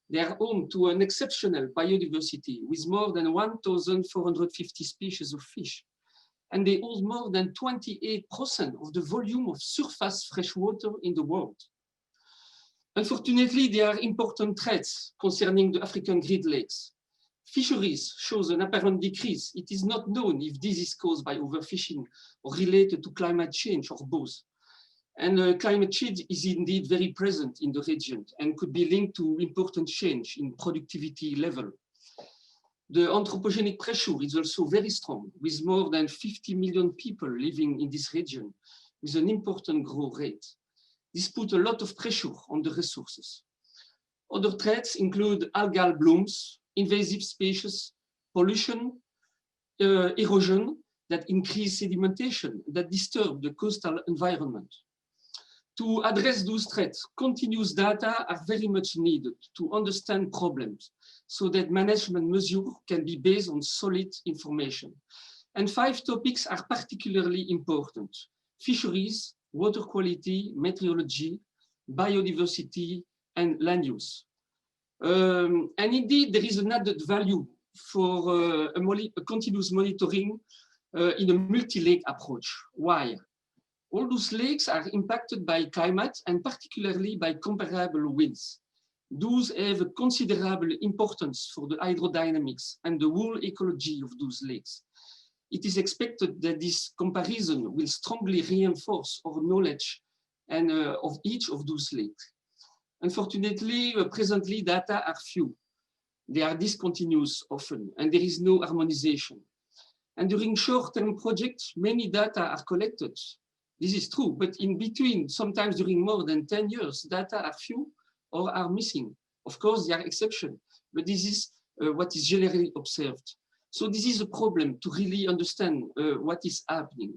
They are home to an exceptional biodiversity with more than 1,450 species of fish. And they hold more than 28% of the volume of surface freshwater in the world. Unfortunately, there are important threats concerning the African Great Lakes. Fisheries shows an apparent decrease. It is not known if this is caused by overfishing or related to climate change or both. And climate change is indeed very present in the region and could be linked to important change in productivity level. The anthropogenic pressure is also very strong, with more than 50 million people living in this region, with an important growth rate. This puts a lot of pressure on the resources. Other threats include algal blooms, invasive species, pollution, erosion that increase sedimentation, that disturb the coastal environment. To address those threats, continuous data are very much needed to understand problems so that management measures can be based on solid information. And 5 topics are particularly important: fisheries, water quality, meteorology, biodiversity, and land use. And indeed, there is an added value for a continuous monitoring in a multi-lake approach. Why? All those lakes are impacted by climate and particularly by comparable winds. Those have a considerable importance for the hydrodynamics and the whole ecology of those lakes. It is expected that this comparison will strongly reinforce our knowledge and of each of those lakes. Unfortunately, presently data are few. They are discontinuous often, and there is no harmonization. And during short-term projects, many data are collected. This is true, but in between, sometimes during more than 10 years, data are few or are missing. Of course, there are exceptions, but this is what is generally observed. So this is a problem to really understand what is happening.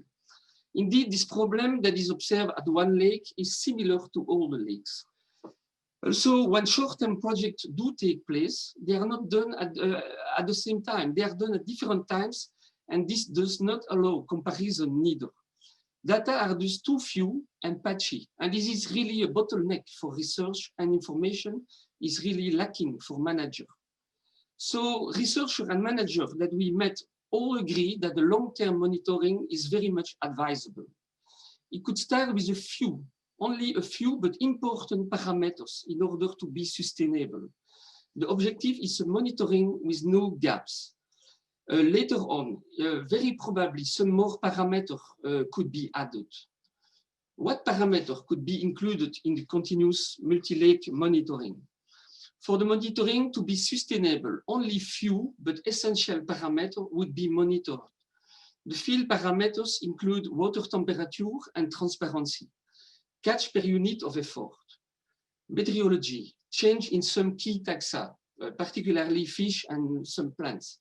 Indeed, this problem that is observed at one lake is similar to all the lakes. Also, when short-term projects do take place, they are not done at the same time. They are done at different times, and this does not allow comparison neither. Data are just too few and patchy, and this is really a bottleneck for research, and information is really lacking for managers. So researchers and managers that we met all agree that the long-term monitoring is very much advisable. It could start with only a few, but important parameters in order to be sustainable. The objective is a monitoring with no gaps. Later on, very probably some more parameters could be added. What parameter could be included in the continuous multi-lake monitoring? For the monitoring to be sustainable, only few but essential parameters would be monitored. The field parameters include water temperature and transparency, catch per unit of effort, meteorology, change in some key taxa, particularly fish and some plants.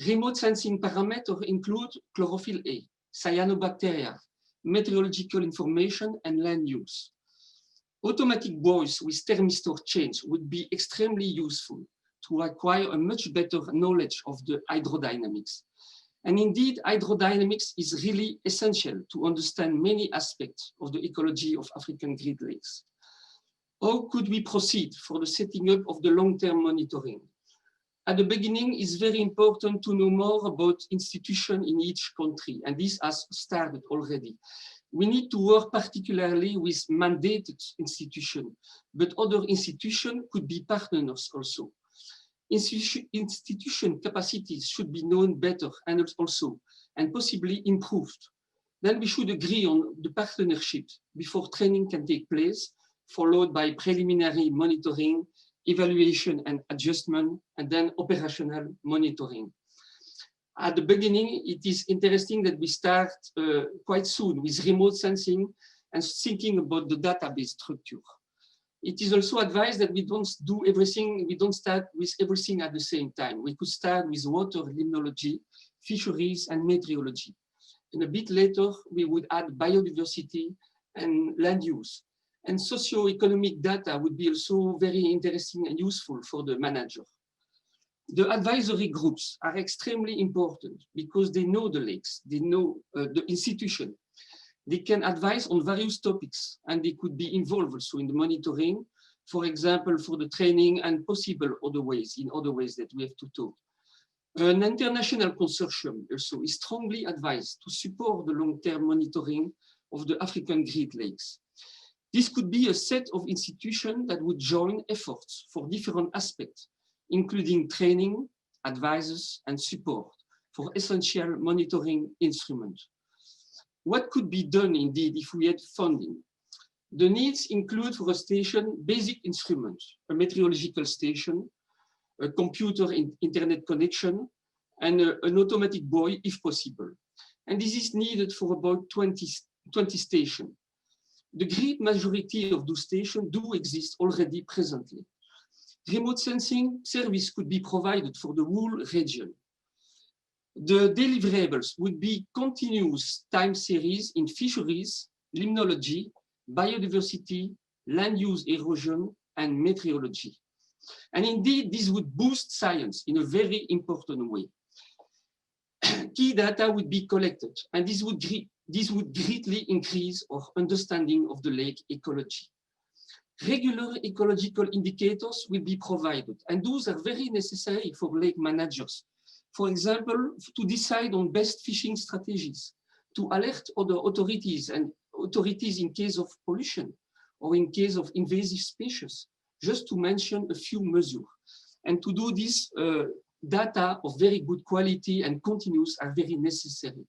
Remote sensing parameters include chlorophyll A, cyanobacteria, meteorological information, and land use. Automatic buoys with thermistor change would be extremely useful to acquire a much better knowledge of the hydrodynamics. And indeed, hydrodynamics is really essential to understand many aspects of the ecology of African Great Lakes. How could we proceed for the setting up of the long-term monitoring? At the beginning, it's very important to know more about institutions in each country, and this has started already. We need to work particularly with mandated institutions, but other institutions could be partners also. Institution capacities should be known better and also, and possibly improved. Then we should agree on the partnership before training can take place, followed by preliminary monitoring, evaluation and adjustment, and then operational monitoring. At the beginning, it is interesting that we start quite soon with remote sensing and thinking about the database structure. It is also advised that we don't do everything, we don't start with everything at the same time. We could start with water limnology, fisheries, and meteorology. And a bit later, we would add biodiversity and land use. And socio-economic data would be also very interesting and useful for the manager. The advisory groups are extremely important because they know the lakes, they know the institution. They can advise on various topics and they could be involved also in the monitoring, for example, for the training and possible other ways, in other ways that we have to talk. An international consortium also is strongly advised to support the long-term monitoring of the African Great Lakes. This could be a set of institutions that would join efforts for different aspects, including training, advices, and support for essential monitoring instruments. What could be done indeed if we had funding? The needs include for a station basic instruments, a meteorological station, a computer internet connection, and an automatic buoy if possible. And this is needed for about 20 stations. The great majority of those stations do exist already presently. Remote sensing service could be provided for the whole region. The deliverables would be continuous time series in fisheries, limnology, biodiversity, land use erosion, and meteorology. And indeed, this would boost science in a very important way. Key data would be collected, and this would greatly increase our understanding of the lake ecology. Regular ecological indicators will be provided, and those are very necessary for lake managers. For example, to decide on best fishing strategies, to alert other authorities in case of pollution or in case of invasive species, just to mention a few measures. And to do this, data of very good quality and continuous are very necessary.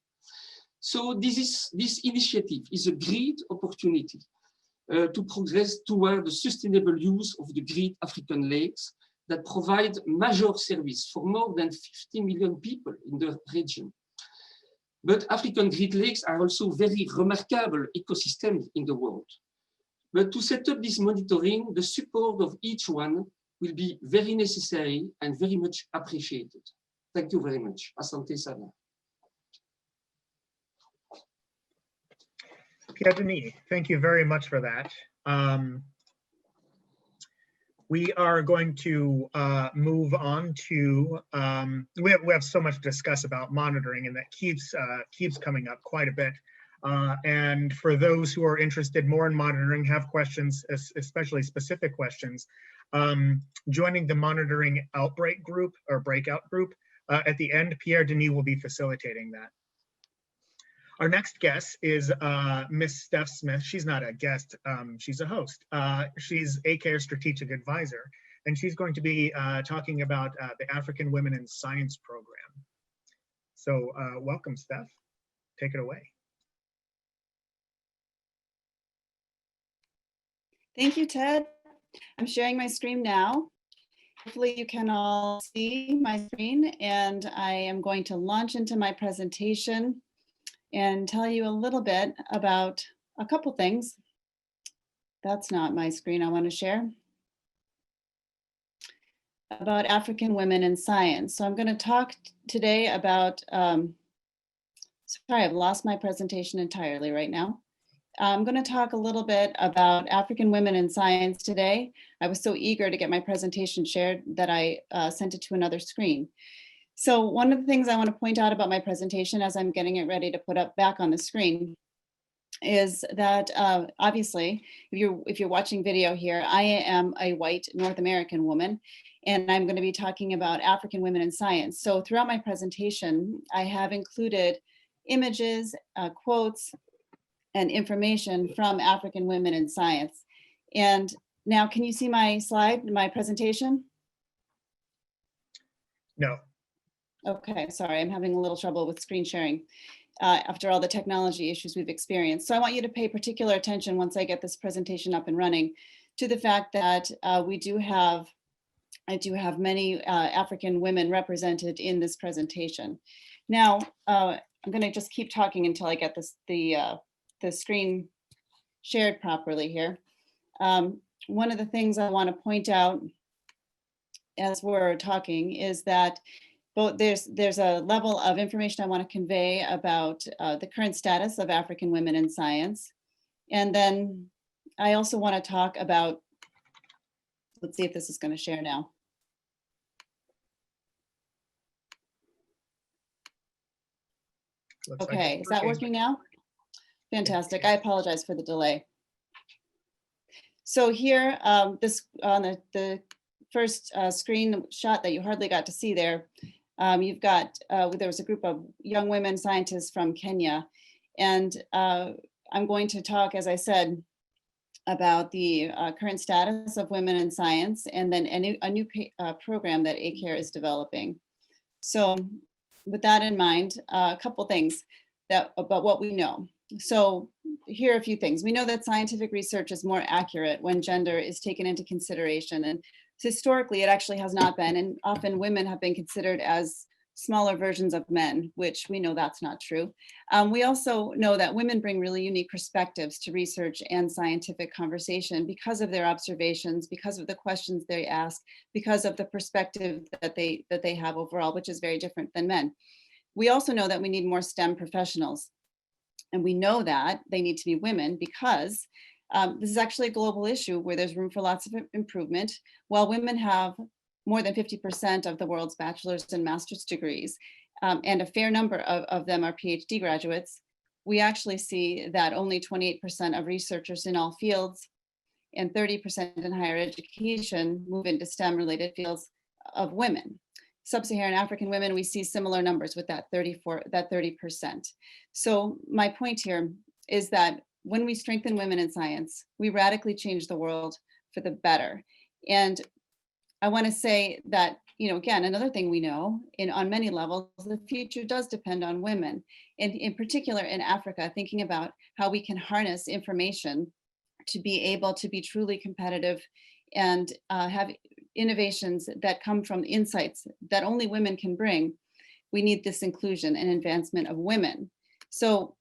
So this initiative is a great opportunity to progress toward the sustainable use of the great African lakes that provide major service for more than 50 million people in the region. But African Great Lakes are also very remarkable ecosystems in the world. But to set up this monitoring, the support of each one will be very necessary and very much appreciated. Thank you very much. Asante sana. Pierre Denis, thank you very much for that. We are going to move on to, we have so much to discuss about monitoring, and that keeps coming up quite a bit. And for those who are interested more in monitoring, have questions, especially specific questions, joining the monitoring outbreak group or breakout group, at the end, Pierre Denis will be facilitating that. Our next guest is Miss Steph Smith. She's not a guest, she's a host. She's ACARE Strategic Advisor, and she's going to be talking about the African Women in Science program. So welcome, Steph. Take it away. Thank you, Ted. I'm sharing my screen now. Hopefully you can all see my screen, and I am going to launch into my presentation and tell you a little bit about a couple things. That's not my screen I want to share. About African women in science. So I'm going to talk today about, sorry, I've lost my presentation entirely right now. I'm going to talk a little bit about African women in science today. I was so eager to get my presentation shared that I sent it to another screen. So one of the things I want to point out about my presentation as I'm getting it ready to put up back on the screen is that obviously, if you're watching video here, I am a white North American woman, and I'm going to be talking about African women in science. So throughout my presentation, I have included images, quotes, and information from African women in science. And now, can you see my slide, my presentation? No. Okay, sorry, I'm having a little trouble with screen sharing after all the technology issues we've experienced. So I want you to pay particular attention once I get this presentation up and running to the fact that I do have many African women represented in this presentation. Now, I'm going to just keep talking until I get the screen shared properly here. One of the things I want to point out as we're talking is that there's a level of information I want to convey about the current status of African women in science. And then I also want to talk about, let's see if this is going to share now. Okay, is that working now? Fantastic. I apologize for the delay. So here, this on the first screen shot that you hardly got to see there, you've got, there was a group of young women scientists from Kenya. And I'm going to talk, as I said, about the current status of women in science, and then a new program that ACARE is developing. So with that in mind, a couple things about what we know. So here are a few things. We know that scientific research is more accurate when gender is taken into consideration. And historically, it actually has not been. And often women have been considered as smaller versions of men, which we know that's not true. We also know that women bring really unique perspectives to research and scientific conversation because of their observations, because of the questions they ask, because of the perspective that they have overall, which is very different than men. We also know that we need more STEM professionals. And we know that they need to be women because this is actually a global issue where there's room for lots of improvement. While women have more than 50% of the world's bachelor's and master's degrees, and a fair number of them are PhD graduates, we actually see that only 28% of researchers in all fields and 30% in higher education move into STEM-related fields of women. Sub-Saharan African women, we see similar numbers with that 30%. So my point here is that when we strengthen women in science, we radically change the world for the better. And I want to say that, again, another thing we know on many levels, the future does depend on women. And in particular in Africa, thinking about how we can harness information to be able to be truly competitive and have innovations that come from insights that only women can bring. We need this inclusion and advancement of women. So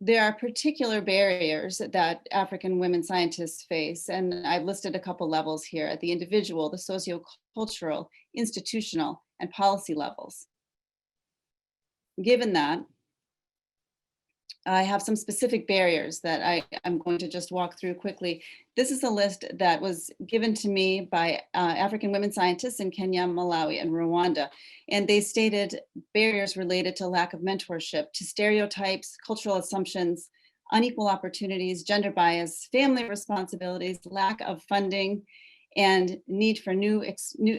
there are particular barriers that African women scientists face, and I've listed a couple levels here at the individual, the socio-cultural, institutional, and policy levels. Given that, I have some specific barriers that I'm going to just walk through quickly. This is a list that was given to me by African women scientists in Kenya, Malawi, and Rwanda. And they stated barriers related to lack of mentorship, to stereotypes, cultural assumptions, unequal opportunities, gender bias, family responsibilities, lack of funding, and need for new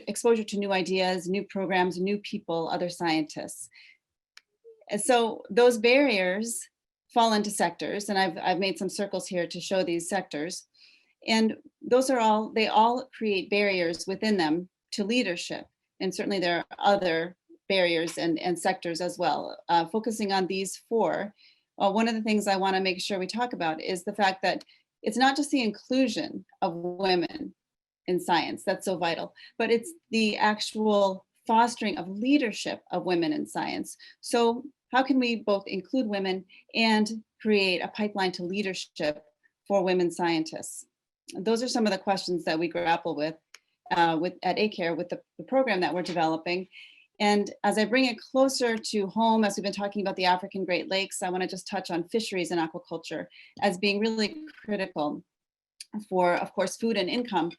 exposure to new ideas, new programs, new people, other scientists. And so those barriers fall into sectors, and I've made some circles here to show these sectors. And those are they all create barriers within them to leadership. And certainly there are other barriers and sectors as well. Focusing on these four, one of the things I want to make sure we talk about is the fact that it's not just the inclusion of women in science that's so vital, but it's the actual fostering of leadership of women in science. So how can we both include women and create a pipeline to leadership for women scientists? Those are some of the questions that we grapple with at ACARE with the program that we're developing. And as I bring it closer to home, as we've been talking about the African Great Lakes, I want to just touch on fisheries and aquaculture as being really critical for, of course, food and income.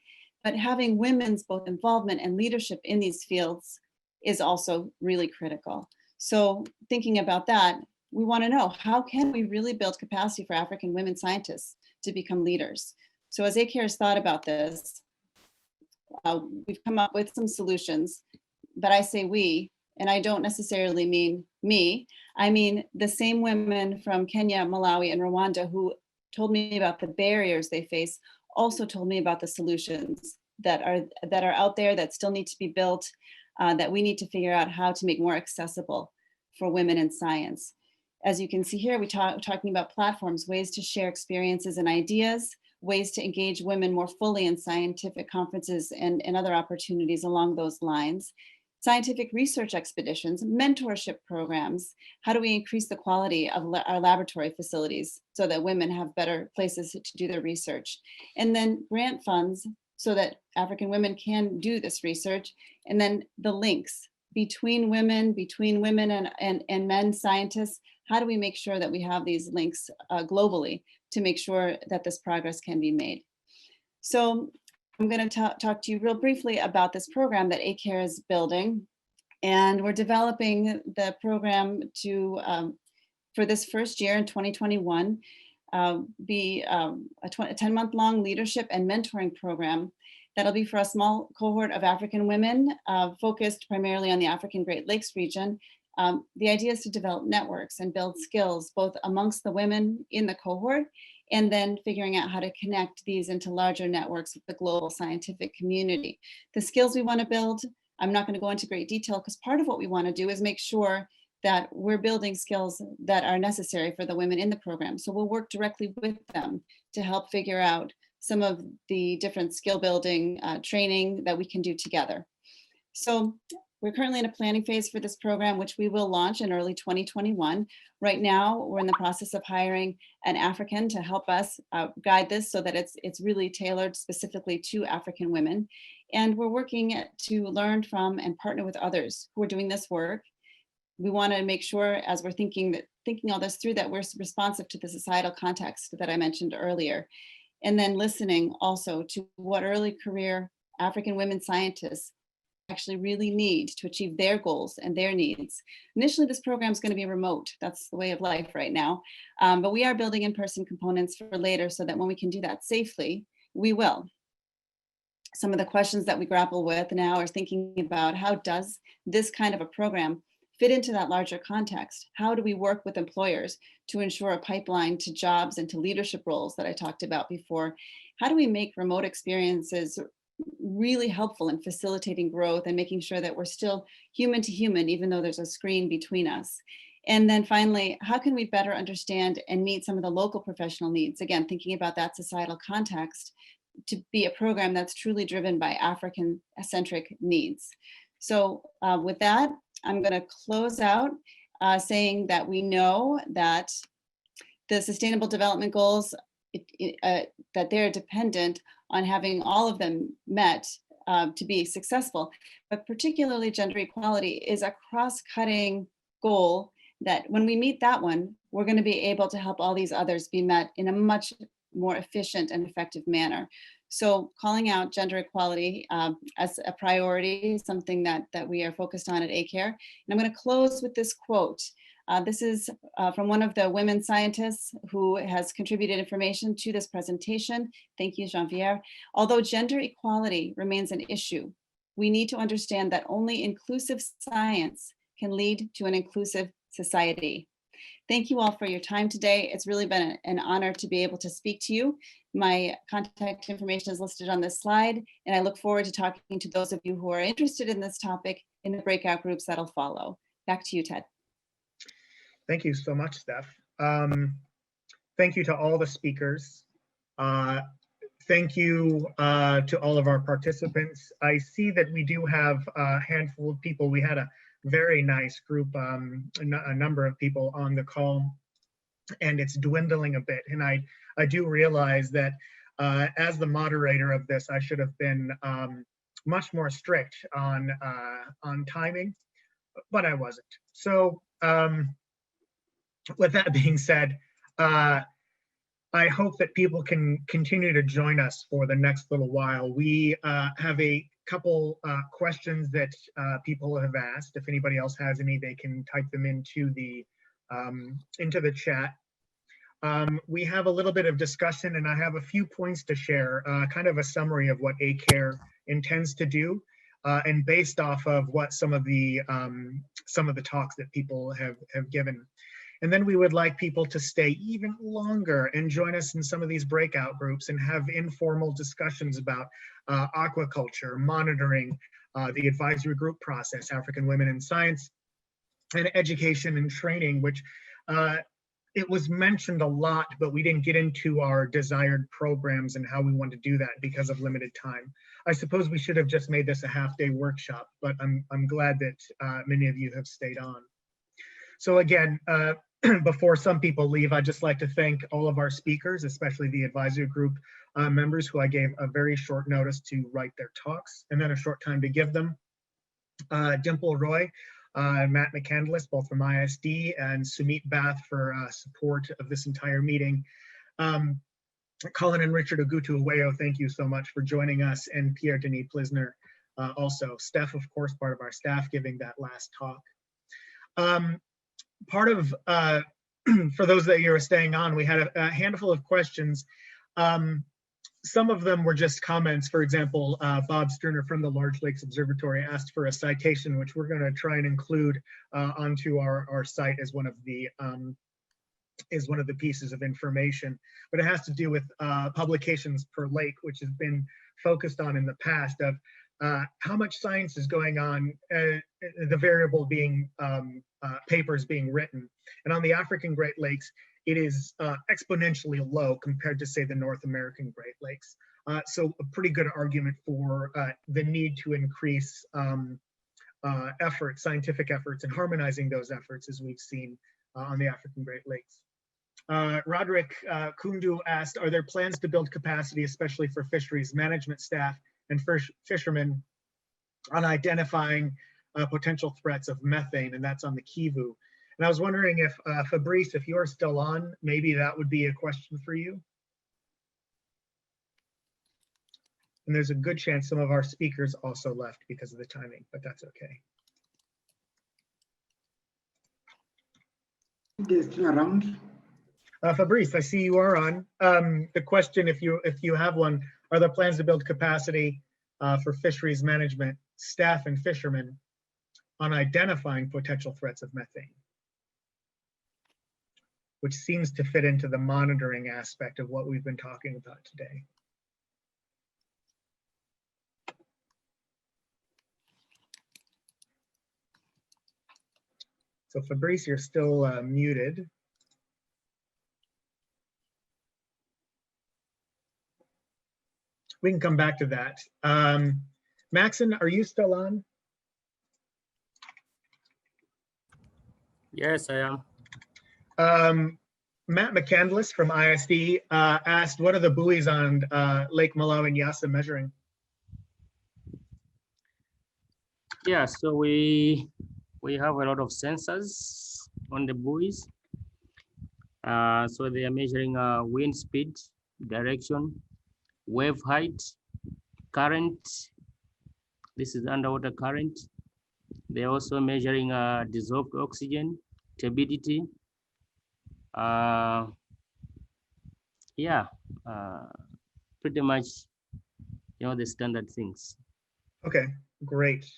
But having women's both involvement and leadership in these fields is also really critical. So thinking about that, we want to know, how can we really build capacity for African women scientists to become leaders? So as ACARE has thought about this, we've come up with some solutions, but I say we, and I don't necessarily mean me. I mean the same women from Kenya, Malawi, and Rwanda who told me about the barriers they face, also told me about the solutions that are out there that still need to be built, that we need to figure out how to make more accessible for women in science. As you can see here, we're talking about platforms, ways to share experiences and ideas, ways to engage women more fully in scientific conferences and other opportunities along those lines. Scientific research expeditions, mentorship programs. How do we increase the quality of our laboratory facilities so that women have better places to do their research? And then grant funds so that African women can do this research. And then the links between women and men scientists. How do we make sure that we have these links globally to make sure that this progress can be made? So I'm going to talk to you real briefly about this program that ACARE is building. And we're developing the program to, for this first year in 2021, be a 10-month-long leadership and mentoring program that'll be for a small cohort of African women focused primarily on the African Great Lakes region. The idea is to develop networks and build skills both amongst the women in the cohort, and then figuring out how to connect these into larger networks with the global scientific community. The skills we want to build, I'm not going to go into great detail because part of what we want to do is make sure that we're building skills that are necessary for the women in the program. So we'll work directly with them to help figure out some of the different skill building training that we can do together. So we're currently in a planning phase for this program, which we will launch in early 2021. Right now, we're in the process of hiring an African to help us guide this so that it's really tailored specifically to African women. And we're working to learn from and partner with others who are doing this work. We want to make sure, as we're thinking all this through, that we're responsive to the societal context that I mentioned earlier. And then listening also to what early career African women scientists actually really need to achieve their goals and their needs. Initially, this program is going to be remote. That's the way of life right now. But we are building in-person components for later so that when we can do that safely we will. Some of the questions that we grapple with now are thinking about how does this kind of a program fit into that larger context? How do we work with employers to ensure a pipeline to jobs and to leadership roles that I talked about before? How do we make remote experiences really helpful in facilitating growth and making sure that we're still human to human, even though there's a screen between us? And then finally, how can we better understand and meet some of the local professional needs? Again, thinking about that societal context to be a program that's truly driven by African-centric needs. So with that, I'm going to close out saying that we know that the Sustainable Development Goals, that they're dependent on having all of them met to be successful, but particularly gender equality is a cross-cutting goal that when we meet that one, we're going to be able to help all these others be met in a much more efficient and effective manner. So calling out gender equality as a priority, something that we are focused on at ACARE. And I'm going to close with this quote. This is from one of the women scientists who has contributed information to this presentation. Thank you, Jean-Pierre. Although gender equality remains an issue, we need to understand that only inclusive science can lead to an inclusive society. Thank you all for your time today. It's really been an honor to be able to speak to you. My contact information is listed on this slide, and I look forward to talking to those of you who are interested in this topic in the breakout groups that'll follow. Back to you, Ted. Thank you so much, Steph. Thank you to all the speakers. Thank you to all of our participants. I see that we do have a handful of people. We had a very nice group, a number of people on the call, and it's dwindling a bit. And I do realize that as the moderator of this, I should have been much more strict on timing, but I wasn't. So with that being said, I hope that people can continue to join us for the next little while. We have a couple questions that people have asked. If anybody else has any, they can type them into the chat. We have a little bit of discussion, and I have a few points to share, kind of a summary of what ACARE intends to do, and based off of what some of the talks that people have given. And then we would like people to stay even longer and join us in some of these breakout groups and have informal discussions about aquaculture, monitoring, the advisory group process, African Women in Science, and education and training, which it was mentioned a lot, but we didn't get into our desired programs and how we want to do that because of limited time. I suppose we should have just made this a half-day workshop, but I'm glad that many of you have stayed on. So again, before some people leave, I'd just like to thank all of our speakers, especially the advisory group members who I gave a very short notice to write their talks and then a short time to give them. Dimple Roy, Matt McCandless, both from ISD, and Sumit Bath for support of this entire meeting. Colin and Richard Ogutu-Uweyo, thank you so much for joining us, and Pierre Denis Plisner also. Steph, of course, part of our staff giving that last talk. Part of, for those that you are staying on, we had a handful of questions. Some of them were just comments. For example, Bob Sterner from the Large Lakes Observatory asked for a citation, which we're going to try and include onto our site as one of the pieces of information. But it has to do with publications per lake, which has been focused on in the past of how much science is going on, the variable being papers being written. And on the African Great Lakes, it is exponentially low compared to, say, the North American Great Lakes. So a pretty good argument for the need to increase efforts, scientific efforts, and harmonizing those efforts, as we've seen on the African Great Lakes. Roderick Kundu asked, are there plans to build capacity, especially for fisheries management staff and fishermen, on identifying potential threats of methane, and that's on the Kivu? And I was wondering if, Fabrice, if you're still on, maybe that would be a question for you. And there's a good chance some of our speakers also left because of the timing, but that's okay. Still around. Fabrice, I see you are on. The question, if you have one, are the plans to build capacity for fisheries management staff and fishermen on identifying potential threats of methane, which seems to fit into the monitoring aspect of what we've been talking about today. So Fabrice, you're still muted. We can come back to that. Maxon, are you still on? Yes, I am. Matt McCandless from ISD asked, what are the buoys on Lake Malawi and Nyasa measuring? Yeah, so we have a lot of sensors on the buoys. So they are measuring wind speed, direction, wave height, current. This is underwater current. They're also measuring dissolved oxygen, turbidity. Pretty much, the standard things. Okay, great.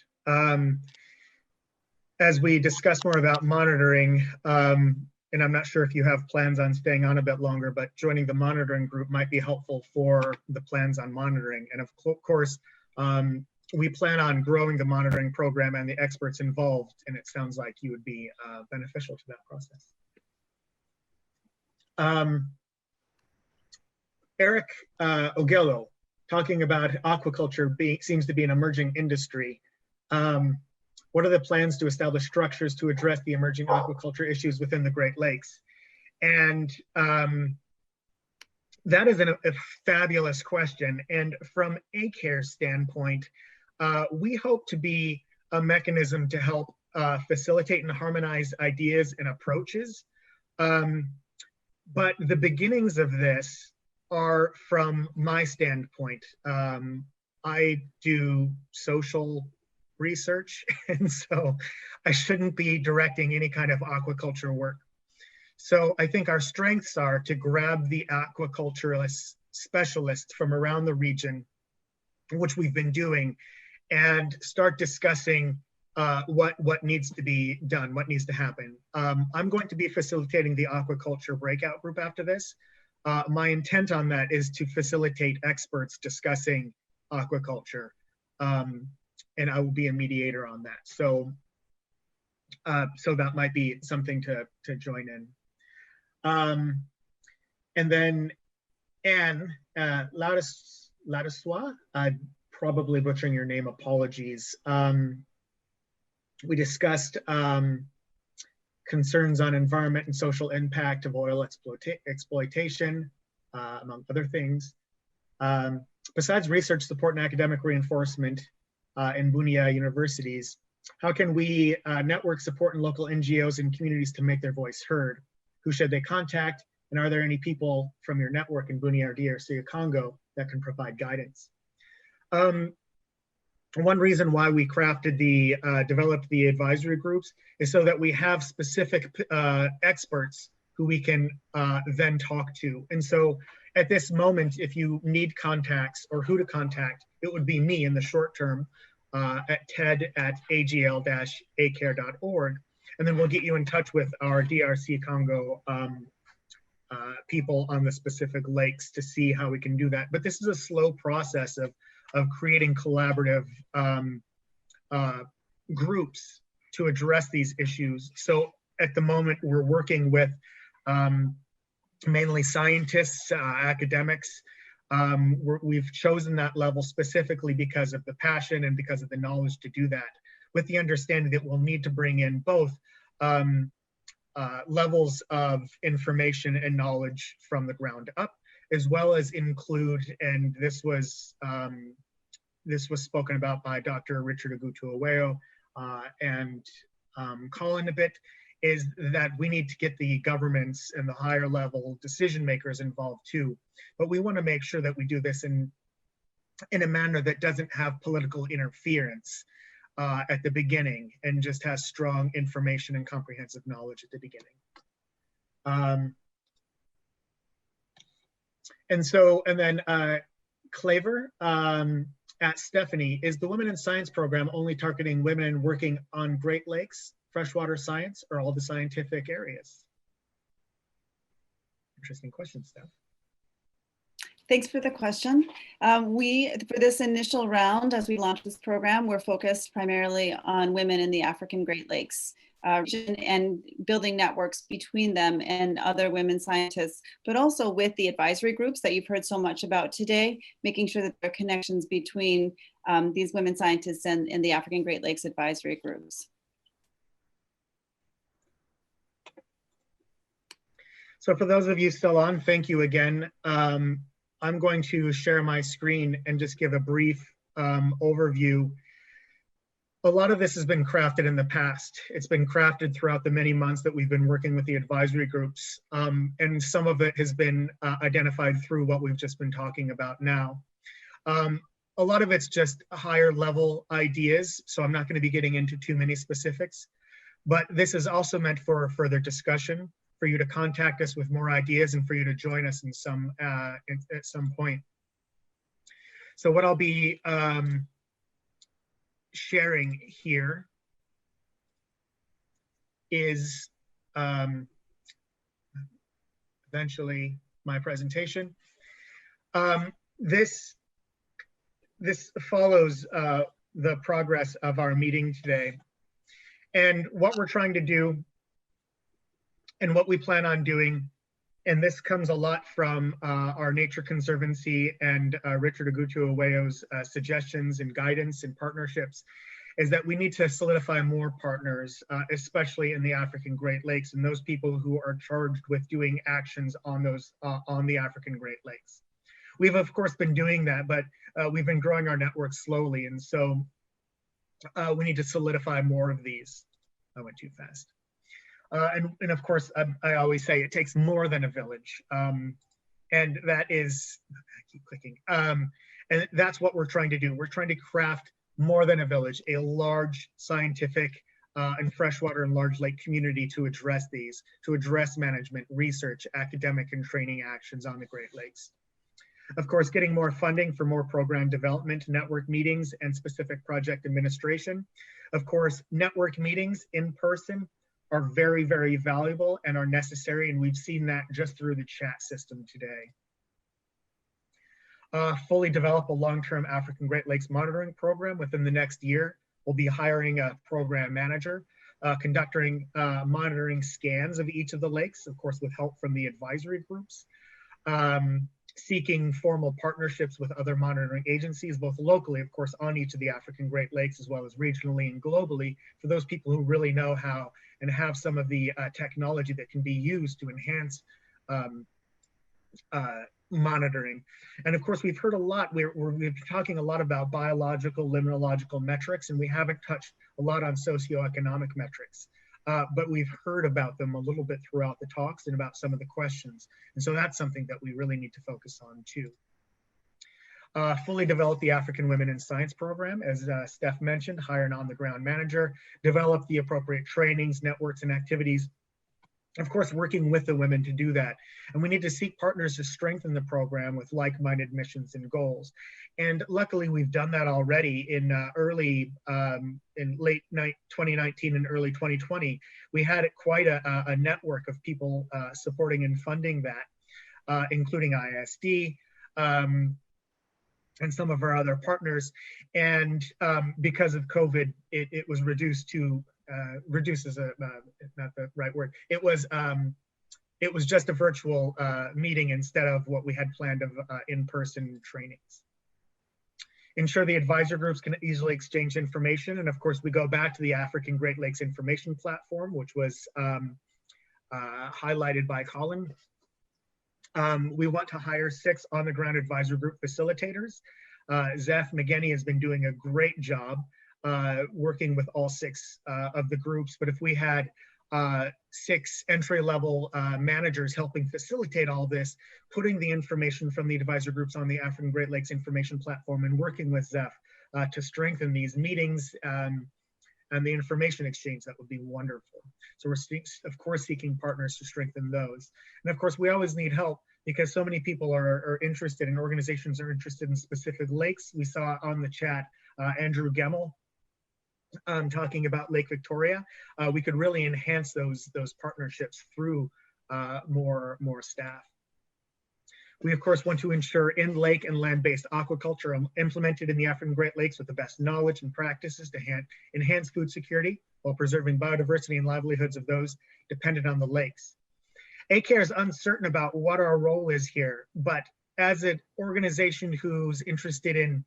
As we discuss more about monitoring, and I'm not sure if you have plans on staying on a bit longer, but joining the monitoring group might be helpful for the plans on monitoring. And of course, we plan on growing the monitoring program and the experts involved, and it sounds like you would be beneficial to that process. Eric Ogello, talking about aquaculture seems to be an emerging industry. What are the plans to establish structures to address the emerging aquaculture issues within the Great Lakes? And that is a fabulous question. And from ACARE's standpoint, we hope to be a mechanism to help facilitate and harmonize ideas and approaches. But the beginnings of this are from my standpoint. I do social research, and so I shouldn't be directing any kind of aquaculture work. So I think our strengths are to grab the aquaculturalist specialists from around the region, which we've been doing, and start discussing what needs to be done, what needs to happen. I'm going to be facilitating the aquaculture breakout group after this. My intent on that is to facilitate experts discussing aquaculture, and I will be a mediator on that. So, so that might be something to join in. And then Anne Ladiswa, I'm probably butchering your name, apologies. We discussed concerns on environment and social impact of oil exploitation, among other things. Besides research support and academic reinforcement in Bunia universities, how can we network support in local NGOs and communities to make their voice heard? Who should they contact? And are there any people from your network in Bunia or DRC Congo that can provide guidance? One reason why we crafted developed the advisory groups is so that we have specific experts who we can then talk to. And so at this moment, if you need contacts or who to contact, it would be me in the short term at ted@agl-acare.org. And then we'll get you in touch with our DRC Congo people on the specific lakes to see how we can do that. But this is a slow process of creating collaborative groups to address these issues. So at the moment, we're working with mainly scientists, academics. We've chosen that level specifically because of the passion and because of the knowledge to do that, with the understanding that we'll need to bring in both levels of information and knowledge from the ground up, as well as include, and this was spoken about by Dr. Richard Agutu-Aweo and Colin a bit, is that we need to get the governments and the higher level decision makers involved too. But we want to make sure that we do this in a manner that doesn't have political interference at the beginning and just has strong information and comprehensive knowledge at the beginning. And then Claver at Stephanie, is the Women in Science program only targeting women working on Great Lakes, freshwater science, or all the scientific areas? Interesting question, Steph. Thanks for the question. For this initial round, as we launch this program, we're focused primarily on women in the African Great Lakes region and building networks between them and other women scientists, but also with the advisory groups that you've heard so much about today, making sure that there are connections between these women scientists and the African Great Lakes advisory groups. So for those of you still on, thank you again. I'm going to share my screen and just give a brief overview. A lot of this has been crafted in the past. It's been crafted throughout the many months that we've been working with the advisory groups. And some of it has been identified through what we've just been talking about now. A lot of it's just higher level ideas, so I'm not going to be getting into too many specifics, but this is also meant for further discussion, for you to contact us with more ideas and for you to join us in at some point. So what I'll be sharing here is eventually my presentation. This follows the progress of our meeting today. And what we're trying to do and what we plan on doing, and this comes a lot from our Nature Conservancy and Richard Ogutu-Aweyo's suggestions and guidance and partnerships, is that we need to solidify more partners, especially in the African Great Lakes and those people who are charged with doing actions on those on the African Great Lakes. We've of course been doing that, but we've been growing our network slowly, and so we need to solidify more of these. I went too fast. And of course, I always say it takes more than a village. And that is, I keep clicking. And that's what we're trying to do. We're trying to craft more than a village, a large scientific and freshwater and large lake community to address these, to address management, research, academic and training actions on the Great Lakes. Of course, getting more funding for more program development, network meetings, and specific project administration. Of course, network meetings in person are very, very valuable and are necessary, and we've seen that just through the chat system today. Fully develop a long-term African Great Lakes monitoring program within the next year. We'll be hiring a program manager, conducting monitoring scans of each of the lakes, of course, with help from the advisory groups. Seeking formal partnerships with other monitoring agencies, both locally, of course, on each of the African Great Lakes, as well as regionally and globally, for those people who really know how and have some of the technology that can be used to enhance monitoring. And of course, we've heard a lot, we've been talking a lot about biological, limnological metrics, and we haven't touched a lot on socioeconomic metrics. But we've heard about them a little bit throughout the talks and about some of the questions. And so that's something that we really need to focus on too. Fully develop the African Women in Science program, as Steph mentioned, hire an on-the-ground manager, develop the appropriate trainings, networks, and activities. Of course, working with the women to do that. And we need to seek partners to strengthen the program with like-minded missions and goals. And luckily, we've done that already in late 2019 and early 2020. We had quite a network of people supporting and funding that, including ISD, and some of our other partners. And because of COVID, it was reduced to, reduced is not the right word. It was just a virtual meeting instead of what we had planned of in-person trainings. Ensure the advisor groups can easily exchange information. And of course, we go back to the African Great Lakes Information Platform, which was highlighted by Colin. We want to hire 6 on-the-ground advisor group facilitators. Zeph McGinney has been doing a great job working with all 6 of the groups, but if we had 6 entry-level managers helping facilitate all this, putting the information from the advisor groups on the African Great Lakes Information Platform and working with Zeph to strengthen these meetings and the information exchange, that would be wonderful. So we're of course seeking partners to strengthen those. And of course, we always need help because so many people are interested and organizations are interested in specific lakes. We saw on the chat Andrew Gemmell talking about Lake Victoria. We could really enhance those partnerships through more staff. We, of course, want to ensure in-lake and land-based aquaculture implemented in the African Great Lakes with the best knowledge and practices to enhance food security while preserving biodiversity and livelihoods of those dependent on the lakes. ACARE is uncertain about what our role is here, but as an organization who's interested in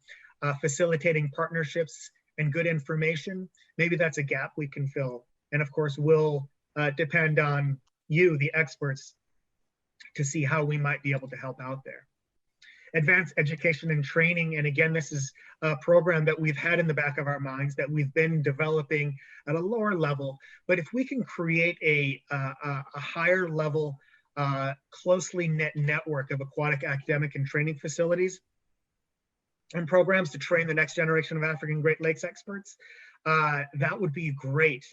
facilitating partnerships and good information, maybe that's a gap we can fill. And of course, we'll depend on you, the experts, to see how we might be able to help out there. Advanced education and training, and again, this is a program that we've had in the back of our minds that we've been developing at a lower level, but if we can create a higher level, closely knit network of aquatic academic and training facilities and programs to train the next generation of African Great Lakes experts, that would be great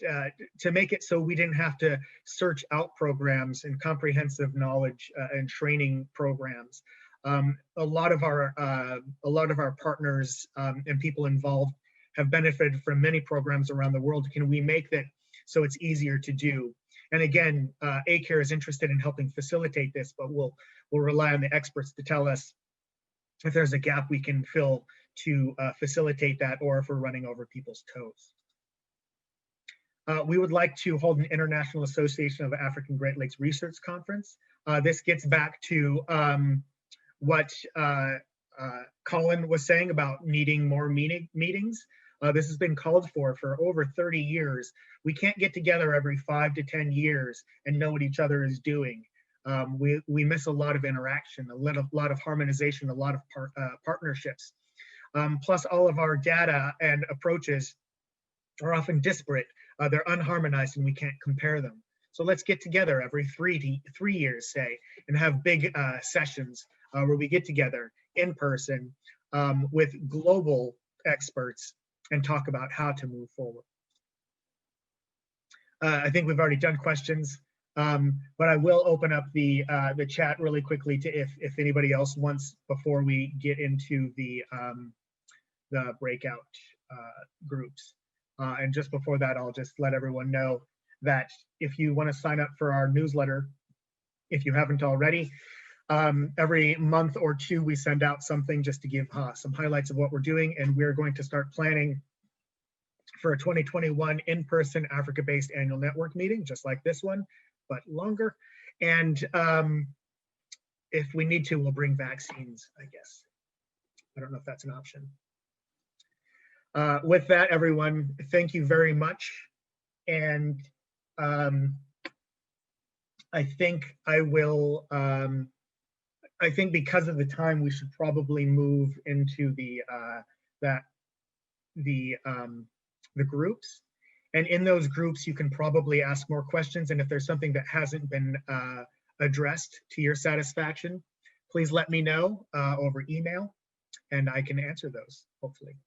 to make it so we didn't have to search out programs and comprehensive knowledge and training programs. A lot of our partners and people involved have benefited from many programs around the world. Can we make that so it's easier to do? And again, ACARE is interested in helping facilitate this, but we'll rely on the experts to tell us if there's a gap we can fill to facilitate that, or if we're running over people's toes. We would like to hold an International Association of African Great Lakes Research Conference. This gets back to what Colin was saying about needing more meetings. This has been called for over 30 years. We can't get together every 5 to 10 years and know what each other is doing. We miss a lot of interaction, a lot of harmonization, a lot of partnerships. Plus, all of our data and approaches are often disparate. They're unharmonized and we can't compare them. So let's get together every 3 years, say, and have big sessions where we get together in person with global experts and talk about how to move forward. I think we've already done questions, but I will open up the chat really quickly to if anybody else wants before we get into the breakout groups. And just before that, I'll just let everyone know that if you want to sign up for our newsletter, if you haven't already, every month or two we send out something just to give some highlights of what we're doing, and we're going to start planning for a 2021 in-person Africa-based annual network meeting, just like this one, but longer. And if we need to, we'll bring vaccines, I guess. I don't know if that's an option. With that, everyone, thank you very much. And I think I will, I think because of the time, we should probably move into the groups. And in those groups, you can probably ask more questions. And if there's something that hasn't been addressed to your satisfaction, please let me know over email and I can answer those, hopefully.